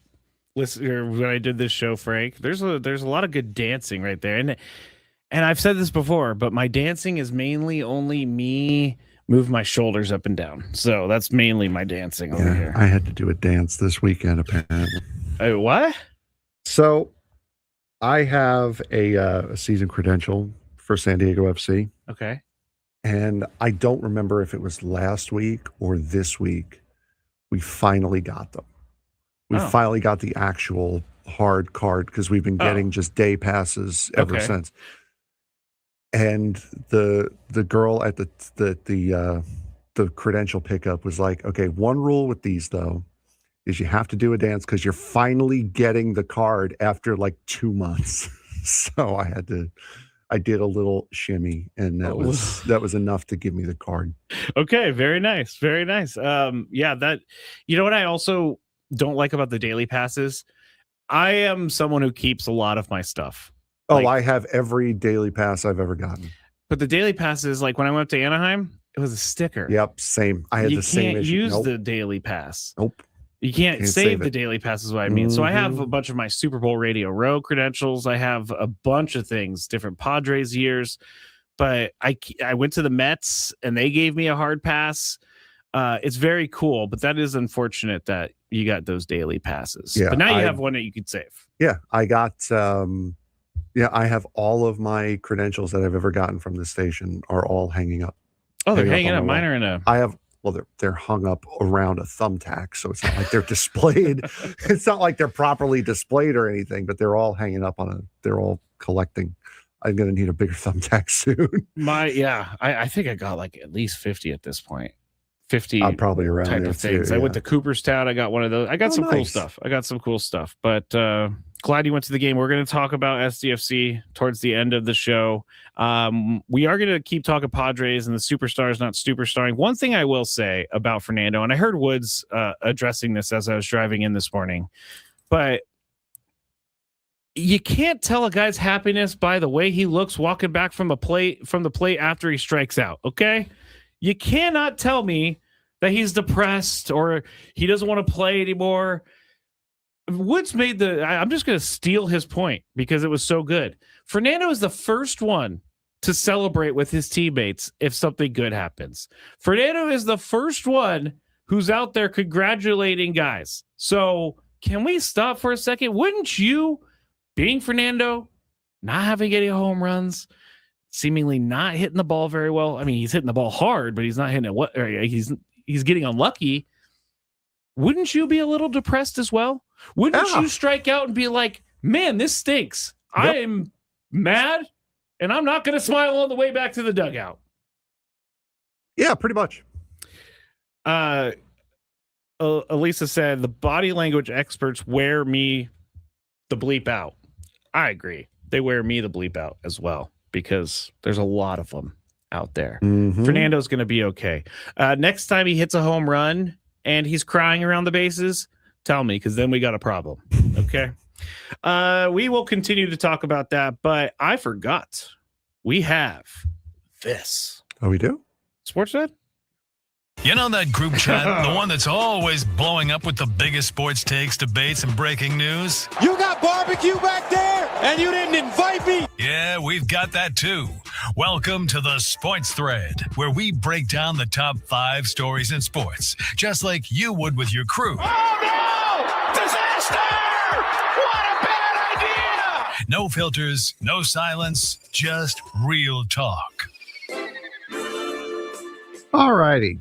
when I did this show, Frank. There's a lot of good dancing right there, and I've said this before, but my dancing is mainly only me move my shoulders up and down. So that's mainly my dancing over here. I had to do a dance this weekend, apparently. What? So I have a season credential for San Diego FC. Okay. And I don't remember if it was last week or this week. We finally got them. We finally got the actual hard card because we've been getting just day passes ever since. And the girl at the credential pickup was like, okay, one rule with these though is you have to do a dance because you're finally getting the card after like 2 months. So I did a little shimmy, and that was enough to give me the card. Okay, very nice, very nice. That you know what I also don't like about the daily passes. I am someone who keeps a lot of my stuff. I have every daily pass I've ever gotten. But the daily passes, like when I went up to Anaheim, it was a sticker. Yep, same. I had the same issue. You can't use the daily pass. Nope. You can't save the daily pass is what I mean. Mm-hmm. So I have a bunch of my Super Bowl Radio Row credentials. I have a bunch of things, different Padres years. But I went to the Mets and they gave me a hard pass. It's very cool, but that is unfortunate that you got those daily passes. Yeah, but now you have one that you could save. Yeah, I got. I have all of my credentials that I've ever gotten from this station are all hanging up. Oh, they're hanging up. Mine are in a. I have. Well, they're hung up around a thumbtack, so it's not like they're displayed. It's not like they're properly displayed or anything, but they're all hanging up they're all collecting. I'm going to need a bigger thumbtack soon. I think I got like at least 50 at this point. 50 I'm probably around type of things. Too, yeah. I went to Cooperstown. I got one of those. I got some cool stuff. But glad you went to the game. We're going to talk about SDFC towards the end of the show. We are going to keep talking Padres and the superstars not superstarring. One thing I will say about Fernando, and I heard Woods addressing this as I was driving in this morning, but you can't tell a guy's happiness by the way he looks walking back from the plate after he strikes out. Okay. You cannot tell me that he's depressed or he doesn't want to play anymore. Woods made I'm just going to steal his point because it was so good. Fernando is the first one to celebrate with his teammates if something good happens. Fernando is the first one who's out there congratulating guys. So can we stop for a second? Wouldn't you, being Fernando, not having any home runs, seemingly not hitting the ball very well? I mean, he's hitting the ball hard, but he's not hitting it. He's getting unlucky. Wouldn't you be a little depressed as well? Wouldn't you strike out and be like, man, this stinks. Yep. I am mad, and I'm not going to smile on the way back to the dugout. Yeah, pretty much. Elisa said, the body language experts wear me the bleep out. I agree. They wear me the bleep out as well because there's a lot of them out there. Mm-hmm. Fernando's going to be okay. Next time he hits a home run and he's crying around the bases, tell me, because then we got a problem. Okay. We will continue to talk about that, but I forgot. We have this. Oh, we do? Sportsnet? You know that group chat, the one that's always blowing up with the biggest sports takes, debates, and breaking news? You got barbecue back there, and you didn't invite me? Yeah, we've got that too. Welcome to the Sports Thread, where we break down the top 5 stories in sports, just like you would with your crew. Oh, no! Disaster! What a bad idea! No filters, no silence, just real talk. All righty.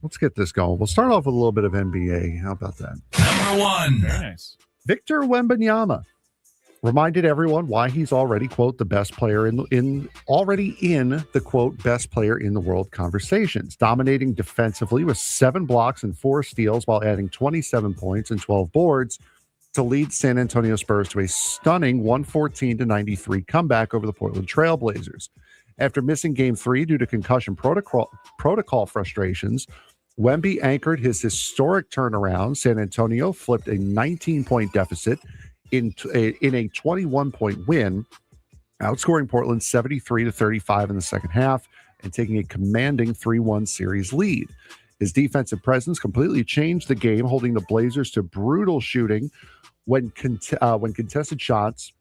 Let's get this going. We'll start off with a little bit of NBA. How about that? Number 1. Very nice. Victor Wembanyama reminded everyone why he's already, quote, the best player already in the, quote, best player in the world conversations, dominating defensively with 7 blocks and 4 steals while adding 27 points and 12 boards to lead San Antonio Spurs to a stunning 114-93 comeback over the Portland Trail Blazers. After missing Game 3 due to concussion protocol frustrations, Wemby anchored his historic turnaround. San Antonio flipped a 19-point deficit in a 21-point win, outscoring Portland 73-35 in the second half and taking a commanding 3-1 series lead. His defensive presence completely changed the game, holding the Blazers to brutal shooting when contested shots.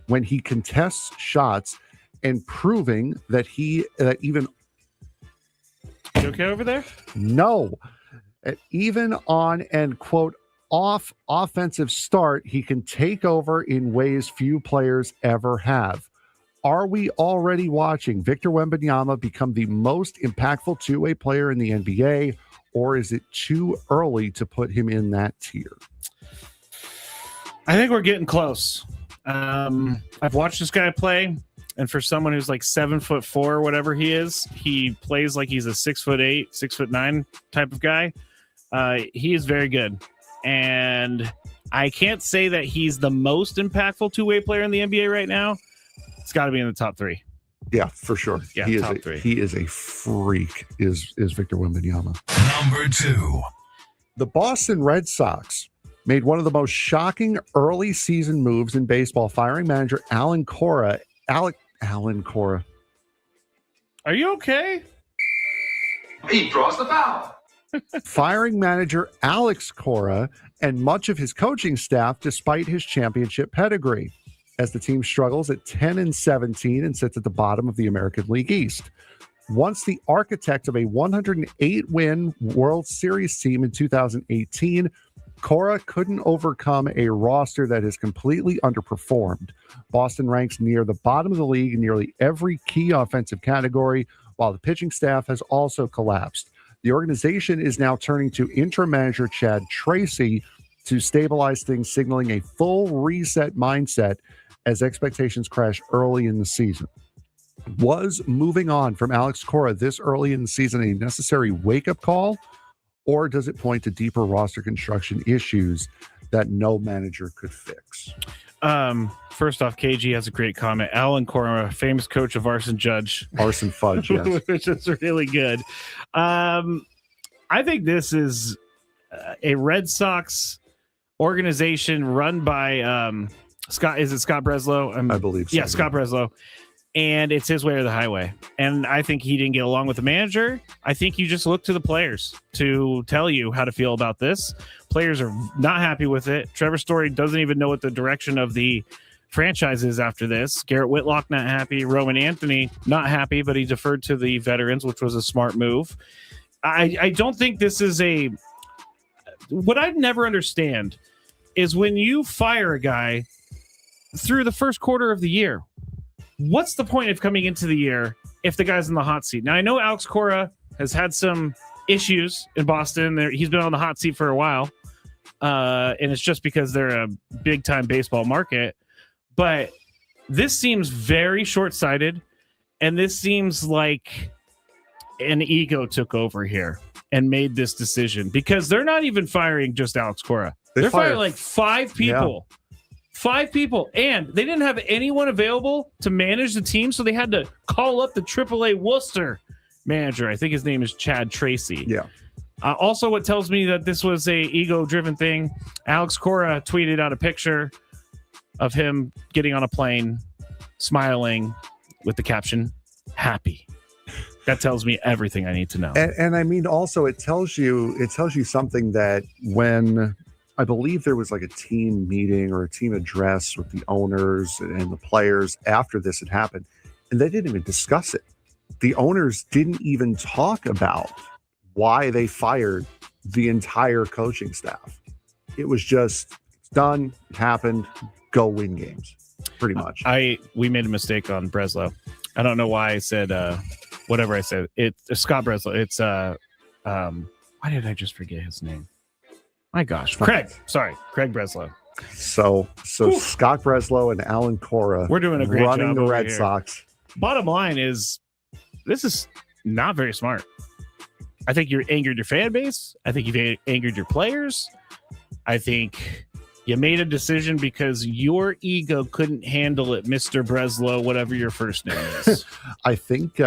When he contests shots and proving that even. You okay over there? No. Even on and quote off offensive start, he can take over in ways few players ever have. Are we already watching Victor Wembanyama become the most impactful two-way player in the NBA, or is it too early to put him in that tier? I think we're getting close. I've watched this guy play, and for someone who's like 7'4" or whatever he is, he plays like he's a 6'8", 6'9" type of guy. He is very good, and I can't say that he's the most impactful two-way player in the NBA right now. It's got to be in the top 3. Yeah, for sure. Yeah, top 3. He is a freak. Is Victor Wembanyama. Number 2. The Boston Red Sox made one of the most shocking early season moves in baseball, firing manager Alan Cora. Alan Cora. Are you okay? He draws the foul. Firing manager Alex Cora and much of his coaching staff despite his championship pedigree, as the team struggles at 10-17 and sits at the bottom of the American League East. Once the architect of a 108-win World Series team in 2018, Cora couldn't overcome a roster that has completely underperformed. Boston ranks near the bottom of the league in nearly every key offensive category, while the pitching staff has also collapsed. The organization is now turning to interim manager Chad Tracy to stabilize things, signaling a full reset mindset as expectations crash early in the season. Was moving on from Alex Cora this early in the season a necessary wake-up call, or does it point to deeper roster construction issues that no manager could fix? First off, KG has a great comment. Alan Cora, famous coach of Arson Judge. Arson Fudge, yes. Which is really good. I think this is a Red Sox organization run by Scott. Is it Scott Breslow? I believe so. Yeah, Scott Breslow. And it's his way or the highway. And I think he didn't get along with the manager. I think you just look to the players to tell you how to feel about this. Players are not happy with it. Trevor Story doesn't even know what the direction of the franchise is after this. Garrett Whitlock not happy. Roman Anthony not happy, but he deferred to the veterans, which was a smart move. I don't think this is a... What I never understand is when you fire a guy through the first quarter of the year, what's the point of coming into the year if the guy's in the hot seat? Now, I know Alex Cora has had some issues in Boston. He's been on the hot seat for a while, and it's just because they're a big-time baseball market. But this seems very short-sighted, and this seems like an ego took over here and made this decision, because they're not even firing just Alex Cora. They're firing like 5 people. Yeah. 5 people, and they didn't have anyone available to manage the team, so they had to call up the AAA Worcester manager. I think his name is Chad Tracy. Yeah. Also, what tells me that this was a ego-driven thing, Alex Cora tweeted out a picture of him getting on a plane, smiling with the caption, "Happy." That tells me everything I need to know. And I mean, also, it tells you something that when... I believe there was like a team meeting or a team address with the owners and the players after this had happened, and they didn't even discuss it. The owners didn't even talk about why they fired the entire coaching staff. It was just, it's done, it happened, go win games, pretty much. We made a mistake on Breslow. I don't know why I said whatever I said. It's Scott Breslow. It's why did I just forget his name? My gosh, Craig Breslow. So Scott Breslow and Alan Cora, we're doing a great job running the Red here. Sox. Bottom line is, this is not very smart. I think you've angered your fan base. I think you've angered your players. I think you made a decision because your ego couldn't handle it, Mr. Breslow, whatever your first name is. I think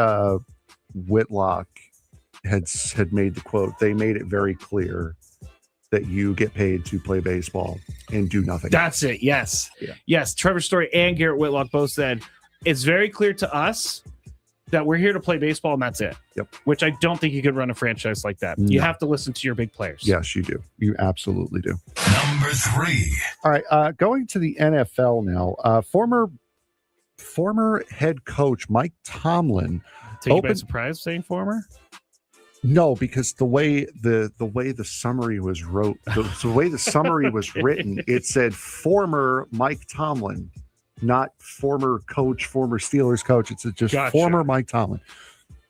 Whitlock had made the quote. They made it very clear that you get paid to play baseball and do nothing. That's it. Yes. Yeah. Yes. Trevor Story and Garrett Whitlock both said it's very clear to us that we're here to play baseball and that's it. Yep. Which I don't think you could run a franchise like that. No. You have to listen to your big players. Yes, you do. You absolutely do. Number 3. All right, going to the NFL now. Former head coach Mike Tomlin. Take you by surprise saying former? No, because the way the summary was the way the summary was written, it said former Mike Tomlin, not former coach, former Steelers coach. It's just former Mike Tomlin.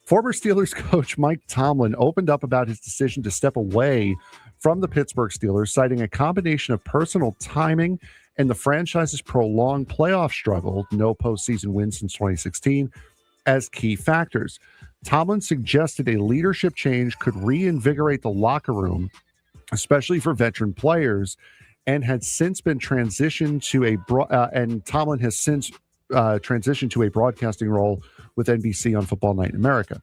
Former Steelers coach Mike Tomlin opened up about his decision to step away from the Pittsburgh Steelers, citing a combination of personal timing and the franchise's prolonged playoff struggle, no postseason wins since 2016, as key factors. Tomlin suggested a leadership change could reinvigorate the locker room, especially for veteran players, and had since been transitioned to and Tomlin has since transitioned to a broadcasting role with NBC on Football Night in America.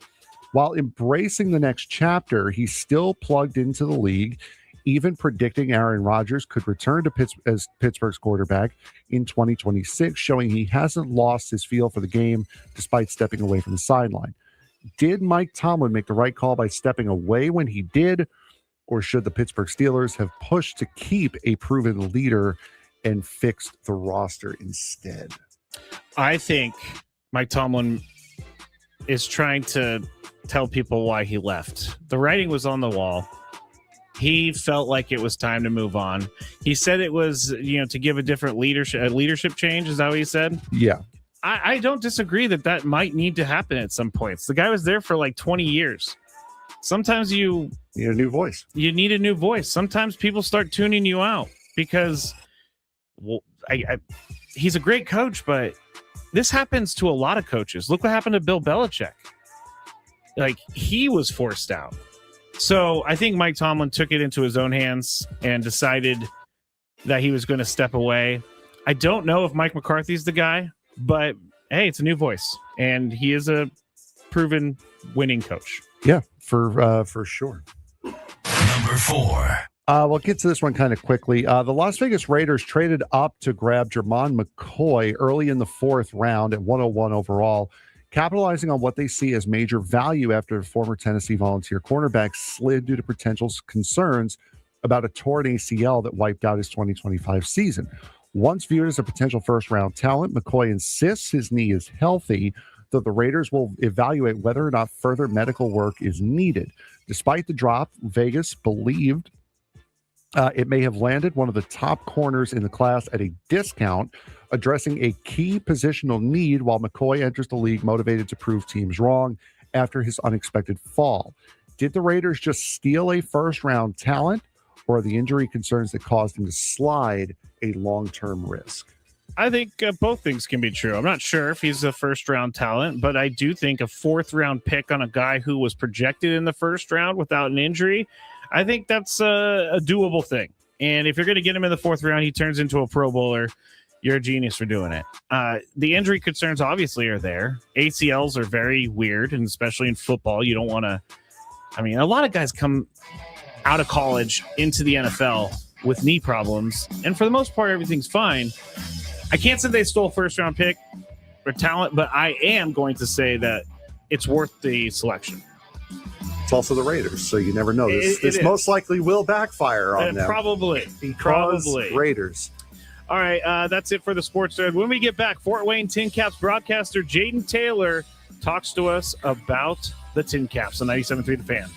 While embracing the next chapter, he's still plugged into the league, even predicting Aaron Rodgers could return to as Pittsburgh's quarterback in 2026, showing he hasn't lost his feel for the game despite stepping away from the sideline. Did Mike Tomlin make the right call by stepping away when he did, or should the Pittsburgh Steelers have pushed to keep a proven leader and fixed the roster instead? I think Mike Tomlin is trying to tell people why he left. The writing was on the wall. He felt like it was time to move on. He said it was, to give a different leadership change. Is that what he said? Yeah. I don't disagree that might need to happen at some points. The guy was there for like 20 years. Sometimes you need a new voice. You need a new voice. Sometimes people start tuning you out because he's a great coach, but this happens to a lot of coaches. Look what happened to Bill Belichick. Like, he was forced out. So I think Mike Tomlin took it into his own hands and decided that he was going to step away. I don't know if Mike McCarthy's the guy, but hey, it's a new voice, and he is a proven winning coach. Yeah, for sure. Number 4. We'll get to this one kind of quickly. The Las Vegas Raiders traded up to grab Jermon McCoy early in the 4th round at 101 overall, capitalizing on what they see as major value after former Tennessee Volunteer cornerback slid due to potential concerns about a torn ACL that wiped out his 2025 season. Once viewed as a potential first-round talent, McCoy insists his knee is healthy, though the Raiders will evaluate whether or not further medical work is needed. Despite the drop, Vegas believed it may have landed one of the top corners in the class at a discount, addressing a key positional need while McCoy enters the league motivated to prove teams wrong after his unexpected fall. Did the Raiders just steal a first-round talent, or are the injury concerns that caused him to slide a long-term risk? I think both things can be true. I'm not sure if he's a first-round talent, but I do think a 4th-round pick on a guy who was projected in the 1st round without an injury, I think that's a doable thing. And if you're going to get him in the 4th round, he turns into a Pro Bowler, you're a genius for doing it. The injury concerns obviously are there. ACLs are very weird, and especially in football, you don't want to... a lot of guys come out of college into the NFL with knee problems, and for the most part, everything's fine. I can't say they stole a 1st-round pick or talent, but I am going to say that it's worth the selection. It's also the Raiders, so you never know. This most likely will backfire on them. Probably. Raiders. All right, that's it for the Sports Nerd. When we get back, Fort Wayne Tin Caps broadcaster Jaden Taylor talks to us about the Tin Caps on 97.3 The Fan.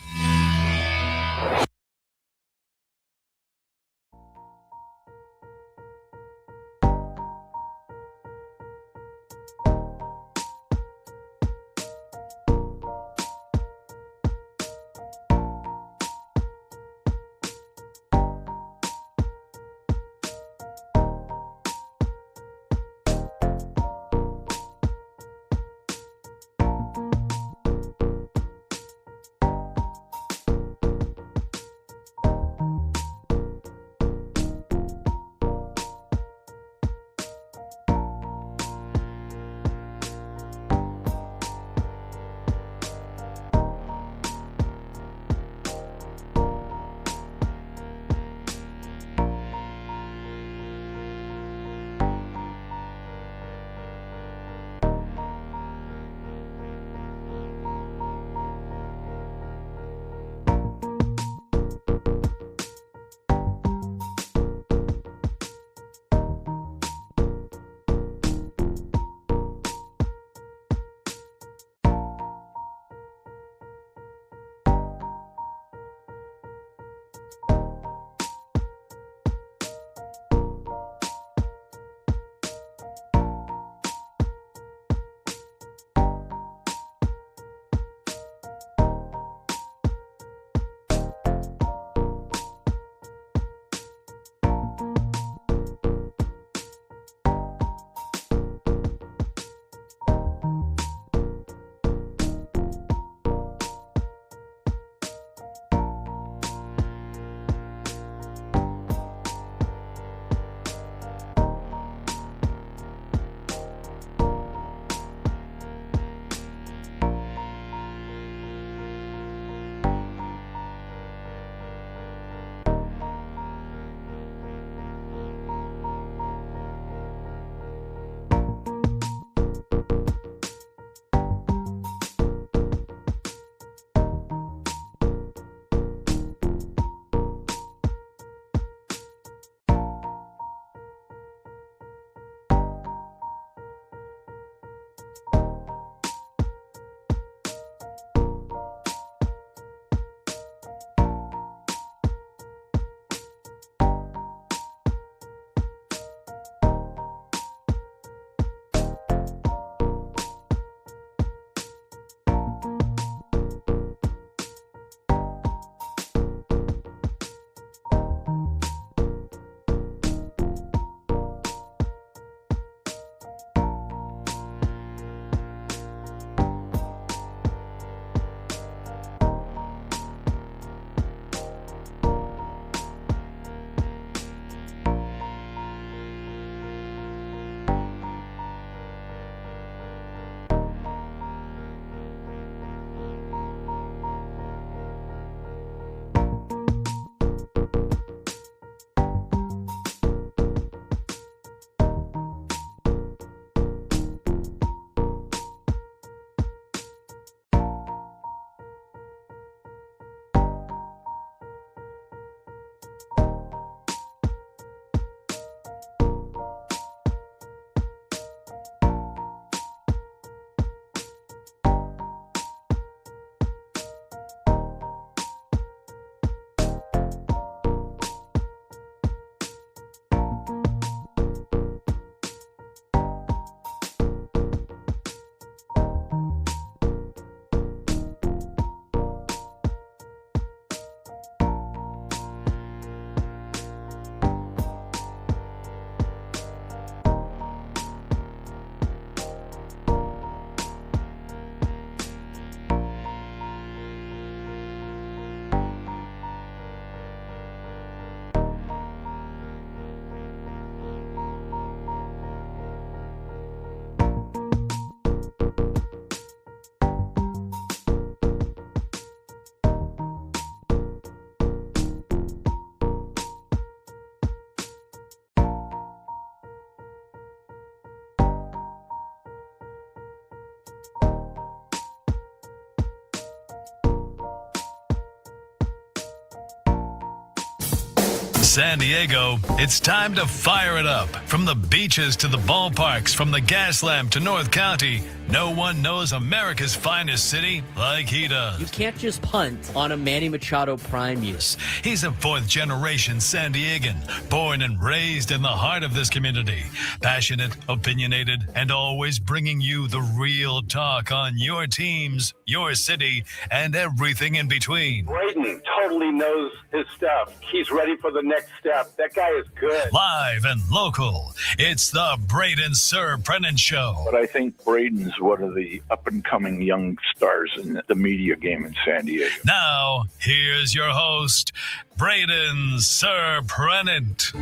San Diego, it's time to fire it up. From the beaches to the ballparks, from the Gaslamp to North County, no one knows America's finest city like he does. You can't just punt on a Manny Machado prime year. He's a fourth-generation San Diegan, born and raised in the heart of this community. Passionate, opinionated, and always bringing you the real talk on your teams, your city, and everything in between. Braden totally knows his stuff. He's ready for the next step. That guy is good. Live and local, it's the Braden Surprenant Show. But I think Braden's one of the up-and-coming young stars in the media game in San Diego. Now, here's your host, Braden Surprenant.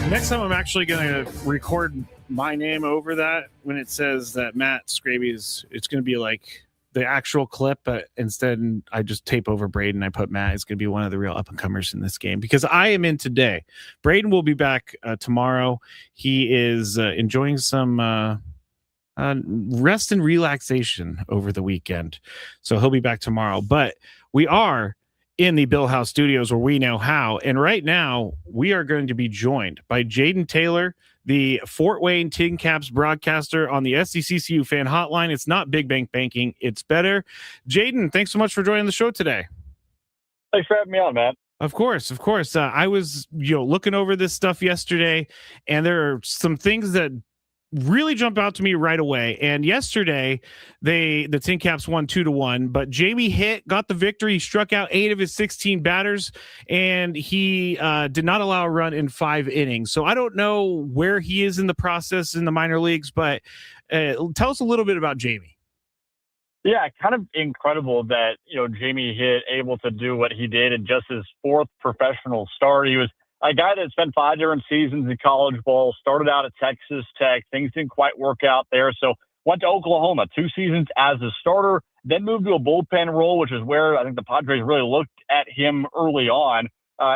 Next time I'm actually going to record my name over that when it says that Matt Scraby's, it's going to be like the actual clip, but instead I just tape over Braden. I put Matt. It's going to be one of the real up-and-comers in this game because I am in today. Braden will be back tomorrow. He is enjoying some rest and relaxation over the weekend. So he'll be back tomorrow. But we are in the Bill House Studios where we know how. And right now we are going to be joined by Jaden Taylor, the Fort Wayne Tin Caps broadcaster on the SDCCU fan hotline. It's not Big Bank Banking. It's better. Jaden, thanks so much for joining the show today. Thanks for having me on, Matt. Of course. I was, looking over this stuff yesterday, and there are some things that really jumped out to me right away. And yesterday, the Tin Caps won 2-1, but Jamie hit, got the victory. He struck out 8 of his 16 batters, and he did not allow a run in 5 innings. So I don't know where he is in the process in the minor leagues, but tell us a little bit about Jamie. Yeah, kind of incredible that, Jamie hit, able to do what he did in just his 4th professional start. He was a guy that spent 5 different seasons in college ball, started out at Texas Tech. Things didn't quite work out there. So went to Oklahoma, 2 seasons as a starter, then moved to a bullpen role, which is where I think the Padres really looked at him early on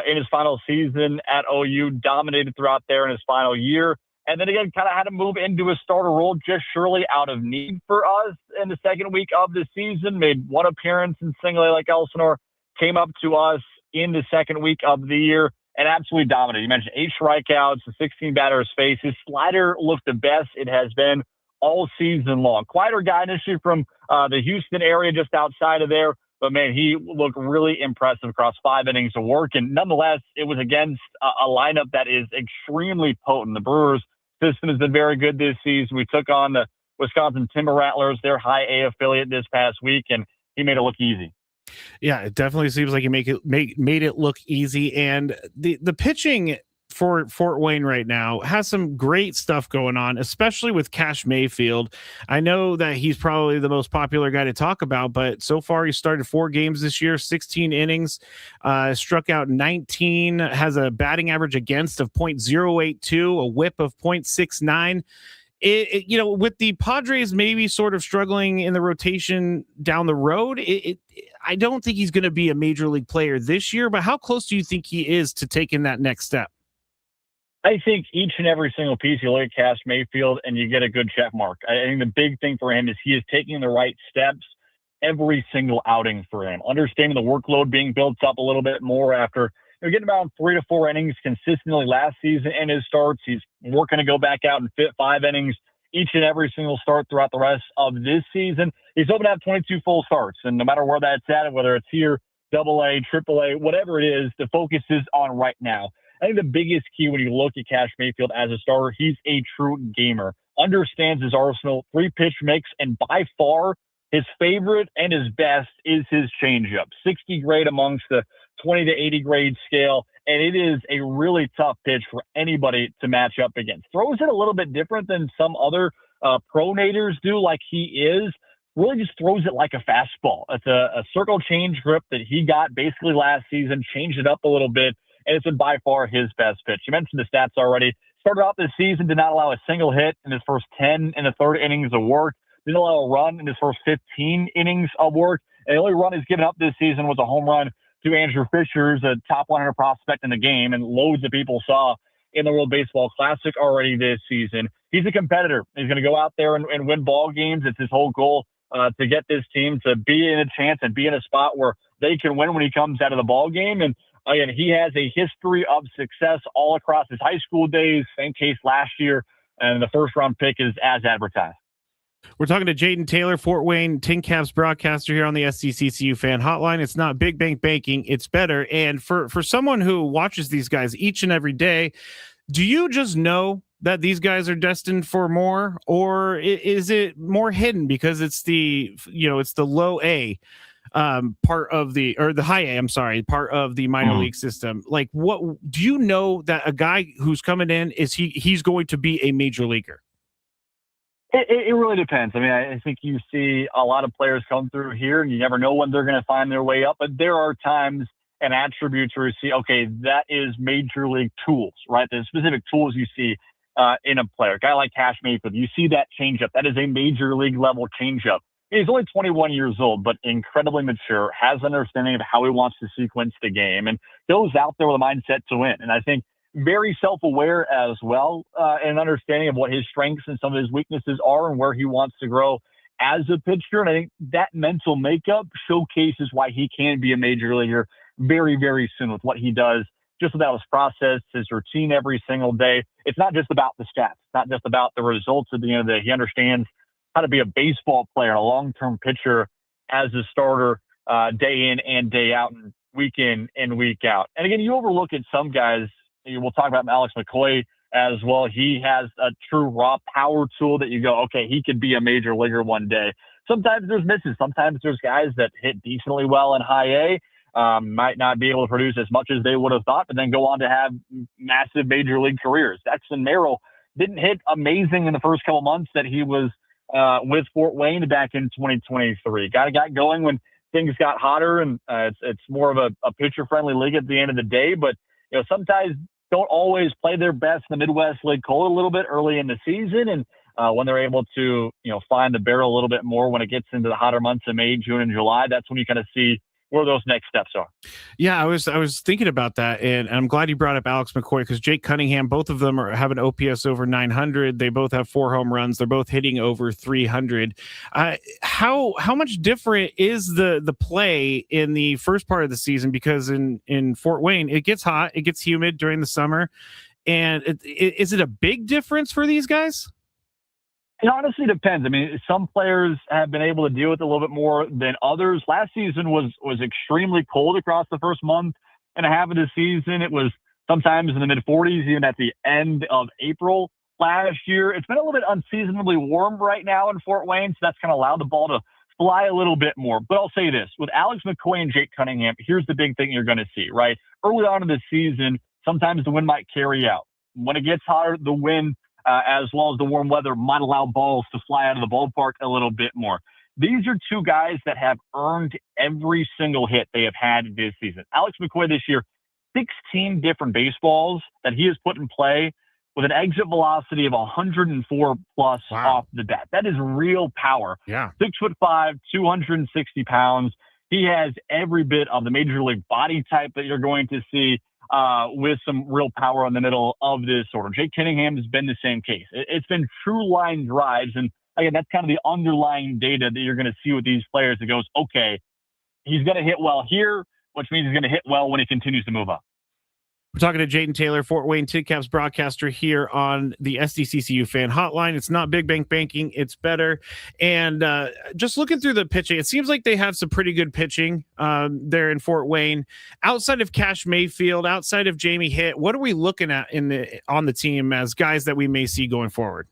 in his final season at OU, dominated throughout there in his final year. And then again, kind of had to move into a starter role just surely out of need for us in the second week of the season. Made 1 appearance in single A like Elsinore, came up to us in the second week of the year and absolutely dominated. You mentioned 8 strikeouts, the 16 batters faced. His slider looked the best it has been all season long. Quieter guy initially from the Houston area just outside of there, but man, he looked really impressive across 5 innings of work. And nonetheless, it was against a lineup that is extremely potent. The Brewers system has been very good this season. We took on the Wisconsin Timber Rattlers, their high A affiliate, this past week, and he made it look easy. Yeah, it definitely seems like he made it look easy. And the pitching for Fort Wayne right now has some great stuff going on, especially with Cash Mayfield. I know that he's probably the most popular guy to talk about, but so far he started 4 games this year, 16 innings, struck out 19, has a batting average against of .082, a whip of .69. With the Padres maybe sort of struggling in the rotation down the road, I don't think he's going to be a major league player this year, but how close do you think he is to taking that next step? I think each and every single piece, you look at Cash Mayfield and you get a good check mark. I think the big thing for him is he is taking the right steps every single outing for him, understanding the workload being built up a little bit more after getting about 3 to 4 innings consistently last season in his starts. He's working to go back out and fit 5 innings each and every single start throughout the rest of this season. He's hoping to have 22 full starts, and no matter where that's at, whether it's here, AA, AAA, whatever it is, the focus is on right now. I think the biggest key when you look at Cash Mayfield as a starter, he's a true gamer, understands his arsenal, 3-pitch mix, and by far his favorite and his best is his changeup. 60 grade amongst the 20 to 80 grade scale, and it is a really tough pitch for anybody to match up against. Throws it a little bit different than some other pronators do, like he is. Really just throws it like a fastball. It's a circle change grip that he got basically last season, changed it up a little bit, and it's been by far his best pitch. You mentioned the stats already. Started out this season, did not allow a single hit in his first 10 in the 3rd innings of work. Didn't allow a run in his first 15 innings of work. And the only run he's given up this season was a home run to Andrew Fisher's a top 100 prospect in the game, and loads of people saw in the World Baseball Classic already this season. He's a competitor. He's going to go out there and win ball games. It's his whole goal to get this team to be in a chance and be in a spot where they can win when he comes out of the ball game. And Again, he has a history of success all across his high school days. Same case last year, and the first-round pick is as advertised. We're talking to Jaden Taylor, Fort Wayne Tin Caps broadcaster here on the SDCCU fan hotline. It's not big bank banking, it's better. And for someone who watches these guys each and every day, do you just know that these guys are destined for more, or is it more hidden because it's the low A part of the, or the high A, I'm sorry, part of the minor league system? Like, what do you know that a guy who's coming in he's going to be a major leaguer? It really depends. I mean, I think you see a lot of players come through here, and you never know when they're going to find their way up. But there are times and attributes where you see, okay, that is major league tools, right? The specific tools you see in a player. A guy like Cash Mayfield, you see that changeup. That is a major league level changeup. He's only 21 years old, but incredibly mature, has an understanding of how he wants to sequence the game, and goes out there with a mindset to win. And I think very self-aware as well, and understanding of what his strengths and some of his weaknesses are and where he wants to grow as a pitcher. And I think that mental makeup showcases why he can be a major leaguer very, very soon with what he does, just without his process, his routine every single day. It's not just about the stats. It's not just about the results at the end of the day. He understands how to be a baseball player, a long-term pitcher as a starter, day in and day out, and week in and week out. And again, you overlook at some guys. We'll talk about Alex McCoy as well. He has a true raw power tool that you go, okay, he could be a major leaguer one day. Sometimes there's misses. Sometimes there's guys that hit decently well in high A, might not be able to produce as much as they would have thought, but then go on to have massive major league careers. Dexton Merrill didn't hit amazing in the first couple months that he was with Fort Wayne back in 2023. Got going when things got hotter, and it's more of a pitcher-friendly league at the end of the day, but sometimes don't always play their best in the Midwest League cold a little bit early in the season. And when they're able to, find the barrel a little bit more when it gets into the hotter months of May, June, and July, that's when you kind of see where those next steps are. Yeah, I was thinking about that, and I'm glad you brought up Alex McCoy, because Jake Cunningham, both of them have an OPS over 900. They both have 4 home runs. They're both hitting over 300. How much different is the play in the first part of the season? Because in Fort Wayne, it gets hot, it gets humid during the summer, and is it a big difference for these guys? It honestly depends. I mean, some players have been able to deal with it a little bit more than others. Last season was extremely cold across the first month and a half of the season. It was sometimes in the mid-40s, even at the end of April last year. It's been a little bit unseasonably warm right now in Fort Wayne, so that's kind of allowed the ball to fly a little bit more. But I'll say this, with Alex McCoy and Jake Cunningham, here's the big thing you're going to see, right? Early on in the season, sometimes the wind might carry out. When it gets hotter, the wind as well as the warm weather might allow balls to fly out of the ballpark a little bit more. These are two guys that have earned every single hit they have had this season. Alex McCoy this year, 16 different baseballs that he has put in play with an exit velocity of 104 plus off the bat. That is real power. Yeah. 6'5", 260 pounds. He has every bit of the major league body type that you're going to see, with some real power in the middle of this order. Jake Cunningham has been the same case. It's been true line drives. And again, that's kind of the underlying data that you're going to see with these players that goes, okay, he's going to hit well here, which means he's going to hit well when he continues to move up. We're talking to Jaden Taylor, Fort Wayne Tin Caps broadcaster here on the SDCCU fan hotline. It's not big bank banking, it's better. And just looking through the pitching, it seems like they have some pretty good pitching there in Fort Wayne. Outside of Cash Mayfield, outside of Jamie Hitt, what are we looking at on the team as guys that we may see going forward?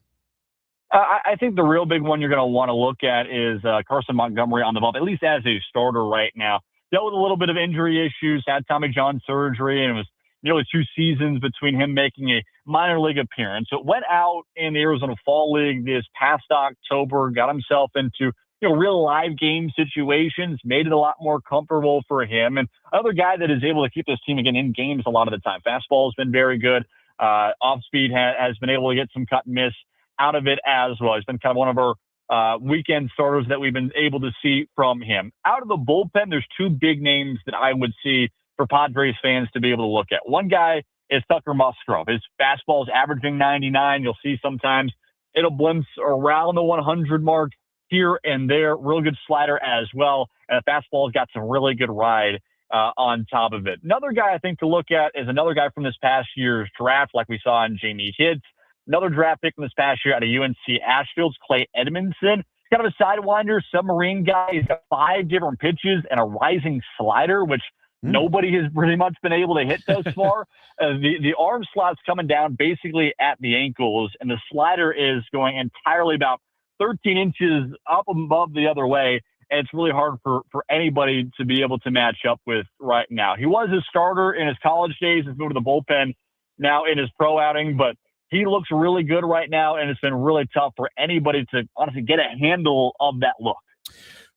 I think the real big one you're going to want to look at is Carson Montgomery on the bump, at least as a starter right now. Dealt with a little bit of injury issues, had Tommy John surgery, and it was nearly 2 seasons between him making a minor league appearance. So it went out in the Arizona Fall League this past October, got himself into real live game situations, made it a lot more comfortable for him. And another guy that is able to keep this team again in games a lot of the time. Fastball has been very good. Off speed has been able to get some cut and miss out of it as well. He's been kind of one of our weekend starters that we've been able to see from him. Out of the bullpen, there's 2 big names that I would see for Padres fans to be able to look at. One guy is Tucker Musgrove. His fastball is averaging 99. You'll see sometimes it'll blimps around the 100 mark here and there. Real good slider as well. And the fastball's got some really good ride on top of it. Another guy I think to look at is another guy from this past year's draft, like we saw in Jamie Hitz. Another draft pick from this past year out of UNC Asheville's Clay Edmondson. He's kind of a sidewinder, submarine guy. He's got 5 different pitches and a rising slider, which nobody has pretty much been able to hit thus far. The arm slot's coming down basically at the ankles, and the slider is going entirely about 13 inches up above the other way. And it's really hard for anybody to be able to match up with right now. He was a starter in his college days. He's moved to the bullpen now in his pro outing, but he looks really good right now, and it's been really tough for anybody to honestly get a handle of that look.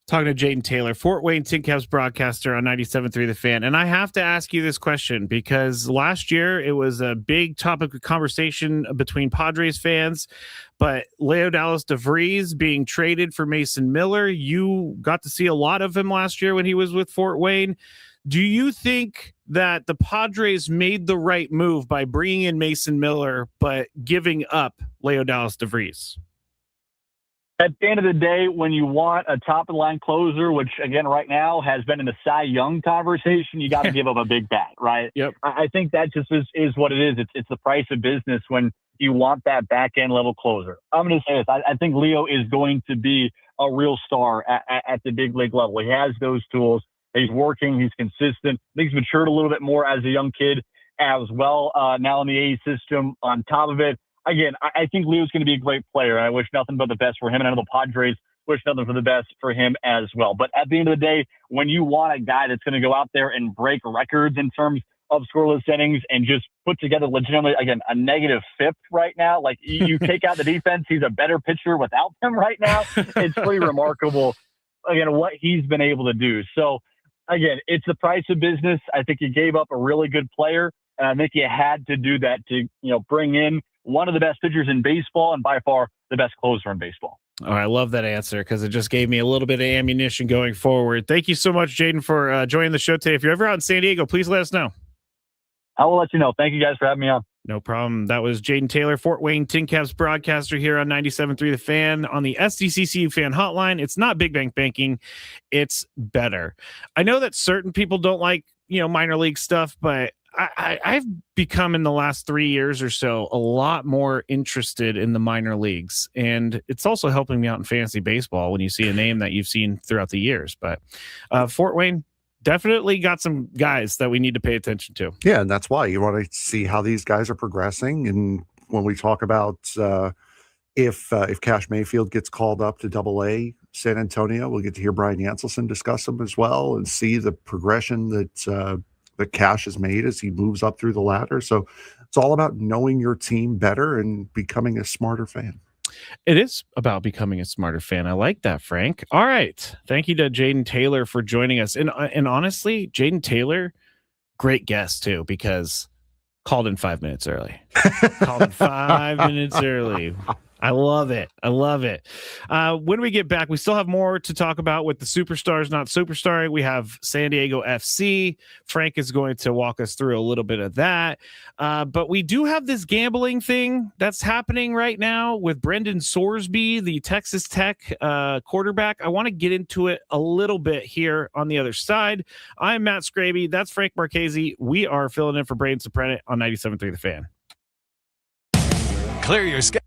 Talking to Jaden Taylor, Fort Wayne Tin Caps broadcaster on 97.3 The Fan. And I have to ask you this question because last year it was a big topic of conversation between Padres fans, but Leo Dallas DeVries being traded for Mason Miller, you got to see a lot of him last year when he was with Fort Wayne. Do you think that the Padres made the right move by bringing in Mason Miller, but giving up Leo Dallas DeVries? At the end of the day, when you want a top-of-the-line closer, which, again, right now has been in the Cy Young conversation, you got to give up a big bat, right? Yep. I think that just is what it is. It's the price of business when you want that back-end level closer. I'm going to say this. I think Leo is going to be a real star at the big league level. He has those tools. He's working. He's consistent. I think he's matured a little bit more as a young kid as well, now in the A system on top of it. Again, I think Leo's going to be a great player, and I wish nothing but the best for him. And I know the Padres wish nothing for the best for him as well. But at the end of the day, when you want a guy that's going to go out there and break records in terms of scoreless innings and just put together legitimately, again, a negative fifth right now, like you take out the defense, he's a better pitcher without them right now. It's pretty remarkable, again, what he's been able to do. So, again, it's the price of business. I think you gave up a really good player, and I think you had to do that to, bring in one of the best pitchers in baseball and by far the best closer in baseball. Oh, I love that answer because it just gave me a little bit of ammunition going forward. Thank you so much, Jaden, for joining the show today. If you're ever out in San Diego, please let us know. I will let you know. Thank you guys for having me on. No problem. That was Jaden Taylor, Fort Wayne Tin Caps broadcaster here on 97.3 The Fan on the SDCCU fan hotline. It's not Big Bank Banking. It's better. I know that certain people don't like, minor league stuff, but I've become in the last 3 years or so a lot more interested in the minor leagues, and it's also helping me out in fantasy baseball when you see a name that you've seen throughout the years. But Fort Wayne definitely got some guys that we need to pay attention to. Yeah, and that's why you want to see how these guys are progressing. And when we talk about if Cash Mayfield gets called up to Double-A San Antonio, we'll get to hear Brian Yanselson discuss them as well and see the progression that Cash has made as he moves up through the ladder. So it's all about knowing your team better and becoming a smarter fan. It is about becoming a smarter fan. I like that, Frank. All right. Thank you to Jaden Taylor for joining us. And honestly, Jaden Taylor, great guest too, because called in 5 minutes early. Called in 5 minutes early. I love it. I love it. When we get back, we still have more to talk about with the superstars not superstarring. We have San Diego FC. Frank is going to walk us through a little bit of that. But we do have this gambling thing that's happening right now with Brendan Sorsby, the Texas Tech quarterback. I want to get into it a little bit here on the other side. I'm Matt Scraby. That's Frank Marquez. We are filling in for Braden Surprenant on 97.3 The Fan. Clear your schedule.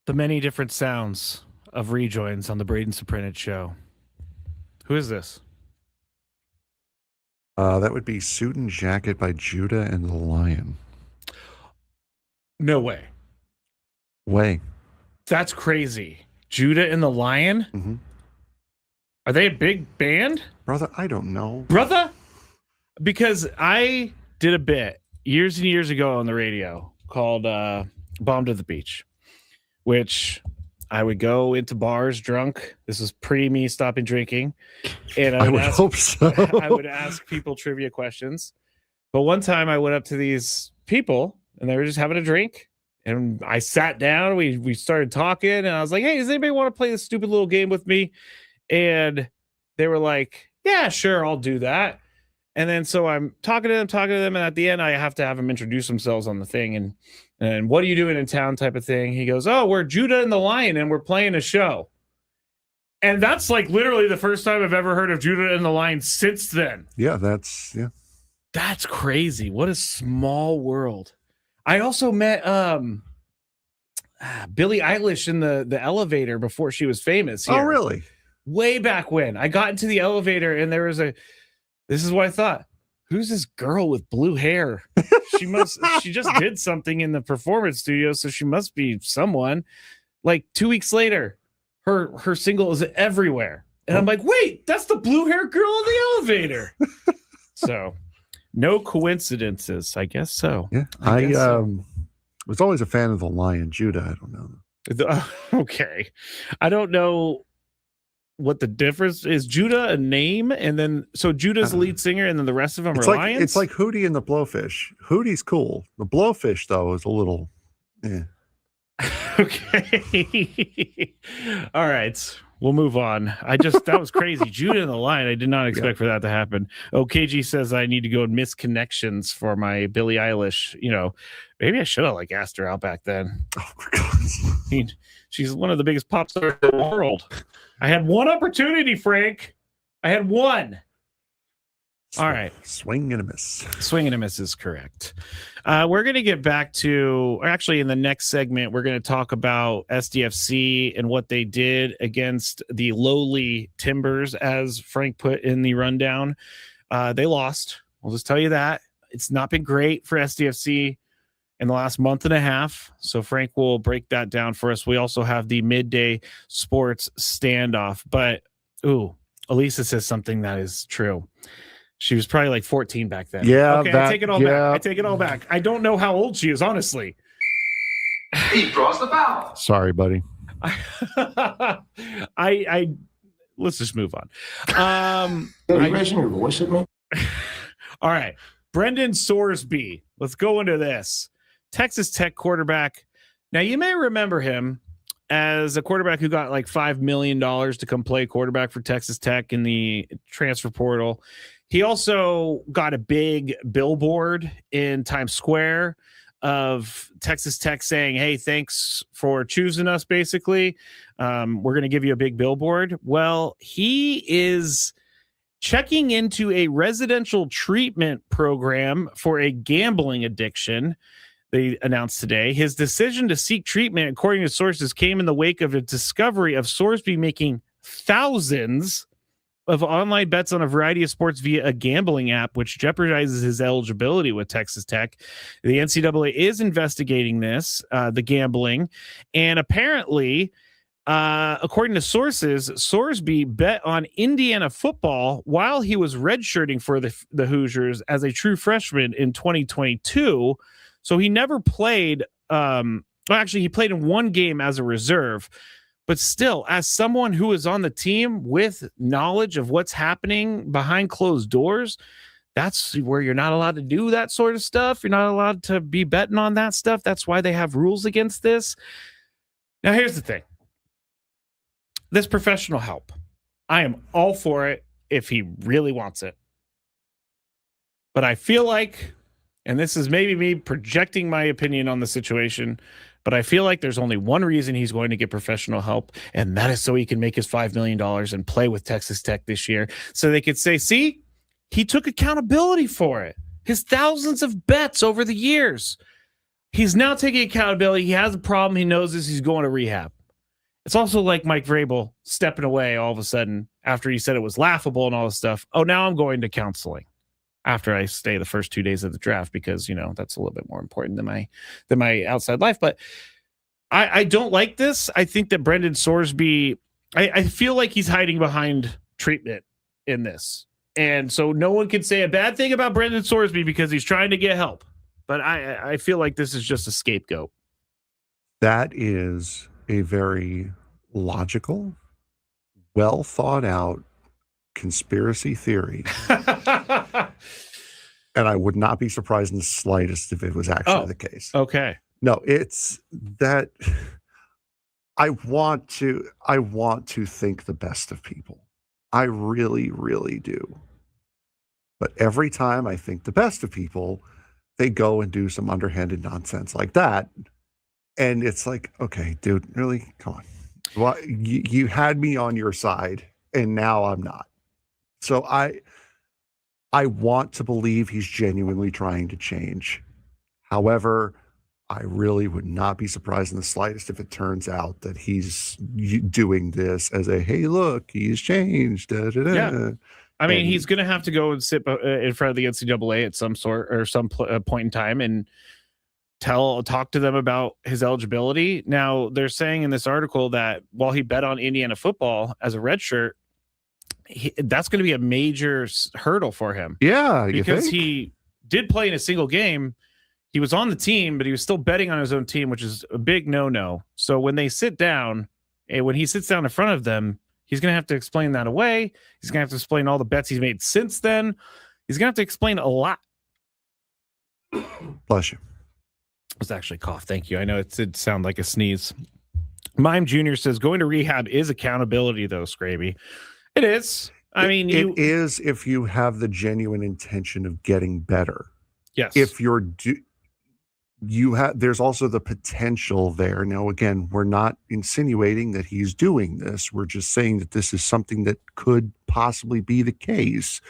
The many different sounds of rejoins on the Braden Surprenant show. Who is this? That would be Suit and Jacket by Judah and the Lion. No way. Way. That's crazy. Judah and the Lion? Mm-hmm. Are they a big band? Brother, I don't know. Brother? Because I did a bit years and years ago on the radio called Bomb to the Beach, which I would go into bars drunk. This was pre me stopping drinking. And I would hope so. I would ask people trivia questions. But one time I went up to these people and they were just having a drink. And I sat down, we started talking, and I was like, hey, does anybody want to play this stupid little game with me? And they were like, yeah, sure, I'll do that. And then so I'm talking to them, and at the end I have to have them introduce themselves on the thing. And what are you doing in town type of thing? He goes, oh, we're Judah and the Lion, and we're playing a show. And that's like literally the first time I've ever heard of Judah and the Lion since then. Yeah, that's crazy. What a small world. I also met Billie Eilish in the elevator before she was famous here. Oh, really? Way back when. I got into the elevator and there was this is what I thought. Who's this girl with blue hair? She just did something in the performance studio, so she must be someone. Like 2 weeks later, her single is everywhere. And I'm like, wait, that's the blue hair girl in the elevator. So no coincidences, I guess so. Yeah, I was always a fan of the Lion. Judah, I don't know. Okay, I don't know what the difference is. Judah a name, and then so Judah's the lead singer, and then the rest of them are lions. It's like Hootie and the Blowfish. Hootie's cool. The Blowfish though is a little. Okay. All right. We'll move on. That was crazy. Judah and the Lion. I did not expect for that to happen. Oh, KG says I need to go and miss connections for my Billie Eilish. Maybe I should have asked her out back then. Oh my God. She's one of the biggest pop stars in the world. I had one opportunity, Frank. I had one. All right. Swing and a miss. Swing and a miss is correct. We're going to get back to, actually, in the next segment, we're going to talk about SDFC and what they did against the lowly Timbers, as Frank put in the rundown. They lost. We'll just tell you that. It's not been great for SDFC in the last month and a half. So Frank will break that down for us. We also have the midday sports standoff. But, Elisa says something that is true. She was probably 14 back then. Yeah. Okay, I take it all back. I take it all back. I don't know how old she is, honestly. He draws the foul. Sorry, buddy. I let's just move on. Are you raising your voice at me? All right. Brendan Sorsby. Let's go into this. Texas Tech quarterback. Now, you may remember him as a quarterback who got $5 million to come play quarterback for Texas Tech in the transfer portal. He also got a big billboard in Times Square of Texas Tech saying, hey, thanks for choosing us, basically. We're going to give you a big billboard. Well, he is checking into a residential treatment program for a gambling addiction. They announced today his decision to seek treatment, according to sources, came in the wake of a discovery of Sorsby making thousands of online bets on a variety of sports via a gambling app, which jeopardizes his eligibility with Texas Tech. The NCAA is investigating this, the gambling, and apparently, according to sources, Sorsby bet on Indiana football while he was redshirting for the Hoosiers as a true freshman in 2022. So he never played. Actually, he played in one game as a reserve. But still, as someone who is on the team with knowledge of what's happening behind closed doors, that's where you're not allowed to do that sort of stuff. You're not allowed to be betting on that stuff. That's why they have rules against this. Now, here's the thing. This professional help, I am all for it if he really wants it. But I feel like, and this is maybe me projecting my opinion on the situation, but I feel like there's only one reason he's going to get professional help, and that is so he can make his $5 million and play with Texas Tech this year. So they could say, see, he took accountability for it. His thousands of bets over the years. He's now taking accountability. He has a problem. He knows this. He's going to rehab. It's also like Mike Vrabel stepping away all of a sudden after he said it was laughable and all this stuff. Oh, now I'm going to counseling after I stay the first 2 days of the draft because, that's a little bit more important than my outside life. But I don't like this. I think that Brendan Sorsby, I feel like he's hiding behind treatment in this. And so no one can say a bad thing about Brendan Sorsby because he's trying to get help. But I feel like this is just a scapegoat. That is a very logical, well thought out conspiracy theory. And I would not be surprised in the slightest if it was actually the case. Okay. No, it's that I want to think the best of people. I really, really do. But every time I think the best of people, they go and do some underhanded nonsense like that. And it's like, okay, dude, really? Come on. Well, you had me on your side, and now I'm not. So I want to believe he's genuinely trying to change. However, I really would not be surprised in the slightest if it turns out that he's doing this as a, hey, look, he's changed. Da, da, da. Yeah. I mean, he's going to have to go and sit in front of the NCAA at some sort or some point in time and talk to them about his eligibility. Now, they're saying in this article that while he bet on Indiana football as a redshirt, that's going to be a major hurdle for him. Yeah, because he did play in a single game. He was on the team, but he was still betting on his own team, which is a big no-no. So when they sit down, and when he sits down in front of them, he's going to have to explain that away. He's going to have to explain all the bets he's made since then. He's going to have to explain a lot. Bless you. It was actually a cough. Thank you. I know it did sound like a sneeze. Mime Jr. says going to rehab is accountability, though, Scraby. It is. I mean, it is if you have the genuine intention of getting better. Yes. If there's also the potential there. Now, again, we're not insinuating that he's doing this. We're just saying that this is something that could possibly be the case.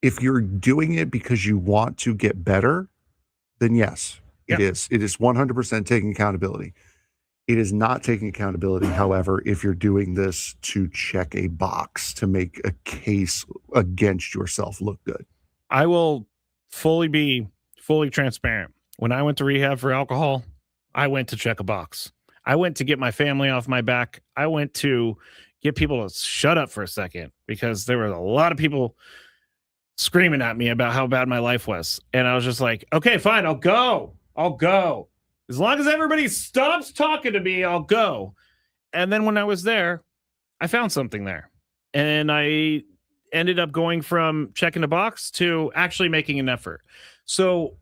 If you're doing it because you want to get better, then yes, it is. It is 100% taking accountability. It is not taking accountability, however, if you're doing this to check a box, to make a case against yourself look good. I will be fully transparent. When I went to rehab for alcohol, I went to check a box. I went to get my family off my back. I went to get people to shut up for a second because there were a lot of people screaming at me about how bad my life was. And I was just like, okay, fine, I'll go. As long as everybody stops talking to me, I'll go. And then when I was there, I found something there. And I ended up going from checking a box to actually making an effort. So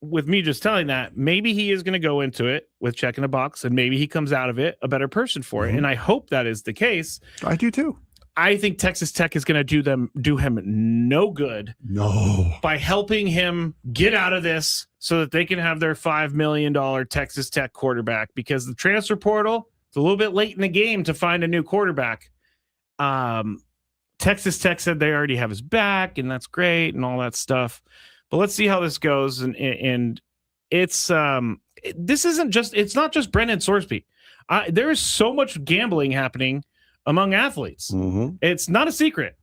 with me just telling that, maybe he is going to go into it with checking a box and maybe he comes out of it a better person for it. And I hope that is the case. I do too. I think Texas Tech is going to do him no good. No. By helping him get out of this so that they can have their $5 million Texas Tech quarterback, because the transfer portal, it's a little bit late in the game to find a new quarterback. Texas Tech said they already have his back and that's great and all that stuff. But let's see how this goes. And it's it's not just Brendan Sorsby. There is so much gambling happening among athletes. Mm-hmm. It's not a secret.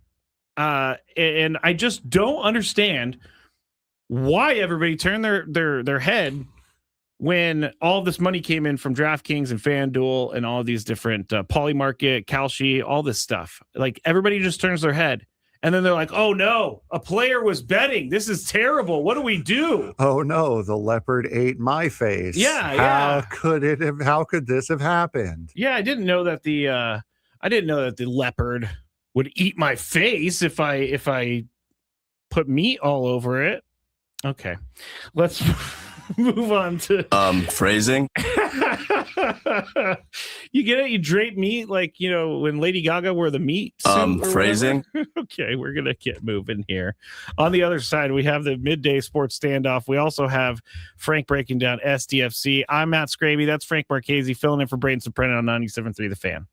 And I just don't understand why everybody turned their head when all this money came in from DraftKings and FanDuel and all these different Polymarket, Kalshi, all this stuff. Like everybody just turns their head. And then they're like, oh no, a player was betting. This is terrible. What do we do? Oh no, the leopard ate my face. Yeah. How could this have happened? Yeah, I didn't know that the leopard would eat my face if I put meat all over it. Okay. Let's move on to phrasing. You get it? You drape meat like, when Lady Gaga wore the meat suit phrasing. Okay, we're gonna get moving here. On the other side, we have the midday sports standoff. We also have Frank breaking down SDFC. I'm Matt Scraby. That's Frank Marquez filling in for Braden Surprenant on 97.3 The Fan.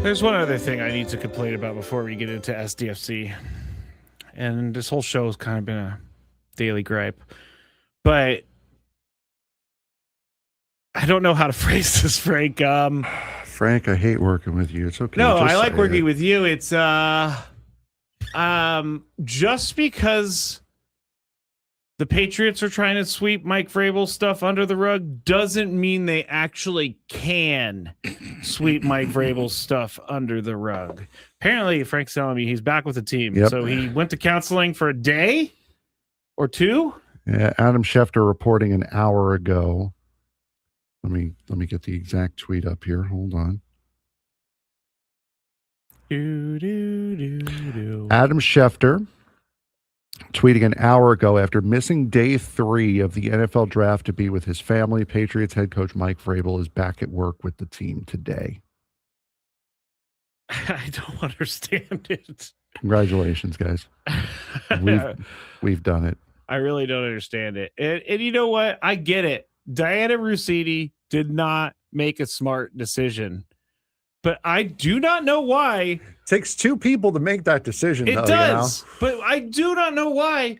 There's one other thing I need to complain about before we get into SDFC. And this whole show has kind of been a daily gripe. But I don't know how to phrase this, Frank. Frank, I hate working with you. It's okay. No, I like working with you. It's just because the Patriots are trying to sweep Mike Vrabel's stuff under the rug doesn't mean they actually can sweep Mike Vrabel's stuff under the rug. Apparently, Frank's telling me he's back with the team. Yep. So he went to counseling for a day or two. Yeah, Adam Schefter reporting an hour ago. Let me get the exact tweet up here. Hold on. Adam Schefter tweeting an hour ago after missing day 3 of the NFL draft to be with his family. Patriots head coach Mike Vrabel is back at work with the team today. I don't understand it. Congratulations, guys. We've done it. I really don't understand it. And you know what? I get it. Diana Russini did not make a smart decision. But I do not know why. It takes two people to make that decision, It does. But I do not know why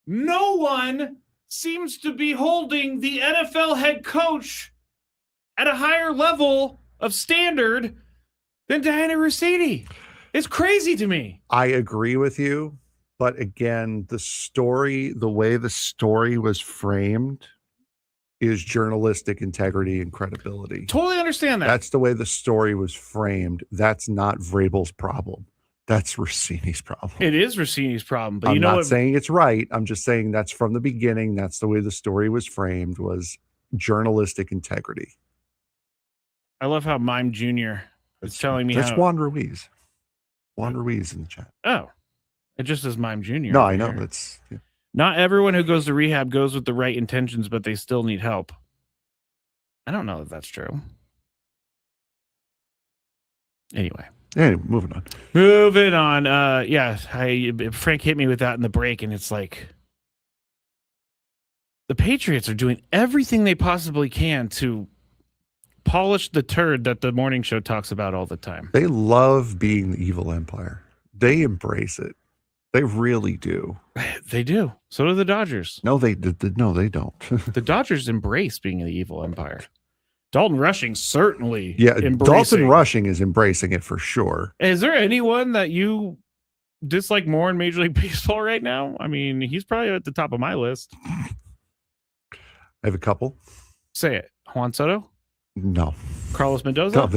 no one seems to be holding the NFL head coach at a higher level of standard than Diana Russini. It's crazy to me. I agree with you. But again, the way the story was framed is journalistic integrity and credibility. Totally understand that. That's the way the story was framed. That's not Vrabel's problem. That's Rossini's problem. It is Rossini's problem. But I'm not saying it's right. I'm just saying that's from the beginning. That's the way the story was framed, was journalistic integrity. I love how Mime Jr. is telling me that's Juan Ruiz. Juan Ruiz in the chat. Oh. It just says Mime Jr. No, I know. It's not everyone who goes to rehab goes with the right intentions, but they still need help. I don't know if that's true. Anyway, moving on. Frank hit me with that in the break, and it's like the Patriots are doing everything they possibly can to polish the turd that the morning show talks about all the time. They love being the evil empire. They embrace it. They really do. They do. So do the Dodgers. No, they don't. The Dodgers embrace being the evil empire. Dalton Rushing certainly. Yeah, Dalton Rushing is embracing it for sure. Is there anyone that you dislike more in Major League Baseball right now? I mean, he's probably at the top of my list. I have a couple. Say it. Juan Soto? No. Carlos Mendoza? No,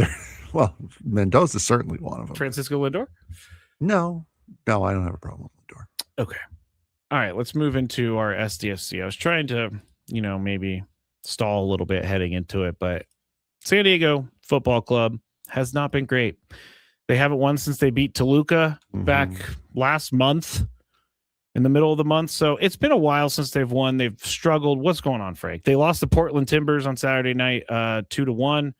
well, Mendoza's certainly one of them. Francisco Lindor? No, I don't have a problem with Lindor. Okay. All right, let's move into our SDFC. I was trying to, maybe stall a little bit heading into it, but San Diego Football Club has not been great. They haven't won since they beat Toluca back last month, in the middle of the month. So it's been a while since they've won. They've struggled. What's going on, Frank? They lost the Portland Timbers on Saturday night, 2-1.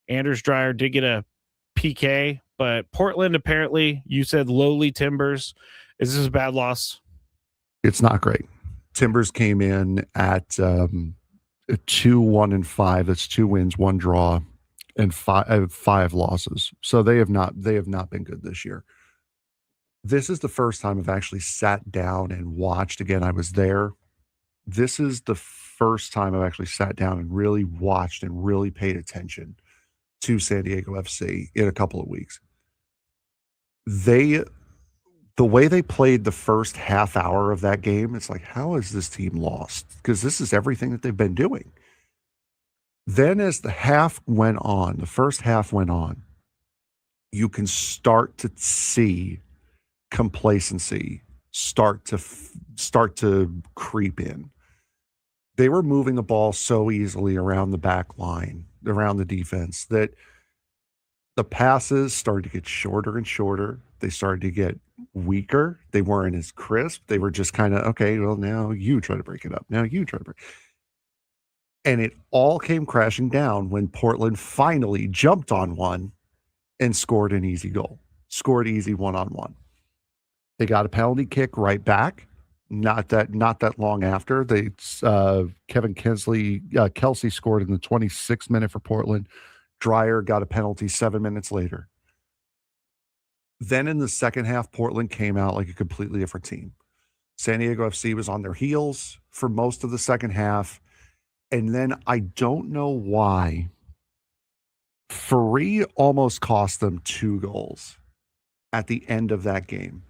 Anders Dreyer did get a PK, but Portland, apparently, you said lowly Timbers. Is this a bad loss? It's not great. Timbers came in at 2-1-5. That's 2 wins, 1 draw, and 5 losses. So they have not been good this year. This is the first time I've actually sat down and watched. Again, I was there. This is the first time I've actually sat down and really watched and really paid attention to San Diego FC in a couple of weeks. The way they played the first half hour of that game, it's like, how is this team lost? Because this is everything that they've been doing. Then as the first half went on, you can start to see complacency start to creep in. They were moving the ball so easily around the back line, around the defense, that the passes started to get shorter and shorter. They started to get weaker. They weren't as crisp. They were just kind of, okay, well, now you try to break it up. Now you try to break. And it all came crashing down when Portland finally jumped on one and scored an easy goal. Scored easy one-on-one. They got a penalty kick right back. Not that long after. Kevin Kelsey scored in the 26th minute for Portland. Dreyer got a penalty 7 minutes later. Then in the second half, Portland came out like a completely different team. San Diego FC was on their heels for most of the second half. And then I don't know why, Free almost cost them 2 goals at the end of that game.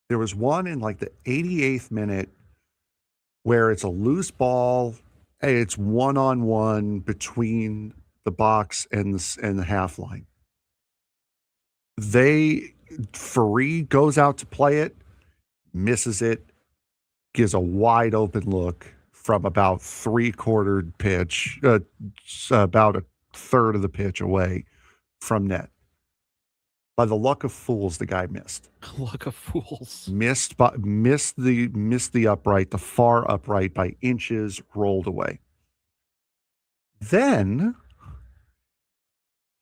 There was one in like the 88th minute where it's a loose ball. It's one-on-one between the box and the half line. Free goes out to play it, misses it, gives a wide open look from about 3/4 pitch, about a third of the pitch away from net. By the luck of fools, the guy missed. Luck of fools. Missed the upright, the far upright by inches, rolled away. Then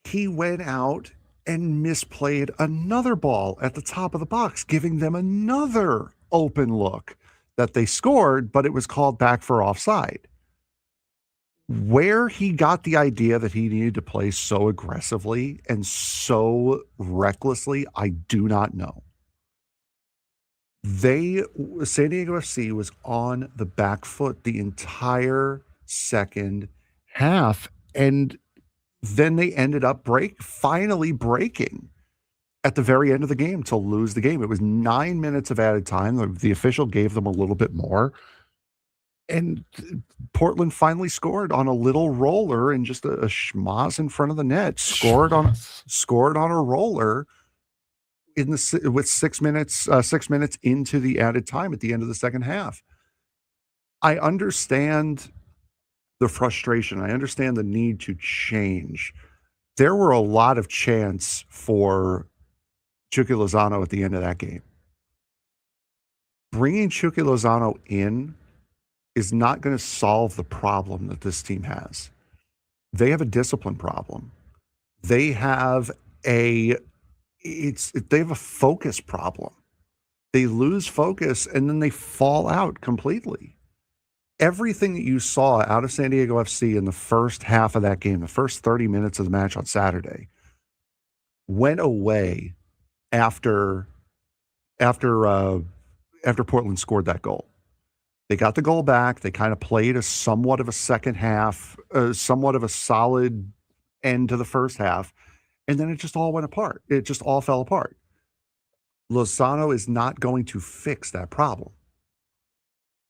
he went out and misplayed another ball at the top of the box, giving them another open look. that they scored, but it was called back for offside. Where he got the idea that he needed to play so aggressively and so recklessly, I do not know. San Diego FC was on the back foot the entire second half, and then they ended up finally breaking at the very end of the game to lose the game. It was 9 minutes of added time. The official gave them a little bit more. And Portland finally scored on a little roller and just a schmoz in front of the net. Scored on a roller with 6 minutes into the added time at the end of the second half. I understand the frustration. I understand the need to change. There were a lot of chants for Chucky Lozano at the end of that game. Bringing Chucky Lozano in is not going to solve the problem that this team has. They have a discipline problem. They have a focus problem. They lose focus and then they fall out completely. Everything that you saw out of San Diego FC in the first half of that game, the first 30 minutes of the match on Saturday, went away after Portland scored that goal. They got the goal back. They kind of played a somewhat of a second half, somewhat of a solid end to the first half, and then it just all went apart. It just all fell apart. Lozano is not going to fix that problem.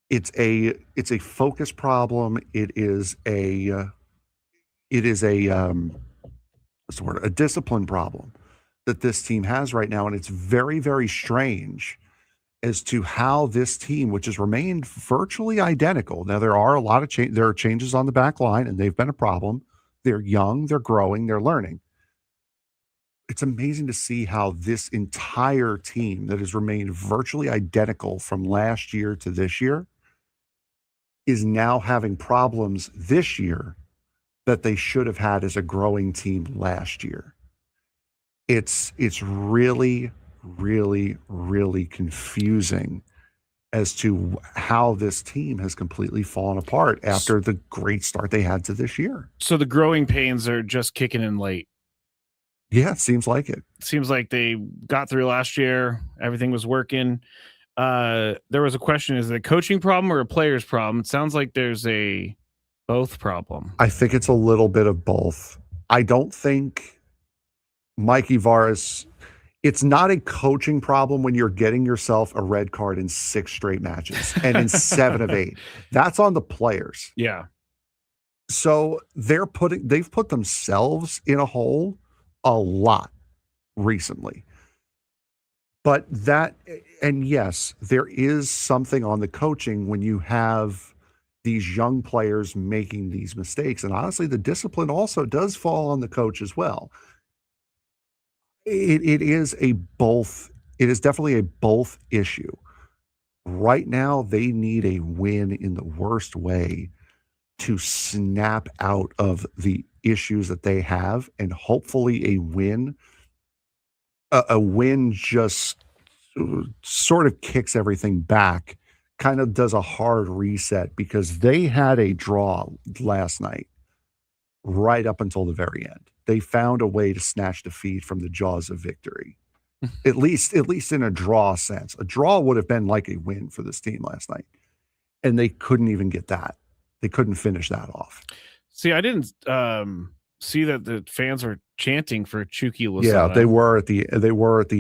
It's a focus problem. It is a discipline problem that this team has right now, and it's very, very strange as to how this team, which has remained virtually identical. Now, there are a lot of there are changes on the back line, and they've been a problem. They're young, they're growing, they're learning. It's amazing to see how this entire team that has remained virtually identical from last year to this year is now having problems this year that they should have had as a growing team last year. It's really, really, really confusing as to how this team has completely fallen apart after the great start they had to this year. So the growing pains are just kicking in late. Yeah, it seems like it. Seems like they got through last year. Everything was working. There was a question, is it a coaching problem or a player's problem? It sounds like there's a both problem. I think it's a little bit of both. I don't think Mikey Varas, it's not a coaching problem when you're getting yourself a red card in 6 straight matches and in 7 of 8. That's on the players. Yeah. So they've put themselves in a hole a lot recently. But yes, there is something on the coaching when you have these young players making these mistakes. And honestly, the discipline also does fall on the coach as well. It is definitely a both issue. Right now, they need a win in the worst way to snap out of the issues that they have, and hopefully a win just sort of kicks everything back, kind of does a hard reset, because they had a draw last night right up until the very end. They found a way to snatch defeat from the jaws of victory. at least in a draw sense. A draw would have been like a win for this team last night, and they couldn't even get that. They couldn't finish that off. See, I didn't see that the fans were chanting for Chucky Lozano. Yeah, they were at the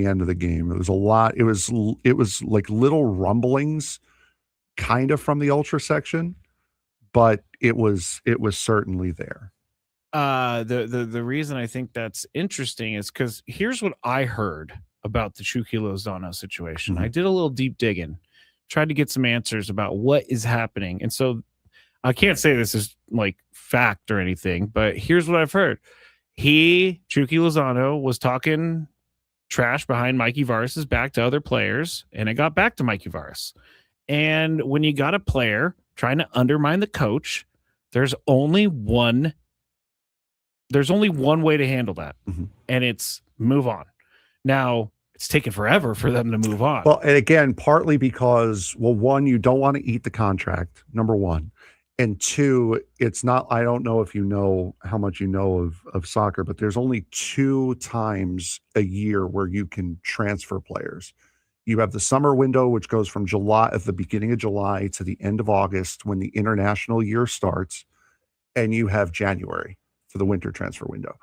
end of the game. It was a lot. It was like little rumblings, kind of from the ultra section, but it was certainly there. The reason I think that's interesting is because here's what I heard about the Chucky Lozano situation. Mm-hmm. I did a little deep digging, tried to get some answers about what is happening, and so I can't say this is like fact or anything, but here's what I've heard. Chucky Lozano was talking trash behind Mikey Varas' back to other players, and it got back to Mikey Varas. And when you got a player trying to undermine the coach, there's only one way to handle that, mm-hmm. and it's move on. Now, it's taken forever for them to move on. Well, and again, partly because, well, one, you don't want to eat the contract, number one. And two, it's not, I don't know if you know how much you know of soccer, but there's only 2 times a year where you can transfer players. You have the summer window, which goes from July, at the beginning of July to the end of August when the international year starts. And you have January for the winter transfer window.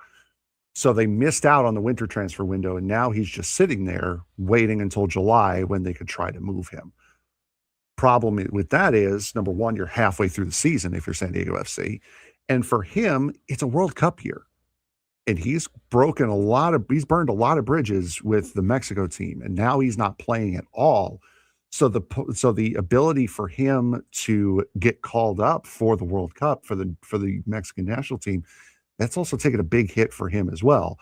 So they missed out on the winter transfer window, and now he's just sitting there waiting until July when they could try to move him. Problem with that is, number one, you're halfway through the season if you're San Diego FC. And for him, it's a World Cup year. And he's burned a lot of bridges with the Mexico team, and now he's not playing at all. So the ability for him to get called up for the World Cup for the Mexican national team, that's also taken a big hit for him as well.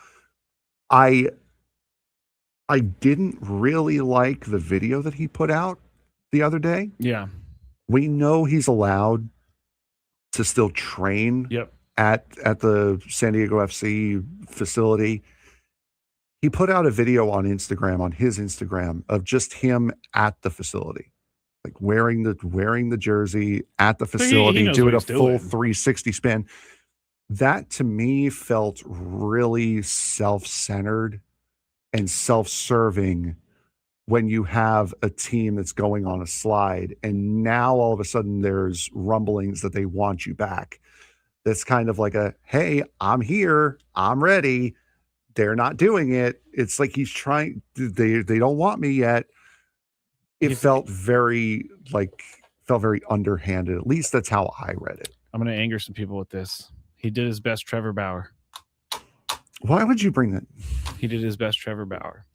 I didn't really like the video that he put out the other day. Yeah. We know he's allowed to still train at the San Diego FC facility. He put out a video on Instagram, on his Instagram, of just him at the facility, like wearing the jersey at the facility, doing a full 360 spin. That to me felt really self-centered and self-serving when you have a team that's going on a slide, and now all of a sudden there's rumblings that they want you back. That's kind of like hey, I'm here, I'm ready. They're not doing it. It's like he's trying. They don't want me yet. It felt very underhanded. At least that's how I read it. I'm going to anger some people with this. He did his best Trevor Bauer. Why would you bring that? He did his best Trevor Bauer.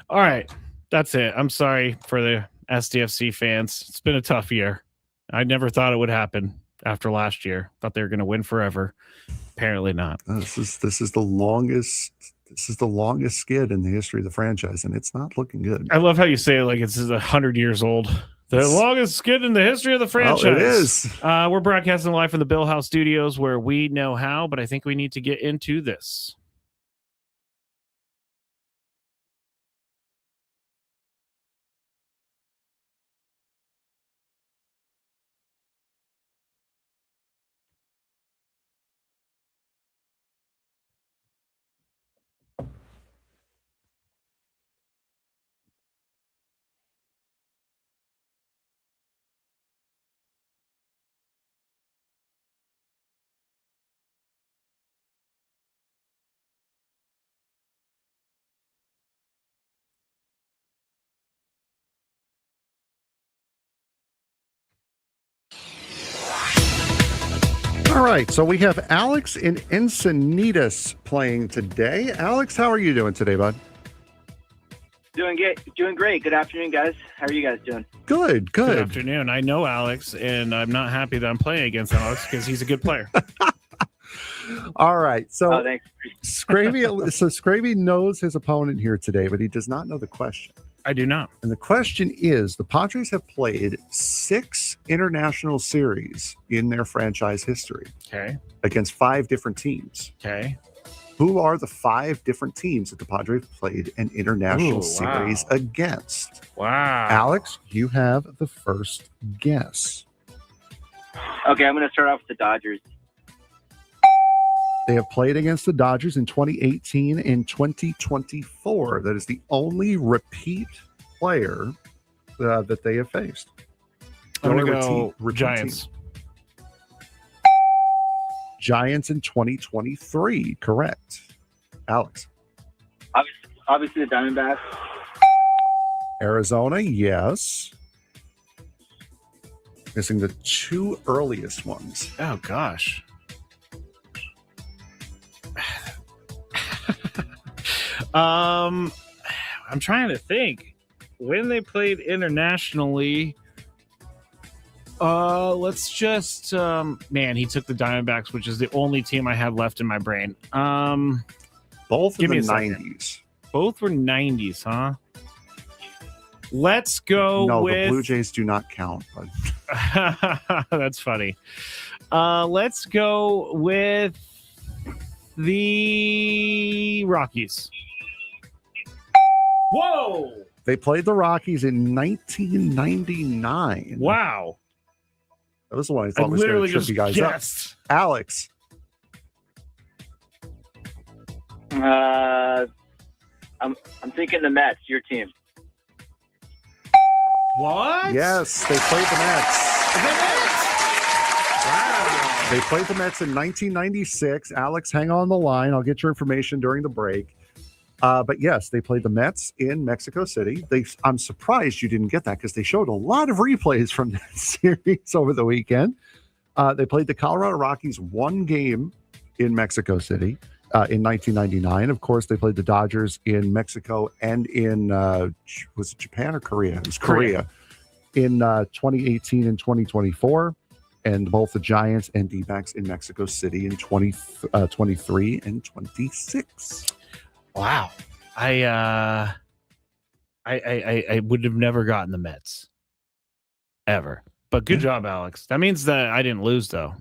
All right. That's it. I'm sorry for the SDFC fans. It's been a tough year. I never thought it would happen after last year. Thought they were going to win forever. Apparently not. This is the longest skid in the history of the franchise, and it's not looking good. I love how you say it like it's 100 years old. The longest skid in the history of the franchise. Well, it is. We're broadcasting live from the Bill House Studios where we know how, but I think we need to get into this. All right, so we have Alex in Encinitas playing today. Alex, how are you doing today, bud? Doing great. Good afternoon, guys. How are you guys doing? Good. Good afternoon. I know Alex, and I'm not happy that I'm playing against Alex because he's a good player. All right, so thanks. Scravy knows his opponent here today, but he does not know the question. I do not. And the question is, the Padres have played 6 international series in their franchise history. Okay. Against 5 different teams. Okay. Who are the 5 different teams that the Padres played an international series against? Wow. Alex, you have the first guess. Okay, I'm going to start off with the Dodgers. They have played against the Dodgers in 2018 and 2024. That is the only repeat player that they have faced. I'm going to go Giants. Team. Giants in 2023. Correct. Alex. Obviously the Diamondbacks. Arizona, yes. Missing the 2 earliest ones. Oh, gosh. I'm trying to think when they played internationally. Let's just man, he took the Diamondbacks, which is the only team I have left in my brain. Both in the 90s. Both were 90s, huh? Let's go with the Blue Jays do not count, but that's funny. Let's go with the Rockies. Whoa! No. They played the Rockies in 1999. Wow. That was the one I thought was going to trip you guys up. Alex. I'm thinking the Mets, your team. What? Yes, they played the Mets. The Mets? Wow. They played the Mets in 1996. Alex, hang on the line. I'll get your information during the break. But yes, they played the Mets in Mexico City. I'm surprised you didn't get that because they showed a lot of replays from that series over the weekend. They played the Colorado Rockies one game in Mexico City in 1999. Of course, they played the Dodgers in Mexico and in, was it Japan or Korea? It was Korea. In 2018 and 2024. And both the Giants and D-backs in Mexico City in 23 and 26. Wow. I would have never gotten the Mets. Ever. But good job, Alex. That means that I didn't lose, though.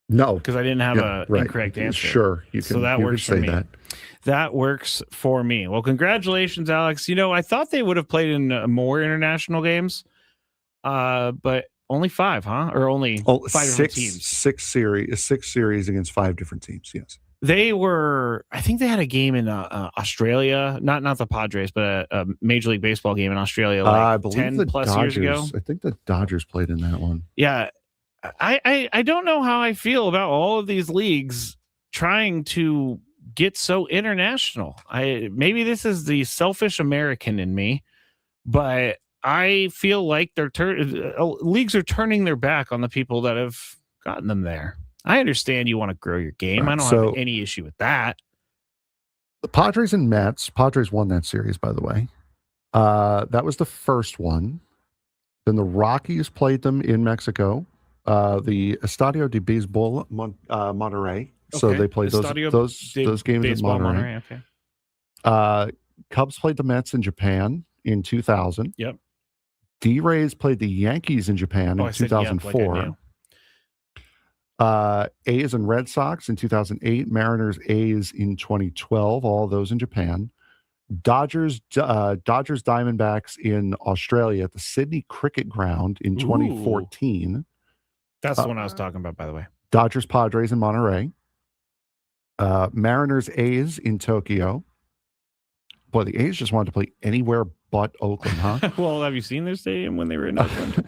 No. Because I didn't have an incorrect answer. Sure. You can, so that works for me. That. That works for me. Well, congratulations, Alex. You know, I thought they would have played in more international games, but only 5, huh? Or only 5 different teams? Six series against 5 different teams, yes. They were, I think they had a game in Australia, not the Padres, but a Major League Baseball game in Australia I believe 10 plus years ago. I think the Dodgers played in that one. Yeah. I don't know how I feel about all of these leagues trying to get so international. Maybe this is the selfish American in me, but I feel like leagues are turning their back on the people that have gotten them there. I understand you want to grow your game. Right, I don't have any issue with that. The Padres and Mets. Padres won that series, by the way. That was the first one. Then the Rockies played them in Mexico. The Estadio de Béisbol Monterrey. Okay. So they played those games in Monterrey. Okay. Cubs played the Mets in Japan in 2000. Yep. D-Rays played the Yankees in Japan in 2004. A's and Red Sox in 2008. Mariners, A's in 2012. All of those in Japan. Dodgers, Diamondbacks in Australia at the Sydney Cricket Ground in 2014. That's the one I was talking about, by the way. Dodgers, Padres in Monterey. Mariners, A's in Tokyo. Boy, the A's just wanted to play anywhere but Oakland, huh? Well, have you seen their stadium when they were in Oakland?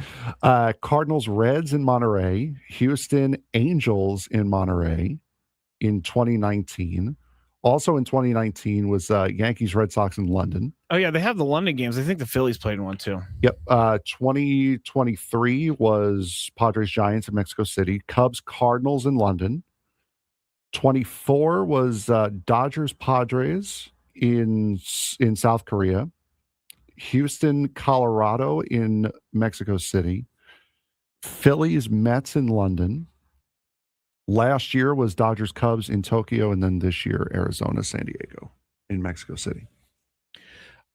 Cardinals, Reds in Monterey. Houston Angels in Monterey in 2019. Also in 2019 was Yankees, Red Sox in London. Oh, yeah, they have the London games. I think the Phillies played in one, too. Yep. 2023 was Padres, Giants in Mexico City. Cubs, Cardinals in London. 24 was Dodgers, Padres in South Korea. Houston, Colorado in Mexico City. Phillies, Mets in London. Last year was Dodgers, Cubs in Tokyo, and then this year Arizona, San Diego in Mexico City.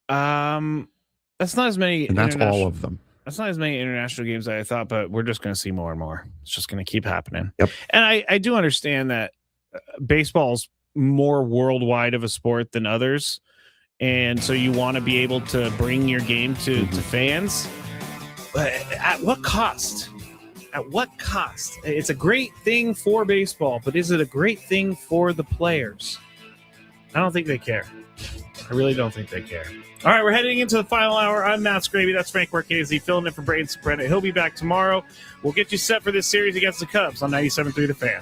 That's not as many, and that's all of them. That's not as many international games as I thought, but we're just going to see more and more. It's just going to keep happening. Yep. And I do understand that baseball's more worldwide of a sport than others, and so you want to be able to bring your game to fans. But at what cost? At what cost? It's a great thing for baseball, but is it a great thing for the players? I don't think they care. I really don't think they care. All right, we're heading into the final hour. I'm Matt Scraby. That's Frank Marquez filling in for Braden Surprenant. He'll be back tomorrow. We'll get you set for this series against the Cubs on 97.3 The Fan.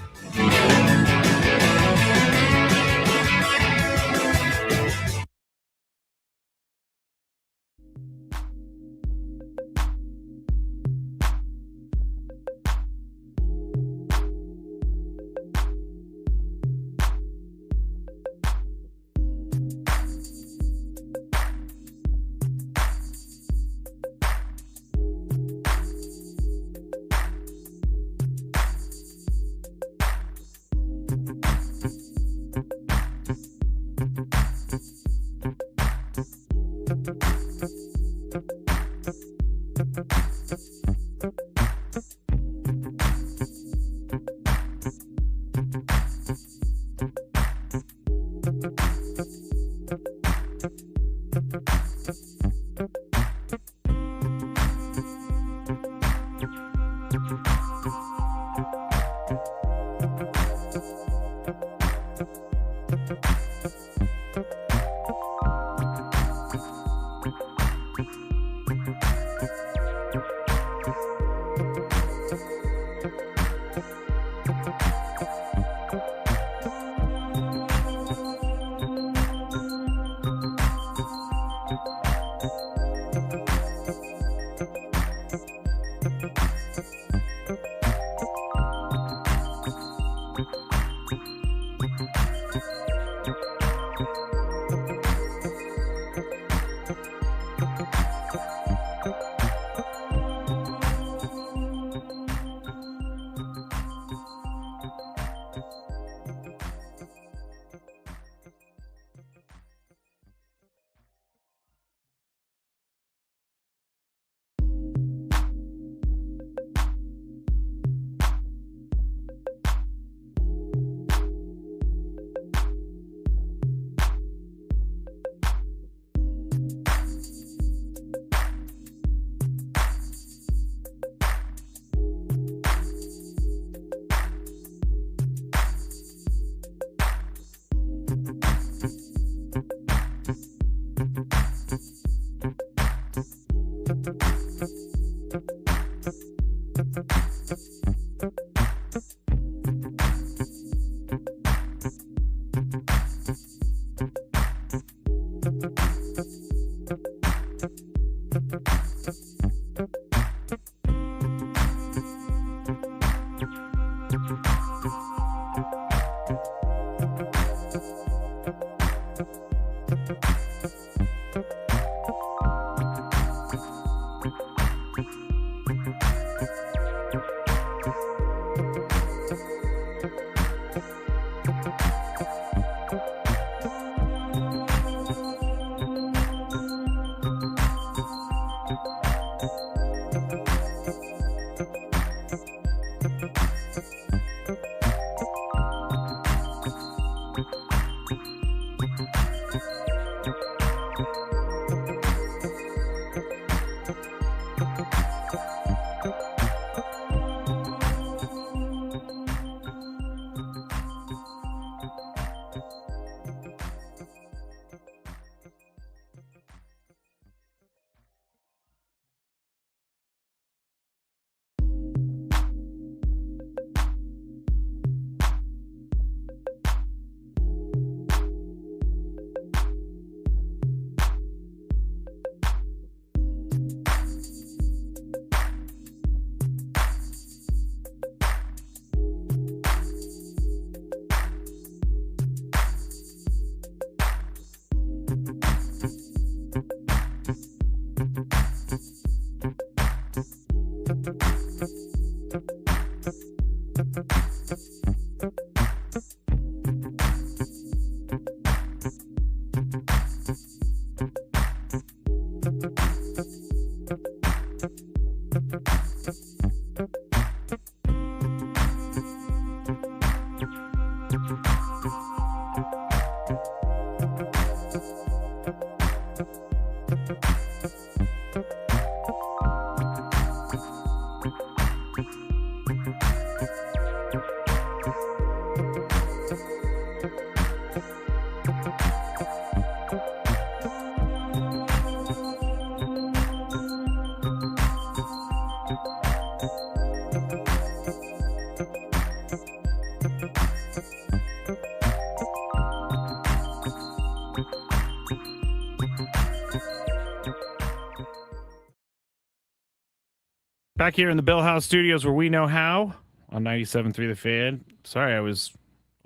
Back here in the Bill House Studios where we know how on 97.3 The Fan. Sorry, I was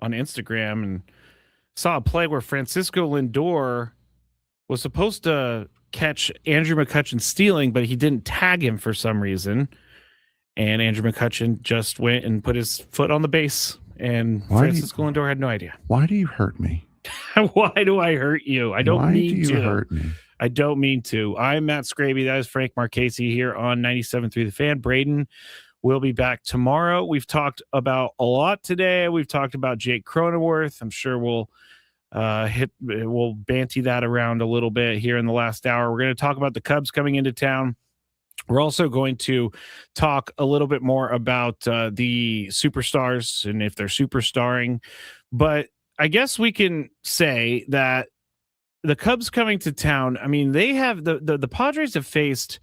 on Instagram and saw a play where Francisco Lindor was supposed to catch Andrew McCutchen stealing, but he didn't tag him for some reason. And Andrew McCutchen just went and put his foot on the base, and Francisco Lindor had no idea. Why do you hurt me? Why do I hurt you? I don't mean to. Why do you hurt me? I don't mean to. I'm Matt Scraby. That is Frank Marquez here on 97.3 The Fan. Braden will be back tomorrow. We've talked about a lot today. We've talked about Jake Cronenworth. I'm sure we'll banty that around a little bit here in the last hour. We're going to talk about the Cubs coming into town We're also going to talk a little bit more about the superstars and if they're superstarring. But I guess we can say that the Cubs coming to town, I mean, they have the Padres have faced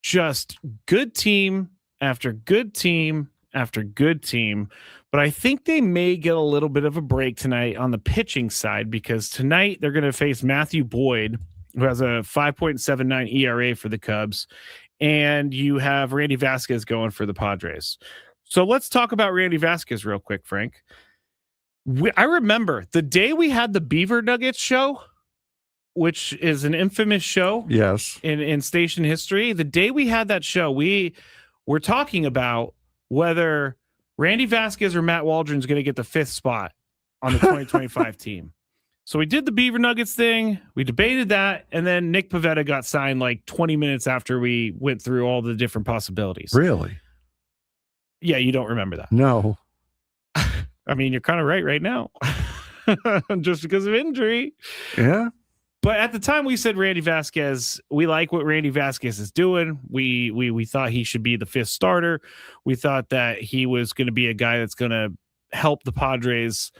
just good team after good team after good team. But I think they may get a little bit of a break tonight on the pitching side, because tonight they're going to face Matthew Boyd, who has a 5.79 ERA for the Cubs. And you have Randy Vasquez going for the Padres. So let's talk about Randy Vasquez real quick, Frank. I remember the day we had the Beaver Nuggets show, which is an infamous show, yes, in station history. The day we had that show, we were talking about whether Randy Vasquez or Matt Waldron's going to get the 5th spot on the 2025 team. So we did the Beaver Nuggets thing. We debated that. And then Nick Pivetta got signed like 20 minutes after we went through all the different possibilities. Really? Yeah, you don't remember that. No. I mean, you're kind of right now. Just because of injury. Yeah. But at the time we said Randy Vasquez, we like what Randy Vasquez is doing. We thought he should be the 5th starter. We thought that he was going to be a guy that's going to help the Padres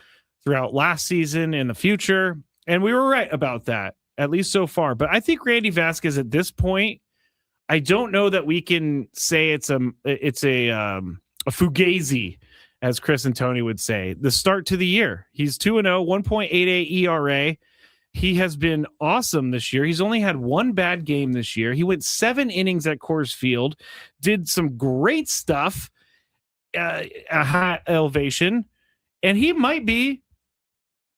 throughout last season in the future. And we were right about that, at least so far. But I think Randy Vasquez at this point, I don't know that we can say it's a fugazi, as Chris and Tony would say. The start to the year, he's 2-0, 1.88 ERA. He has been awesome this year. He's only had one bad game this year. He went 7 innings at Coors Field, did some great stuff at high elevation, and he might be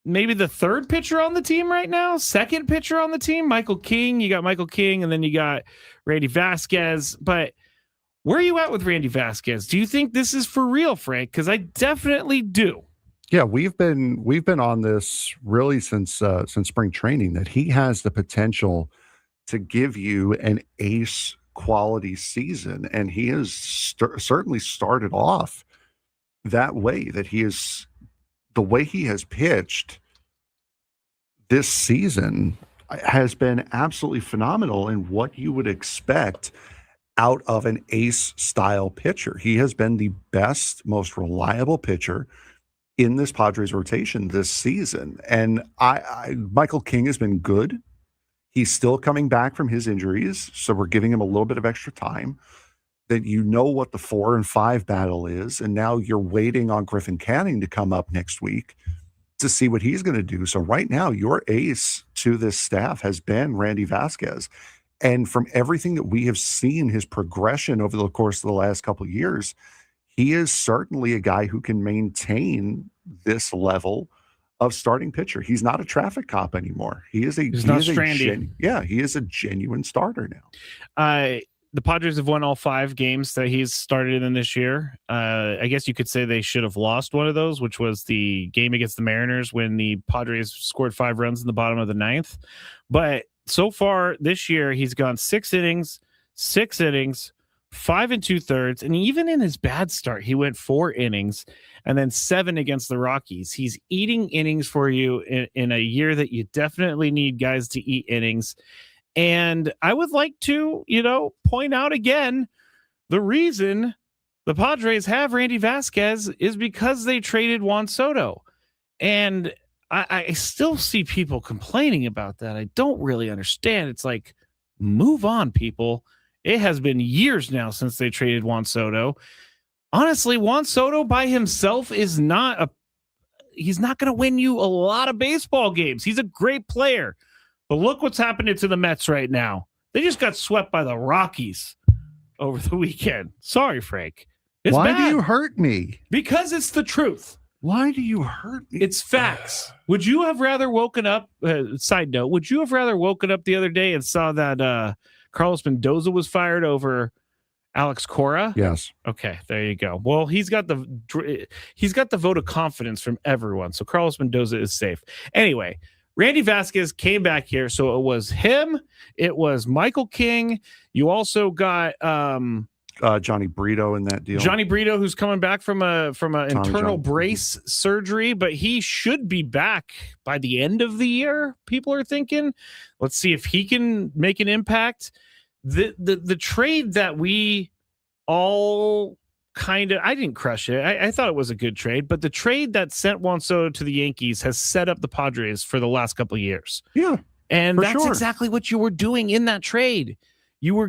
maybe the 3rd pitcher on the team right now, 2nd pitcher on the team. Michael King, you got Michael King, and then you got Randy Vasquez. But where are you at with Randy Vasquez? Do you think this is for real, Frank? Because I definitely do. Yeah, we've been on this really since spring training, that he has the potential to give you an ace quality season, and he has certainly started off that way. That he is, the way he has pitched this season has been absolutely phenomenal in what you would expect out of an ace style pitcher. He has been the best, most reliable pitcher in this Padres rotation this season. And Michael King has been good. He's still coming back from his injuries, so we're giving him a little bit of extra time. That you know what the 4 and 5 battle is, and now you're waiting on Griffin Canning to come up next week to see what he's going to do. So right now, your ace to this staff has been Randy Vasquez. And from everything that we have seen, his progression over the course of the last couple of years, he is certainly a guy who can maintain this level of starting pitcher. He's not a traffic cop anymore. He is a genuine starter now. The Padres have won all 5 games that he's started in this year. I guess you could say they should have lost one of those, which was the game against the Mariners when the Padres scored 5 runs in the bottom of the 9th. But so far this year, he's gone 6 innings, 5 2/3, and even in his bad start, he went 4 innings and then 7 against the Rockies. He's eating innings for you in a year that you definitely need guys to eat innings. And I would like to, point out again, the reason the Padres have Randy Vasquez is because they traded Juan Soto. And I still see people complaining about that. I don't really understand. It's like, move on, people. It has been years now since they traded Juan Soto. Honestly, Juan Soto by himself is he's not going to win you a lot of baseball games. He's a great player. But look what's happening to the Mets right now. They just got swept by the Rockies over the weekend. Sorry, Frank. It's Why bad. do you hurt me? Because it's the truth. Why do you hurt me? It's facts. Would you have rather woken up, side note, would you have rather woken up the other day and saw that Carlos Mendoza was fired over Alex Cora? Yes. Okay, there you go. Well, he's got the vote of confidence from everyone. So Carlos Mendoza is safe. Anyway, Randy Vasquez came back here. So it was him. It was Michael King. You also got Johnny Brito in that deal. Johnny Brito, who's coming back from an internal brace surgery, but he should be back by the end of the year. People are thinking, let's see if he can make an impact. the trade that we all kind of, I didn't crush it. I thought it was a good trade, but the trade that sent Juan Soto to the Yankees has set up the Padres for the last couple of years. Yeah. And that's exactly what you were doing in that trade. You were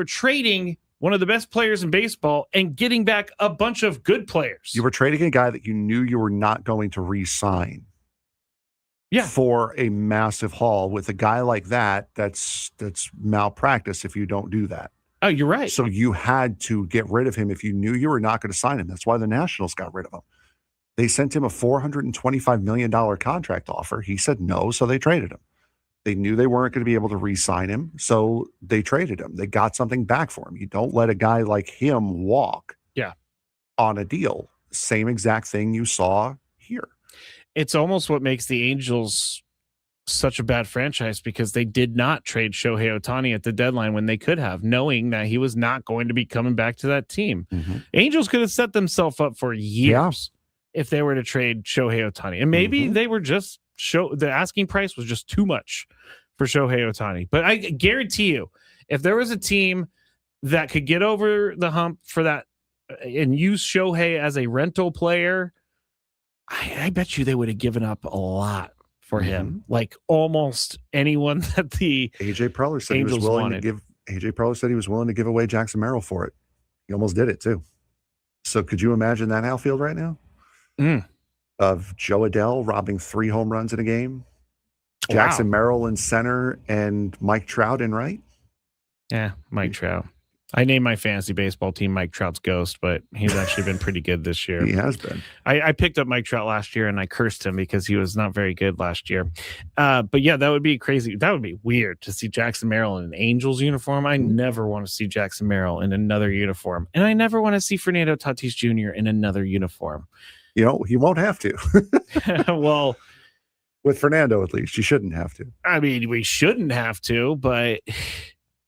trading one of the best players in baseball and getting back a bunch of good players. You were trading a guy that you knew you were not going to re-sign. Yeah. For a massive haul. With a guy like that, that's malpractice if you don't do that. Oh, you're right. So you had to get rid of him if you knew you were not going to sign him. That's why the Nationals got rid of him. They sent him a $425 million contract offer. He said no, so they traded him. They knew they weren't going to be able to re-sign him, so they traded him. They got something back for him. You don't let a guy like him walk on a deal. Same exact thing you saw here. It's almost what makes the Angels such a bad franchise, because they did not trade Shohei Ohtani at the deadline when they could have, knowing that he was not going to be coming back to that team. Mm-hmm. Angels could have set themselves up for years if they were to trade Shohei Ohtani. And maybe they were just the asking price was just too much for Shohei Ohtani. But I guarantee you, if there was a team that could get over the hump for that and use Shohei as a rental player, I bet you they would have given up a lot for him, like almost anyone that the AJ Preller said Angels he was willing wanted. to give. AJ Preller said he was willing to give away Jackson Merrill for it. He almost did it too. So could you imagine that outfield right now? Of Joe Adell robbing 3 home runs in a game, Jackson Merrill in center, and Mike Trout in right? Yeah, Mike Trout. I named my fantasy baseball team Mike Trout's Ghost, but he's actually been pretty good this year. He has been. I picked up Mike Trout last year, and I cursed him because he was not very good last year. But yeah, that would be crazy. That would be weird to see Jackson Merrill in an Angels uniform. I never want to see Jackson Merrill in another uniform. And I never want to see Fernando Tatis Jr. in another uniform. You know, he won't have to. Well, with Fernando, at least, you shouldn't have to. I mean, we shouldn't have to, but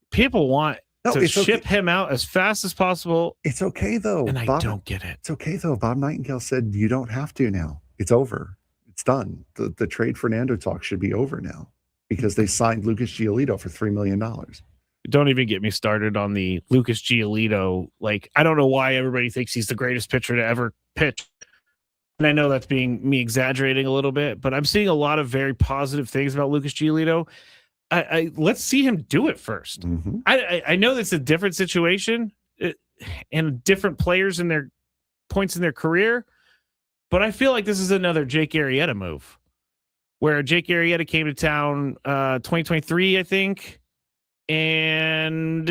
people want to ship him out as fast as possible. It's okay, though. And I don't get it. It's okay, though. Bob Nightingale said you don't have to now. It's over. It's done. The trade Fernando talk should be over now because they signed Lucas Giolito for $3 million. Don't even get me started on the Lucas Giolito. Like, I don't know why everybody thinks he's the greatest pitcher to ever pitch. And I know that's being me exaggerating a little bit, but I'm seeing a lot of very positive things about Lucas Giolito. Let's see him do it first. Mm-hmm. I know that's a different situation and different players in their points in their career, but I feel like this is another Jake Arrieta move where Jake Arrieta came to town 2023, I think, and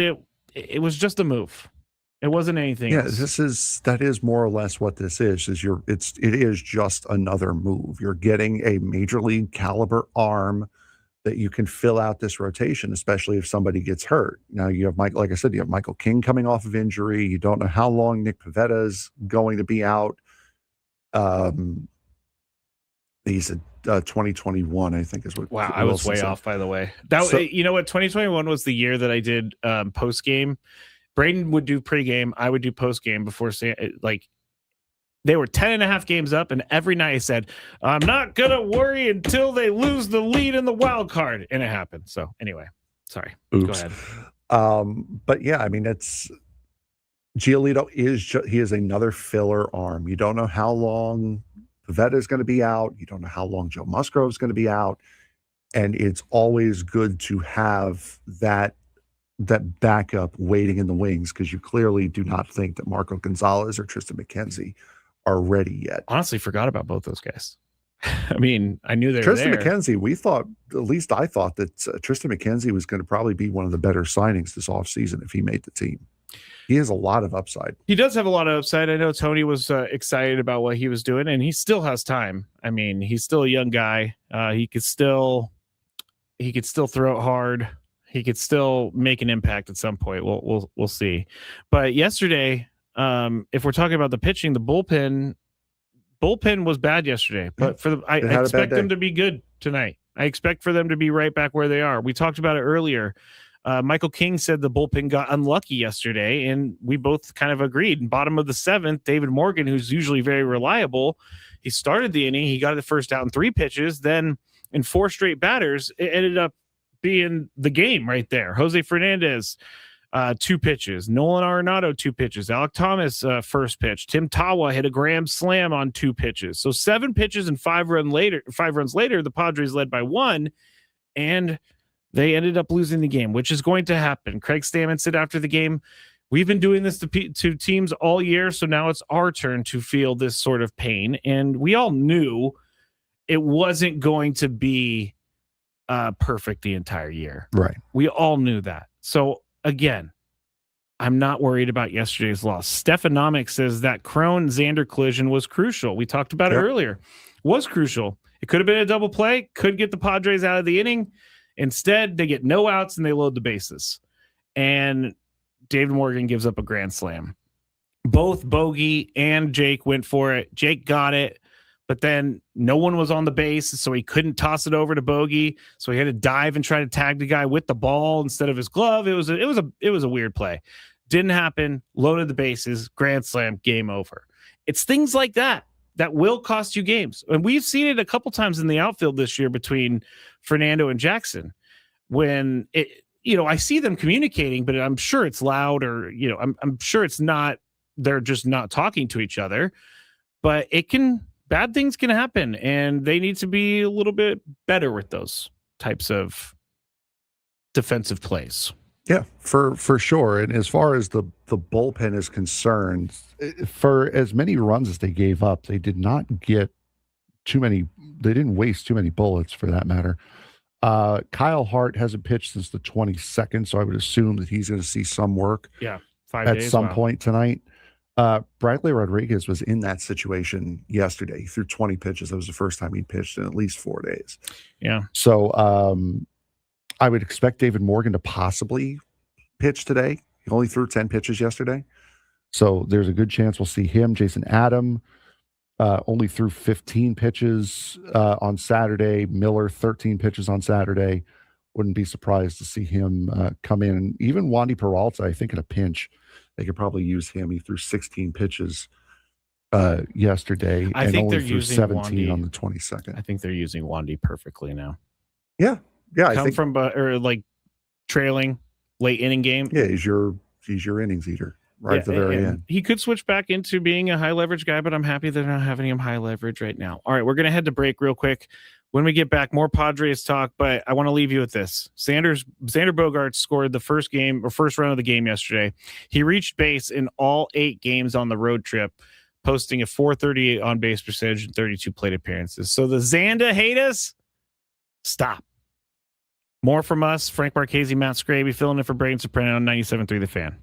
it was just a move. It wasn't anything else. That is more or less what this is. It is just another move. You're getting a major league caliber arm that you can fill out this rotation, especially if somebody gets hurt. Now you have like I said, you have Michael King coming off of injury. You don't know how long Nick Pivetta is going to be out. He's a 2021, I think is what. Wow, I was way off, by the way. You know what? 2021 was the year that I did post game. Braden would do pregame. I would do postgame before like they were 10.5 games up. And every night I said, I'm not going to worry until they lose the lead in the wild card. And it happened. So anyway, sorry. Oops. Go ahead. But yeah, I mean, Giolito he is another filler arm. You don't know how long Pivetta is going to be out. You don't know how long Joe Musgrove is going to be out. And it's always good to have that backup waiting in the wings because you clearly do not think that Marco Gonzalez or Tristan McKenzie are ready yet. Honestly, forgot about both those guys. I mean, I knew they were Tristan there. McKenzie, I thought that Tristan McKenzie was going to probably be one of the better signings this offseason if he made the team. He has a lot of upside. He does have a lot of upside. I know Tony was excited about what he was doing, and he still has time. I mean, he's still a young guy. He could still throw it hard. He could still make an impact at some point. We'll see. But yesterday, if we're talking about the pitching, the bullpen was bad yesterday. But I expect them to be good tonight. I expect for them to be right back where they are. We talked about it earlier. Michael King said the bullpen got unlucky yesterday, and we both kind of agreed. In bottom of the 7th, David Morgan, who's usually very reliable, he started the inning. He got the first out in 3 pitches. Then in 4 straight batters, it ended up being the game right there. Jose Fernandez, 2 pitches. Nolan Arenado, 2 pitches. Alec Thomas, first pitch. Tim Tawa hit a grand slam on 2 pitches. So 7 pitches and 5 runs later, the Padres led by 1, and they ended up losing the game, which is going to happen. Craig Stammen said after the game, we've been doing this to teams all year, so now it's our turn to feel this sort of pain. And we all knew it wasn't going to be perfect the entire year. Right. We all knew that. So again, I'm not worried about yesterday's loss. Stephanomics says that Cron-Xander collision was crucial. We talked about it earlier. Was crucial. It could have been a double play, could get the Padres out of the inning. Instead, they get no outs and they load the bases. And David Morgan gives up a grand slam. Both Bogey and Jake went for it. Jake got it, but then no one was on the base, so he couldn't toss it over to Bogey. So he had to dive and try to tag the guy with the ball instead of his glove. It was a weird play. Didn't happen. Loaded the bases. Grand slam. Game over. It's things like that will cost you games. And we've seen it a couple times in the outfield this year between Fernando and Jackson when I see them communicating, but I'm sure it's loud or, I'm sure it's not, they're just not talking to each other, but bad things can happen and they need to be a little bit better with those types of defensive plays. Yeah, for sure. And as far as the bullpen is concerned, for as many runs as they gave up, they did not get they didn't waste too many bullets for that matter. Kyle Hart hasn't pitched since the 22nd, so I would assume that he's going to see some work 5 at days, some point tonight. Bradley Rodriguez was in that situation yesterday. He threw 20 pitches. That was the first time he pitched in at least 4 days. Yeah. So I would expect David Morgan to possibly pitch today. He only threw 10 pitches yesterday. So there's a good chance we'll see him. Jason Adam only threw 15 pitches on Saturday. Miller, 13 pitches on Saturday. Wouldn't be surprised to see him come in. Even Wandy Peralta, I think in a pinch, they could probably use him. He threw 16 pitches yesterday and only threw 17 Wandy on the 22nd. I think they're using Wandy perfectly now. Yeah. I think from trailing late inning game. Yeah, he's your innings eater at the very end. He could switch back into being a high leverage guy, but I'm happy they're not having him high leverage right now. All right, we're going to head to break real quick. When we get back, more Padres talk, but I want to leave you with this. Xander Bogaerts scored the first run of the game yesterday. He reached base in all 8 games on the road trip, posting a .438 on base percentage and 32 plate appearances. So the Xanda haters, stop. More from us, Frank Marchese, Matt Scraby, filling in for Braden Surprenant on 97.3 The Fan.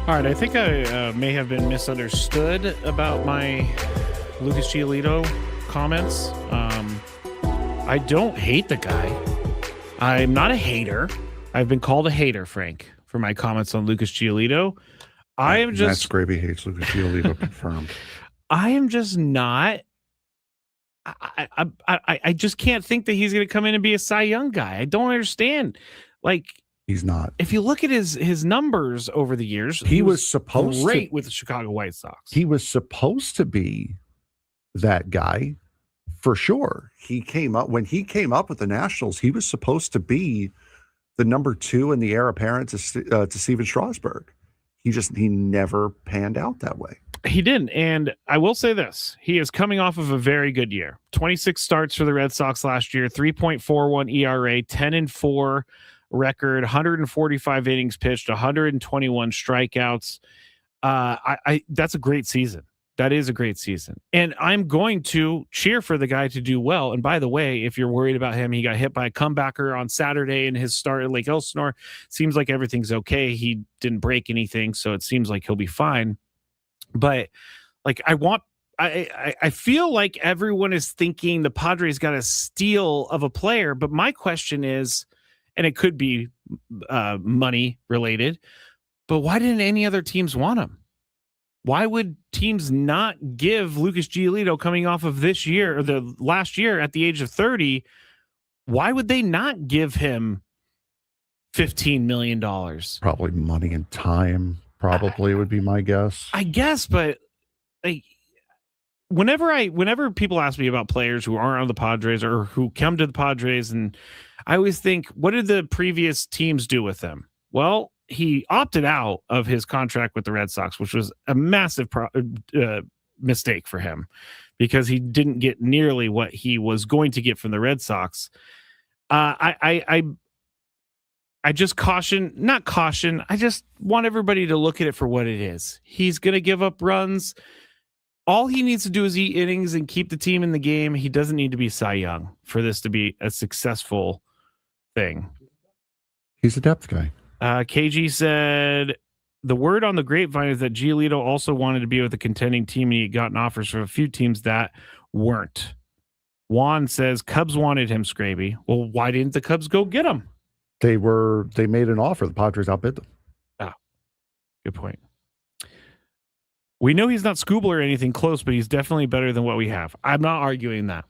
All right, I think I may have been misunderstood about my Lucas Giolito comments. I don't hate the guy. I'm not a hater. I've been called a hater, Frank, for my comments on Lucas Giolito. I am just... Matt Scraby hates Lucas Giolito, confirmed. I am just not... I just can't think that he's going to come in and be a Cy Young guy. I don't understand. Like... He's not. If you look at his numbers over the years, he was supposed great with the Chicago White Sox. He was supposed to be that guy for sure. When he came up with the Nationals, he was supposed to be the number 2 in the heir apparent to Steven Strasburg. He never panned out that way. He didn't. And I will say this. He is coming off of a very good year. 26 starts for the Red Sox last year, 3.41 ERA, 10-4 record, 145 innings pitched, 121 strikeouts. That's a great season. That is a great season. And I'm going to cheer for the guy to do well. And by the way, if you're worried about him, he got hit by a comebacker on Saturday in his start at Lake Elsinore. Seems like everything's okay. He didn't break anything, so it seems like he'll be fine. But like I feel like everyone is thinking the Padres got a steal of a player, but my question is, and it could be money related, but why didn't any other teams want him? Why would teams not give Lucas Giolito, coming off of this year or the last year at the age of 30? Why would they not give him $15 million? Probably money and time. Probably would be my guess. I guess, but like, whenever people ask me about players who aren't on the Padres or who come to the Padres, and I always think, what did the previous teams do with them? Well, he opted out of his contract with the Red Sox, which was a massive mistake for him because he didn't get nearly what he was going to get from the Red Sox. I just not caution. I just want everybody to look at it for what it is. He's going to give up runs. All he needs to do is eat innings and keep the team in the game. He doesn't need to be Cy Young for this to be a successful thing. He's a depth guy. KG said, the word on the grapevine is that Giolito also wanted to be with a contending team, and he had gotten offers from a few teams that weren't. Juan says, Cubs wanted him, Scraby. Well, why didn't the Cubs go get him? They made an offer. The Padres outbid them. Oh, good point. We know he's not Scooble or anything close, but he's definitely better than what we have. I'm not arguing that.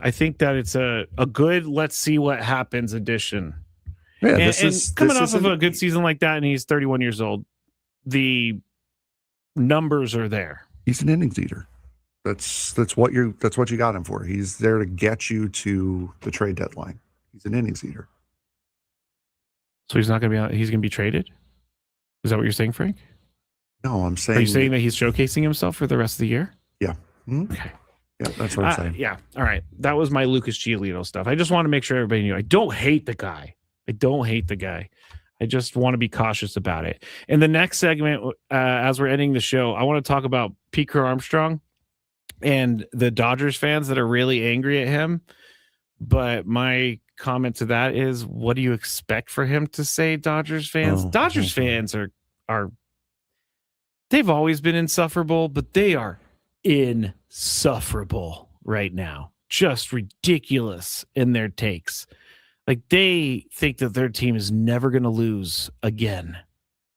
I think that it's a good let's see what happens addition. Yeah, and coming off of a good season like that, and he's 31 years old, the numbers are there. He's an innings eater. That's what you got him for. He's there to get you to the trade deadline. He's an innings eater. So he's not going to be. He's going to be traded. Is that what you're saying, Frank? No, I'm saying. Are you saying that he's showcasing himself for the rest of the year? Yeah. Mm-hmm. Okay. Yeah, that's what I'm saying. Yeah. All right. That was my Lucas Giolito stuff. I just want to make sure everybody knew. I don't hate the guy. I just want to be cautious about it. In the next segment, as we're ending the show, I want to talk about Pete Armstrong and the Dodgers fans that are really angry at him. But my comment to that is, what do you expect for him to say, Dodgers fans? Dodgers fans are they've always been insufferable, but they are insufferable right now. Just ridiculous in their takes. Like, they think that their team is never going to lose again.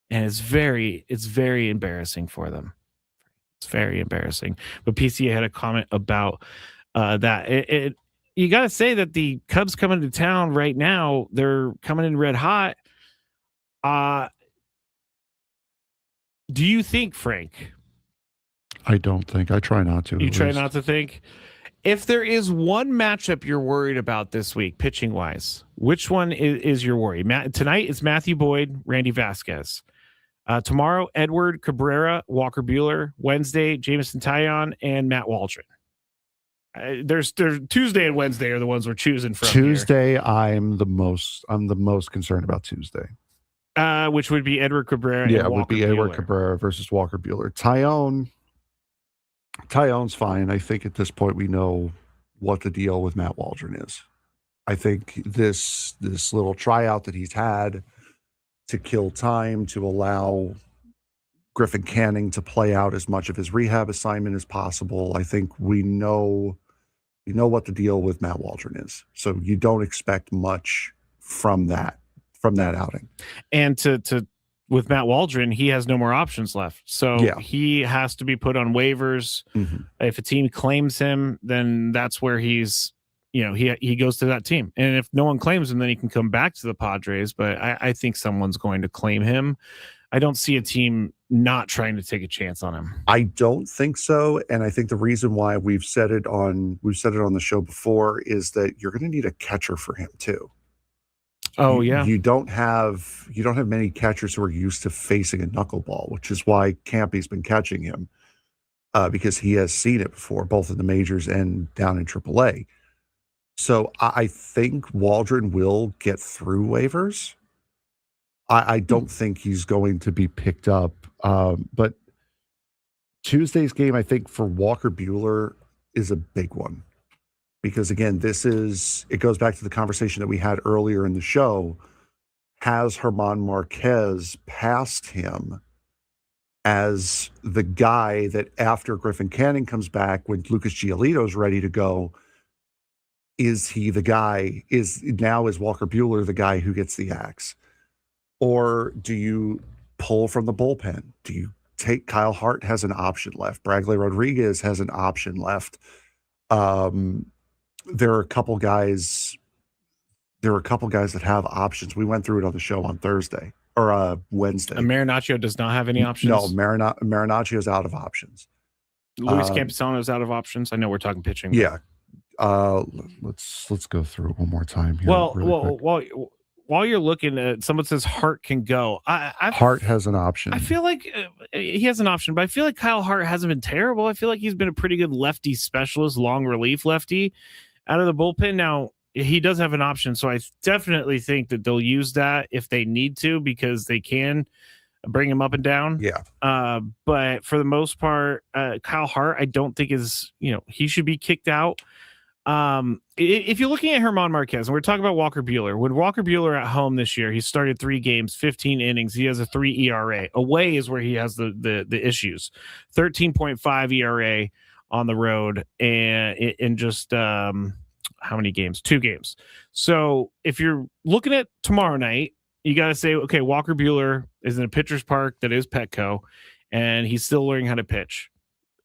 And it's very embarrassing for them. It's very embarrassing. But PCA had a comment about that. You got to say that the Cubs coming to town right now, they're coming in red hot. Do you think, Frank? I don't think. I try not to. You try not to think? If there is one matchup you're worried about this week, pitching wise, which one is your worry? Tonight it's Matthew Boyd, Randy Vasquez. Tomorrow, Edward Cabrera, Walker Buehler. Wednesday, Jameson Taillon and Matt Waldron. There's Tuesday and Wednesday are the ones we're choosing from. Tuesday, here. I'm the most concerned about Tuesday. Which would be Edward Cabrera. Yeah, and it would be Edward Cabrera versus Walker Buehler. Taillon's fine. I think at this point we know what the deal with Matt Waldron is. I think this little tryout that he's had to kill time, to allow Griffin Canning to play out as much of his rehab assignment as possible. I think we know what the deal with Matt Waldron is. So you don't expect much from that outing. And to with Matt Waldron, he has no more options left. So he has to be put on waivers. Mm-hmm. If a team claims him, then that's where he's, he goes to that team. And if no one claims him, then he can come back to the Padres. But I think someone's going to claim him. I don't see a team not trying to take a chance on him. I don't think so. And I think the reason why we've said it on the show before is that you're going to need a catcher for him too. Oh, yeah. You don't have many catchers who are used to facing a knuckleball, which is why Campy's been catching him because he has seen it before, both in the majors and down in AAA. So I think Waldron will get through waivers. I don't think he's going to be picked up. But Tuesday's game, I think, for Walker Buehler is a big one. Because, again, it goes back to the conversation that we had earlier in the show. Has Herman Marquez passed him as the guy that after Griffin Canning comes back, when Lucas Giolito's ready to go, is he the guy? Is Walker Buehler the guy who gets the axe? Or do you pull from the bullpen? Do you take Kyle Hart has an option left? Bradley Rodriguez has an option left. There are a couple guys that have options. We went through it on the show on Thursday or Wednesday. And Marinaccio does not have any options? No, Marinaccio is out of options. Luis Campusano is out of options. I know we're talking pitching. Yeah. Let's go through it one more time here. While you're looking at, someone says Hart can go. Hart has an option. I feel like he has an option, but I feel like Kyle Hart hasn't been terrible. I feel like he's been a pretty good lefty specialist, long relief lefty out of the bullpen. Now, he does have an option, so I definitely think that they'll use that if they need to, because they can bring him up and down. Yeah. But for the most part, Kyle Hart, I don't think he should be kicked out. If you're looking at Herman Marquez, and we're talking about Walker Buehler, when Walker Buehler at home this year, he started 3 games, 15 innings. He has a 3 ERA. Away is where he has the issues. 13.5 ERA on the road, and in just how many games? 2 games. So if you're looking at tomorrow night, you got to say, okay, Walker Buehler is in a pitcher's park that is Petco, and he's still learning how to pitch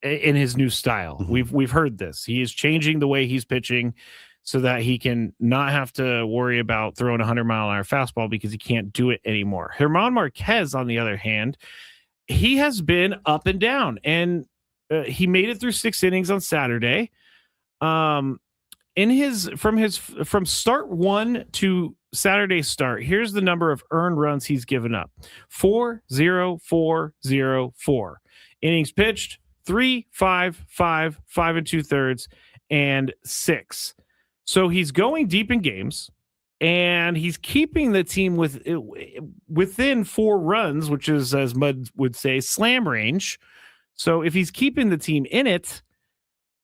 in his new style. Mm-hmm. We've heard this. He is changing the way he's pitching so that he can not have to worry about throwing a 100-mile-an-hour fastball because he can't do it anymore. Herman Marquez, on the other hand, he has been up and down, and he made it through 6 innings on Saturday. From start 1 to Saturday start, here's the number of earned runs he's given up: 4-0-4-0-4. Innings pitched: 3, 5, 5, 5 2/3, and 6. So he's going deep in games, and he's keeping the team within 4 runs, which is, as Mud would say, slam range. So if he's keeping the team in it,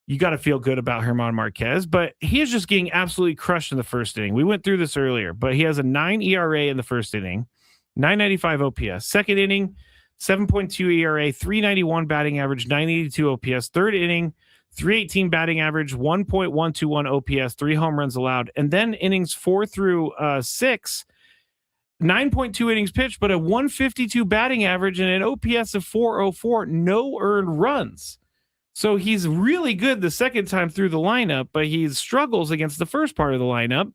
you got to feel good about Herman Marquez, but he is just getting absolutely crushed in the first inning. We went through this earlier, but he has a 9 ERA in the first inning, 995 OPS. Second inning, 7.2 ERA, 391 batting average, 982 OPS. Third inning, 318 batting average, 1.121 OPS, 3 home runs allowed. And then innings 4 through 6, 9.2 innings pitched, but a 152 batting average and an OPS of 404, no earned runs. So he's really good the second time through the lineup, but he struggles against the first part of the lineup.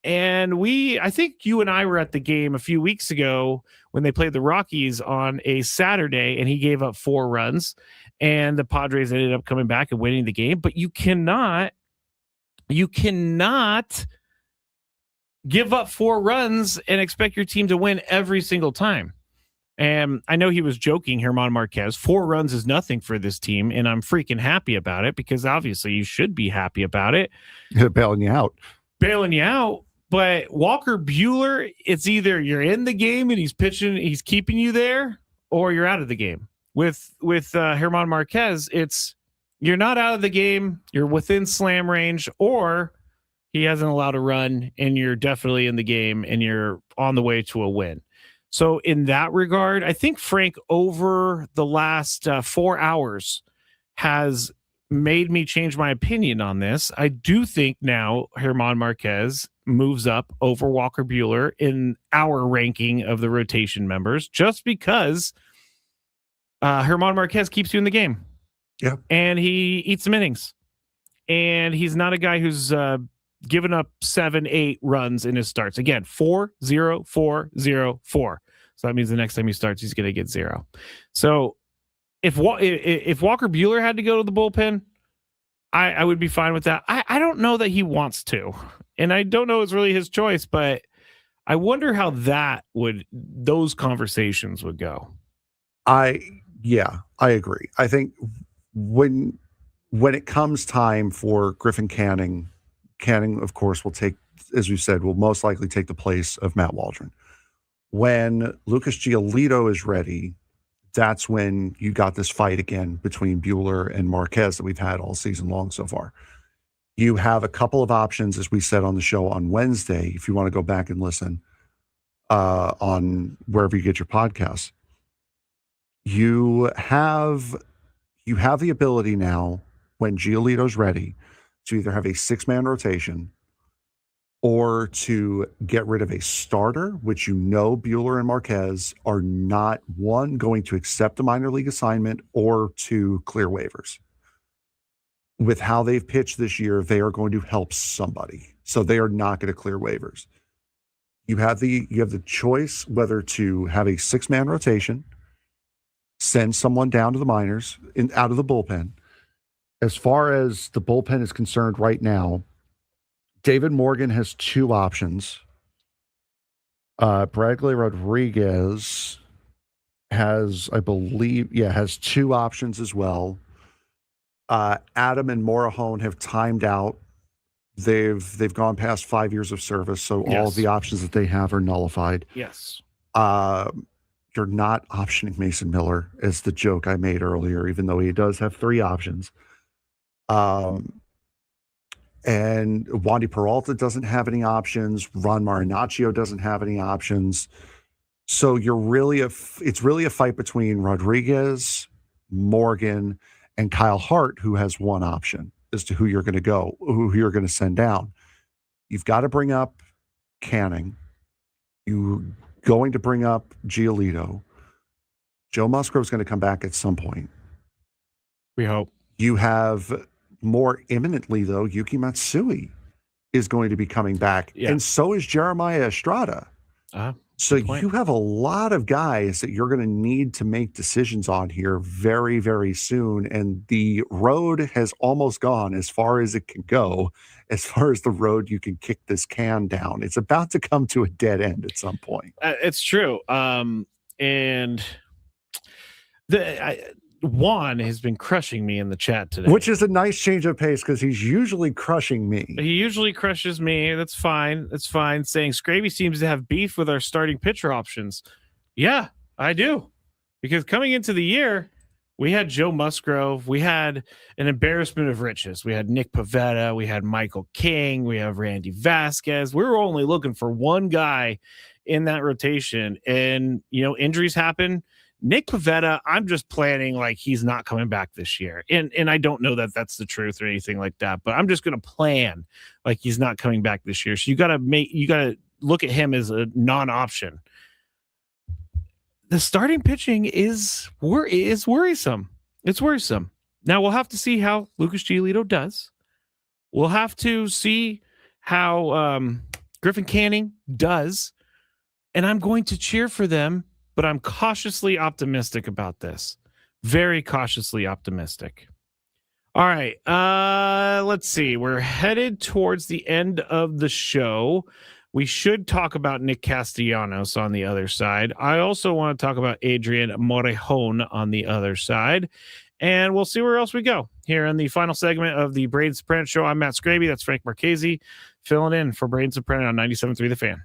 And I think you and I were at the game a few weeks ago when they played the Rockies on a Saturday, and he gave up 4 runs, and the Padres ended up coming back and winning the game. But you cannot give up 4 runs and expect your team to win every single time. And I know he was joking, Herman Marquez. 4 runs is nothing for this team, and I'm freaking happy about it, because obviously you should be happy about it. Bailing you out. But Walker Buehler, it's either you're in the game and he's pitching, he's keeping you there, or you're out of the game. With Herman Marquez, it's you're not out of the game, you're within slam range, or he hasn't allowed a run, and you're definitely in the game and you're on the way to a win. So in that regard, I think Frank over the last 4 hours has made me change my opinion on this. I do think now Herman Marquez moves up over Walker Buehler in our ranking of the rotation members, just because Herman Marquez keeps you in the game. Yeah. And he eats some innings. And he's not a guy who's given up 7-8 runs in his starts. Again, 4-0-4-0-4. So that means the next time he starts, he's going to get 0. So if Walker Buehler had to go to the bullpen, I would be fine with that. I don't know that he wants to, and I don't know it's really his choice, but I wonder how those conversations would go. I agree. I think when it comes time for Griffin Canning, of course, will take, as we said, will most likely take the place of Matt Waldron. When Lucas Giolito is ready, that's when you got this fight again between Buehler and Marquez that we've had all season long so far. You have a couple of options, as we said on the show on Wednesday, if you want to go back and listen on wherever you get your podcasts. You have the ability now, when Giolito's ready, to either have a 6-man rotation or to get rid of a starter, which Buehler and Marquez are not, one, going to accept a minor league assignment, or two, clear waivers. With how they've pitched this year, they are going to help somebody. So they are not going to clear waivers. You have the choice whether to have a 6-man rotation, send someone down to the minors, out of the bullpen. As far as the bullpen is concerned right now, David Morgan has 2 options. Bradley Rodriguez has, I believe, has 2 options as well. Adam and Morahone have timed out. They've gone past 5 years of service, so all of the options that they have are nullified. Yes. You're not optioning Mason Miller, as the joke I made earlier, even though he does have 3 options. And Wandy Peralta doesn't have any options. Ron Marinaccio doesn't have any options. So it's really a fight between Rodriguez, Morgan, and Kyle Hart, who has 1 option as to who you're going to send down. You've got to bring up Canning. You're going to bring up Giolito. Joe Musgrove's going to come back at some point. We hope. You have, more imminently, though, Yuki Matsui is going to be coming back. Yeah. And so is Jeremiah Estrada. So you have a lot of guys that you're going to need to make decisions on here very, very soon. And the road has almost gone as far as it can go, as far as the road you can kick this can down. It's about to come to a dead end at some point. It's true. And Juan has been crushing me in the chat today, which is a nice change of pace because he's usually crushing me. He usually crushes me. That's fine. That's fine. Saying Scraby seems to have beef with our starting pitcher options. Yeah, I do. Because coming into the year, we had Joe Musgrove. We had an embarrassment of riches. We had Nick Pivetta. We had Michael King. We have Randy Vasquez. We were only looking for one guy in that rotation. And, injuries happen. Nick Pivetta, I'm just planning like he's not coming back this year. And I don't know that that's the truth or anything like that, but I'm just going to plan like he's not coming back this year. So you got to look at him as a non-option. The starting pitching is worrisome. It's worrisome. Now we'll have to see how Lucas Giolito does. We'll have to see how Griffin Canning does. And I'm going to cheer for them, but I'm cautiously optimistic about this. Very cautiously optimistic. All right. Let's see. We're headed towards the end of the show. We should talk about Nick Castellanos on the other side. I also want to talk about Adrian Morejon on the other side. And we'll see where else we go here in the final segment of the Braden Surprenant Show. I'm Matt Scraby. That's Frank Marchese filling in for Braden Surprenant on 97.3 The Fan.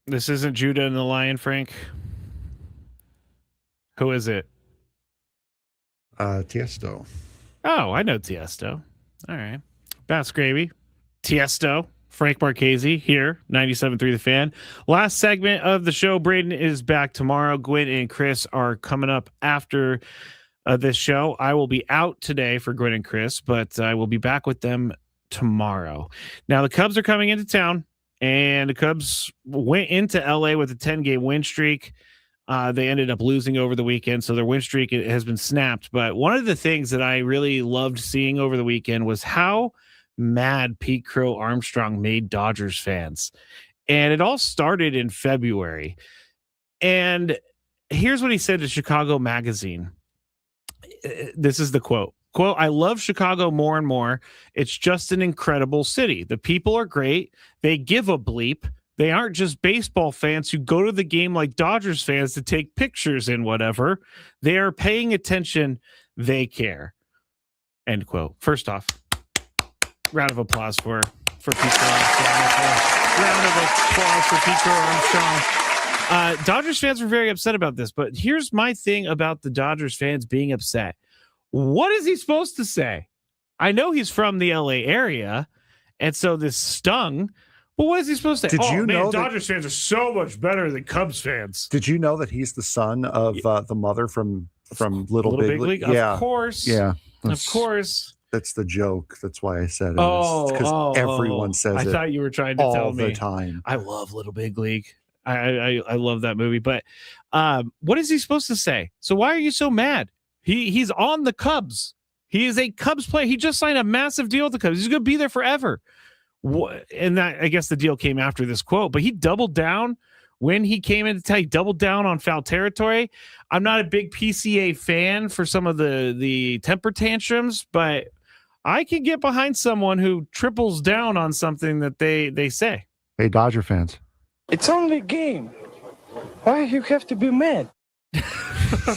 This isn't Judah and the Lion, Frank. Who is it? Tiesto. Oh, I know Tiesto. All right. Bass Gravy. Tiesto. Frank Marchese here, 97.3 The Fan. Last segment of the show. Braden is back tomorrow. Gwen and Chris are coming up after this show. I will be out today for Gwen and Chris, but I will be back with them tomorrow. Now, the Cubs are coming into town, and the Cubs went into LA with a 10-game win streak. They ended up losing over the weekend, so their win streak has been snapped. But one of the things that I really loved seeing over the weekend was how mad Pete Crow Armstrong made Dodgers fans. And it all started in February. And here's what he said to Chicago Magazine. This is the quote. Quote, I love Chicago more and more. It's just an incredible city. The people are great. They give a bleep. They aren't just baseball fans who go to the game like Dodgers fans to take pictures and whatever. They are paying attention. They care. End quote. First off, round of applause for Pete Armstrong. Round of applause for Pete Armstrong. Dodgers fans were very upset about this, but here's my thing about the Dodgers fans being upset. What is he supposed to say? I know he's from the LA area, and so this stung. But what is he supposed to say? Did you know Dodgers fans are so much better than Cubs fans? Did you know that he's the son of the mother from Little Big League? Yeah. Of course. Yeah. Of course. That's the joke. That's why I said it. Because everyone says it. I thought you were trying to tell me. All the time. I love Little Big League. I love that movie. But what is he supposed to say? So why are you so mad? He's on the Cubs. He is a Cubs player. He just signed a massive deal with the Cubs. He's going to be there forever. And that, I guess the deal came after this quote, but he doubled down when he came into town. He doubled down on foul territory. I'm not a big PCA fan for some of the temper tantrums, but I can get behind someone who triples down on something that they say. Hey, Dodger fans. It's only a game. Why you have to be mad?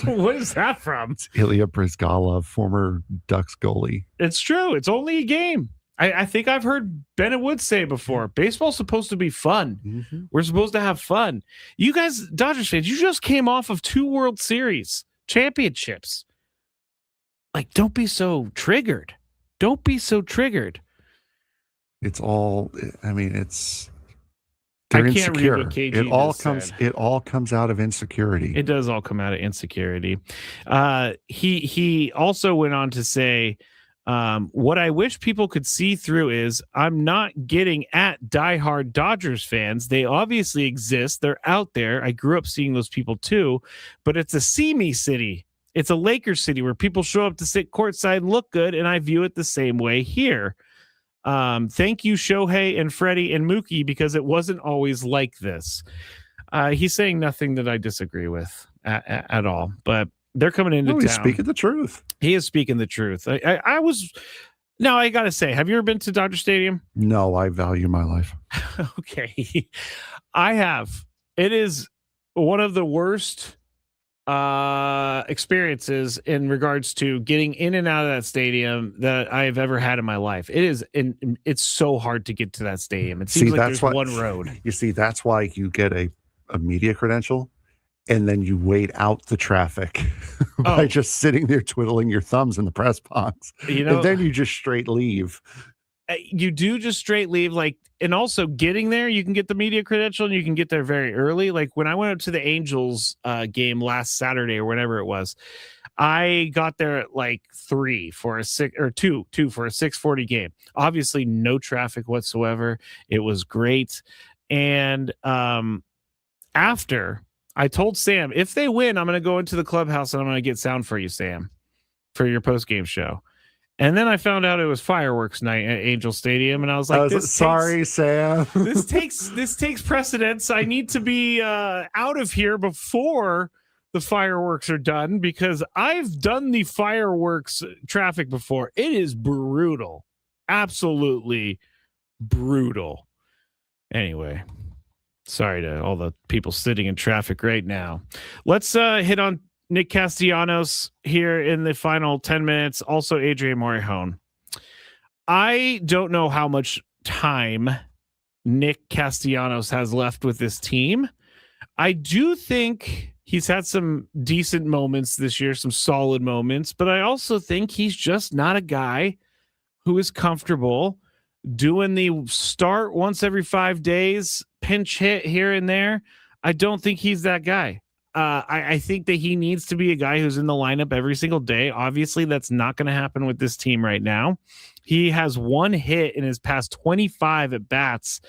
What is that from? It's Ilya Brizgalov, former Ducks goalie. It's true. It's only a game. I think I've heard Bennett Wood say before, baseball's supposed to be fun. Mm-hmm. We're supposed to have fun. You guys, Dodgers fans, you just came off of 2 World Series championships. Like, don't be so triggered. Don't be so triggered. It's all, I mean, it's, they're I can't insecure. Read what KG it all comes out of insecurity. It does all come out of insecurity. He also went on to say, what I wish people could see through is I'm not getting at diehard Dodgers fans. They obviously exist. They're out there. I grew up seeing those people too, but it's a see-me city. It's a Lakers city where people show up to sit courtside and look good, and I view it the same way here. Thank you, Shohei and Freddie and Mookie, because it wasn't always like this. He's saying nothing that I disagree with at all, but they're coming into town. He's speaking the truth. He is speaking the truth. I got to say, have you ever been to Dodger Stadium? No, I value my life. Okay. I have. It is one of the worst experiences in regards to getting in and out of that stadium that I've ever had in my life. It's so hard to get to that stadium. It seems like there's one road. You see, that's why you get a media credential. And then you wait out the traffic by just sitting there twiddling your thumbs in the press box. And then you just straight leave. You do just straight leave. And also getting there, you can get the media credential and you can get there very early. Like when I went up to the Angels game last Saturday or whenever it was, I got there at 3 for a 6 or 2 for a 6:40 game. Obviously no traffic whatsoever. It was great. And after I told Sam, if they win, I'm going to go into the clubhouse and I'm going to get sound for you, Sam, for your post-game show. And then I found out it was fireworks night at Angel Stadium, and I was like, Sam. This takes precedence. I need to be out of here before the fireworks are done, because I've done the fireworks traffic before. It is brutal. Absolutely brutal. Anyway. Sorry to all the people sitting in traffic right now. Let's hit on Nick Castellanos here in the final 10 minutes. Also, Adrian Morejon. I don't know how much time Nick Castellanos has left with this team. I do think he's had some decent moments this year, some solid moments, but I also think he's just not a guy who is comfortable doing the start once every 5 days, pinch hit here and there. I don't think he's that guy. I think that he needs to be a guy who's in the lineup every single day. Obviously, that's not going to happen with this team right now. He has 1 hit in his past 25 at bats,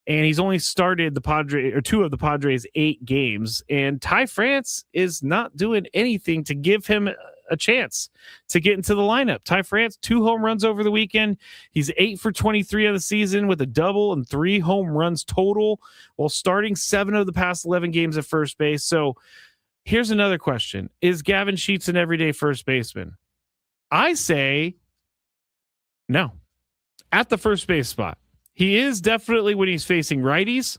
and he's only started the Padres or 2 of the Padres' 8 games. And Ty France is not doing anything to give him a chance to get into the lineup. Ty France, 2 home runs over the weekend. He's 8 for 23 of the season with a double and 3 home runs total while starting 7 of the past 11 games at first base. So here's another question. Is Gavin Sheets an everyday first baseman? I say no. At the first base spot. He is definitely when he's facing righties.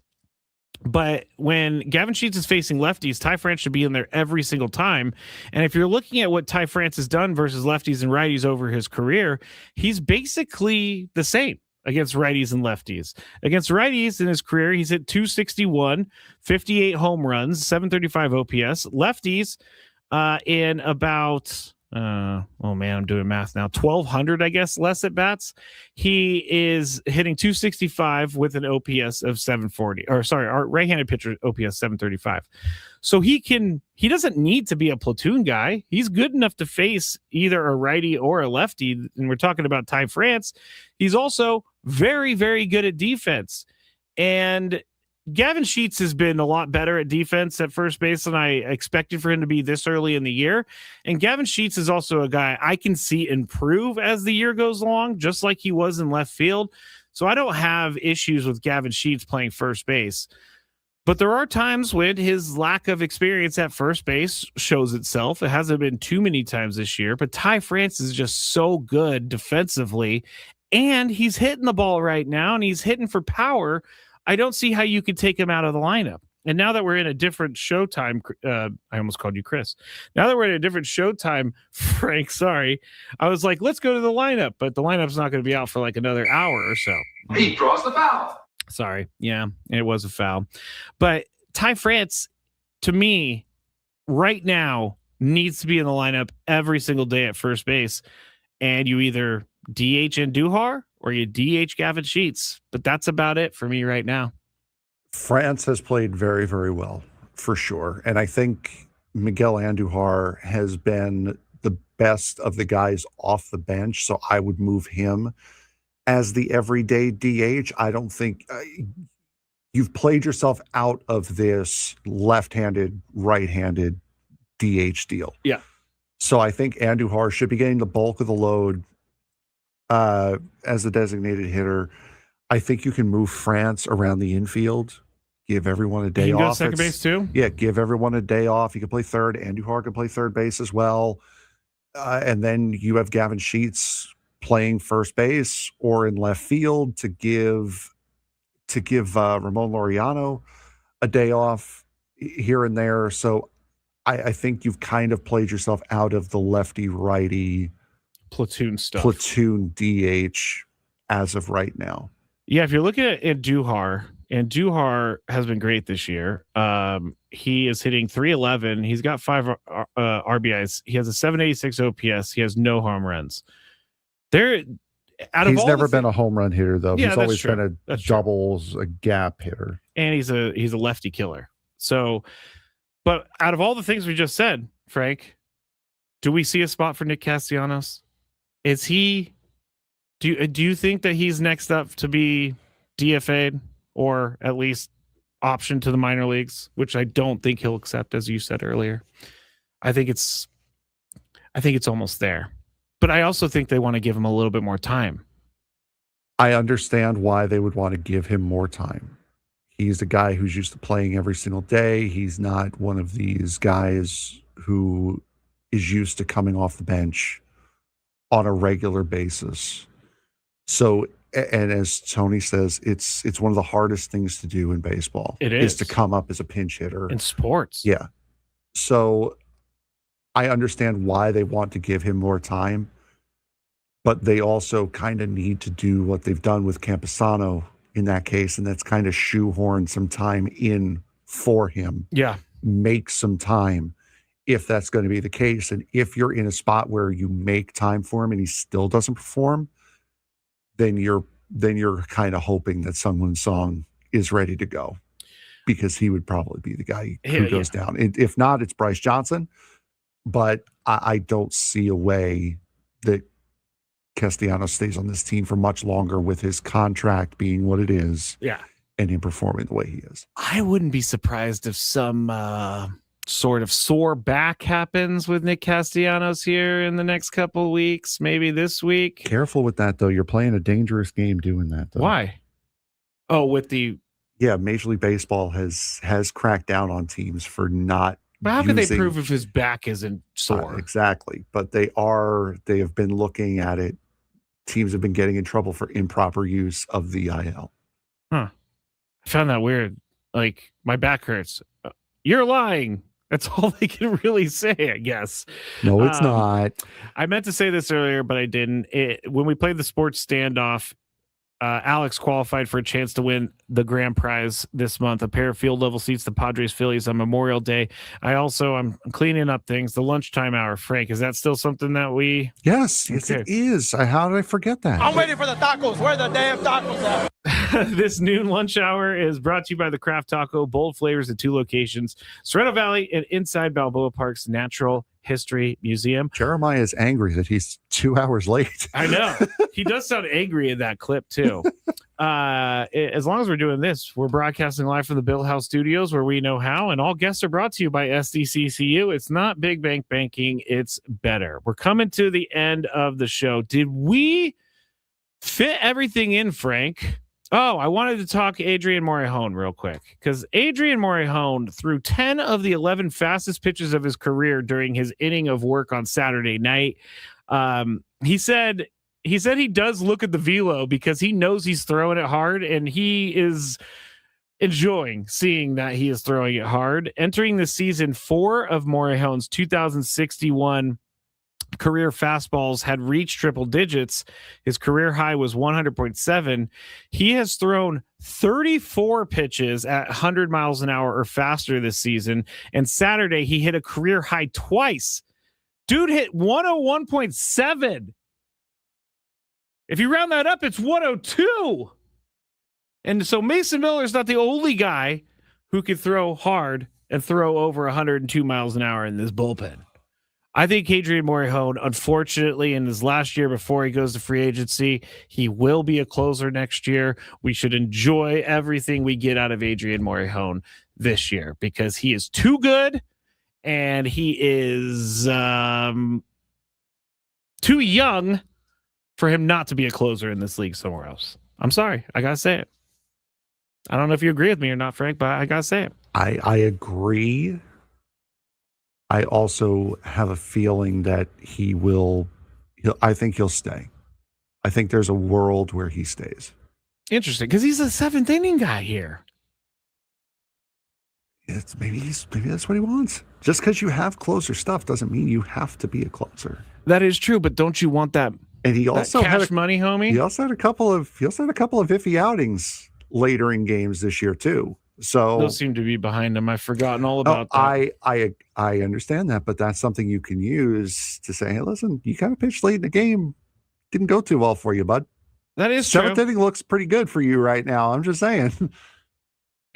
But when Gavin Sheets is facing lefties, Ty France should be in there every single time. And if you're looking at what Ty France has done versus lefties and righties over his career, he's basically the same against righties and lefties. Against righties in his career, he's hit 261, 58 home runs, 735 OPS. Lefties in about... I'm doing math now. 1,200, I guess, less at bats. He is hitting 265 with an OPS of 740. Our right-handed pitcher OPS 735. So he doesn't need to be a platoon guy. He's good enough to face either a righty or a lefty. And we're talking about Ty France. He's also very, very good at defense. And Gavin Sheets has been a lot better at defense at first base than I expected for him to be this early in the year. And Gavin Sheets is also a guy I can see improve as the year goes along, just like he was in left field. So I don't have issues with Gavin Sheets playing first base. But there are times when his lack of experience at first base shows itself. It hasn't been too many times this year, but Ty France is just so good defensively. And he's hitting the ball right now, and he's hitting for power. I don't see how you could take him out of the lineup. And now that we're in a different showtime, I almost called you Chris. Now that we're in a different showtime, Frank, sorry. I was like, let's go to the lineup, but the lineup's not going to be out for like another hour or so. He draws the foul. Sorry. Yeah, it was a foul. But Ty France, to me, right now, needs to be in the lineup every single day at first base. And you either DH Andujar or you DH Gavin Sheets. But that's about it for me right now. France has played very, very well, for sure. And I think Miguel Andujar has been the best of the guys off the bench. So I would move him as the everyday DH. I don't think you've played yourself out of this left-handed, right-handed DH deal. Yeah. So I think Andujar should be getting the bulk of the load as a designated hitter. I think you can move France around the infield, give everyone a day off. Go second base too? Yeah, give everyone a day off. You can play third. Andujar can play third base as well. And then you have Gavin Sheets playing first base or in left field to give Ramon Laureano a day off here and there. So I think you've kind of played yourself out of the lefty-righty platoon stuff, platoon DH as of right now. Yeah, if you're looking at Andujar has been great this year. He is hitting 311. He's got 5 RBIs. He has a 786 OPS. He has no home runs. He's never been a home run hitter, though. Yeah, he's always been a doubles, a gap hitter. And he's a lefty killer. So, but out of all the things we just said, Frank, do we see a spot for Nick Castellanos? Is he? Do you think that he's next up to be DFA'd or at least optioned to the minor leagues, which I don't think he'll accept, as you said earlier? I think it's almost there. But I also think they want to give him a little bit more time. I understand why they would want to give him more time. He's a guy who's used to playing every single day. He's not one of these guys who is used to coming off the bench on a regular basis. So, and as Tony says, it's one of the hardest things to do in baseball. It is to come up as a pinch hitter. In sports. Yeah. So I understand why they want to give him more time, but they also kind of need to do what they've done with Campusano in that case, and that's kind of shoehorn some time in for him. Yeah. Make some time if that's going to be the case. And if you're in a spot where you make time for him and he still doesn't perform, then you're kind of hoping that Sungwon Song is ready to go, because he would probably be the guy who goes down. If not, it's Bryce Johnson. But I don't see a way that Castellanos stays on this team for much longer with his contract being what it is. Yeah. And him performing the way he is. I wouldn't be surprised if some sort of sore back happens with Nick Castellanos here in the next couple of weeks, maybe this week. Careful with that, though. You're playing a dangerous game doing that, though. Why? Oh, with the... Yeah, Major League Baseball has cracked down on teams for not But how can they prove if his back isn't sore? Exactly. But they have been looking at it. Teams have been getting in trouble for improper use of the IL. Huh. I found that weird. Like, my back hurts. You're lying. That's all they can really say, I guess. No, it's not. I meant to say this earlier, but I didn't. When we played the sports standoff, Alex qualified for a chance to win the grand prize this month, a pair of field level seats, the Padres Phillies on Memorial Day. I'm cleaning up things. The lunchtime hour, Frank, is that still something that we... Yes, it is. How did I forget that? I'm waiting for the tacos. Where the damn tacos at? This noon lunch hour is brought to you by the Craft Taco, bold flavors at 2 locations, Sorrento Valley and inside Balboa Park's Natural History Museum. Jeremiah is angry that he's 2 hours late. I know. He does sound angry in that clip, too. As long as we're doing this, we're broadcasting live from the Bill House Studios, where we know how, and all guests are brought to you by SDCCU. It's not big bank banking, it's better. We're coming to the end of the show. Did we fit everything in, Frank? Oh, I wanted to talk Adrian Morejon real quick, because Adrian Morejon threw 10 of the 11 fastest pitches of his career during his inning of work on Saturday night. He said he does look at the velo because he knows he's throwing it hard, and he is enjoying seeing that he is throwing it hard. Entering the season, 4 of Morejon's 2061 career fastballs had reached triple digits. His career high was 100.7. He has thrown 34 pitches at 100 miles an hour or faster this season. And Saturday, he hit a career high twice. Dude hit 101.7. If you round that up, it's 102. And so Mason Miller is not the only guy who can throw hard and throw over 102 miles an hour in this bullpen. I think Adrian Morejon, unfortunately, in his last year before he goes to free agency, he will be a closer next year. We should enjoy everything we get out of Adrian Morejon this year, because he is too good and he is too young for him not to be a closer in this league somewhere else. I'm sorry. I got to say it. I don't know if you agree with me or not, Frank, but I got to say it. I agree. I also have a feeling that I think he'll stay. I think there's a world where he stays. Interesting, because he's a 7th inning guy here. Maybe that's what he wants. Just because you have closer stuff doesn't mean you have to be a closer. That is true, but don't you want that? And he also had money, homie. He also had a couple of iffy outings later in games this year too. So those seem to be behind him. I've forgotten all about that. I understand that, but that's something you can use to say, hey, listen, you kind of pitched late in the game. Didn't go too well for you, bud. That is true. 7th inning looks pretty good for you right now. I'm just saying.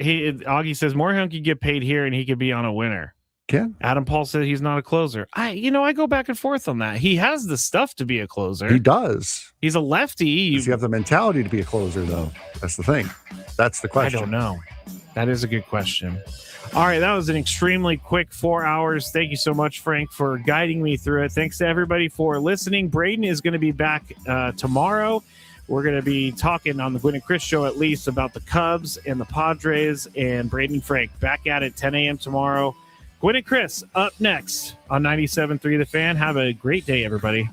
Augie says Morejon could get paid here and he could be on a winner. Can Adam Paul said he's not a closer. I go back and forth on that. He has the stuff to be a closer. He does. He's a lefty. Does he have the mentality to be a closer, though? That's the thing. That's the question. I don't know. That is a good question. All right, that was an extremely quick 4 hours. Thank you so much, Frank, for guiding me through it. Thanks to everybody for listening. Braden is going to be back tomorrow. We're going to be talking on the Gwynn and Chris show, at least, about the Cubs and the Padres, and Braden and Frank back at it 10 a.m. tomorrow. Gwynn and Chris up next on 97.3 The Fan. Have a great day, everybody.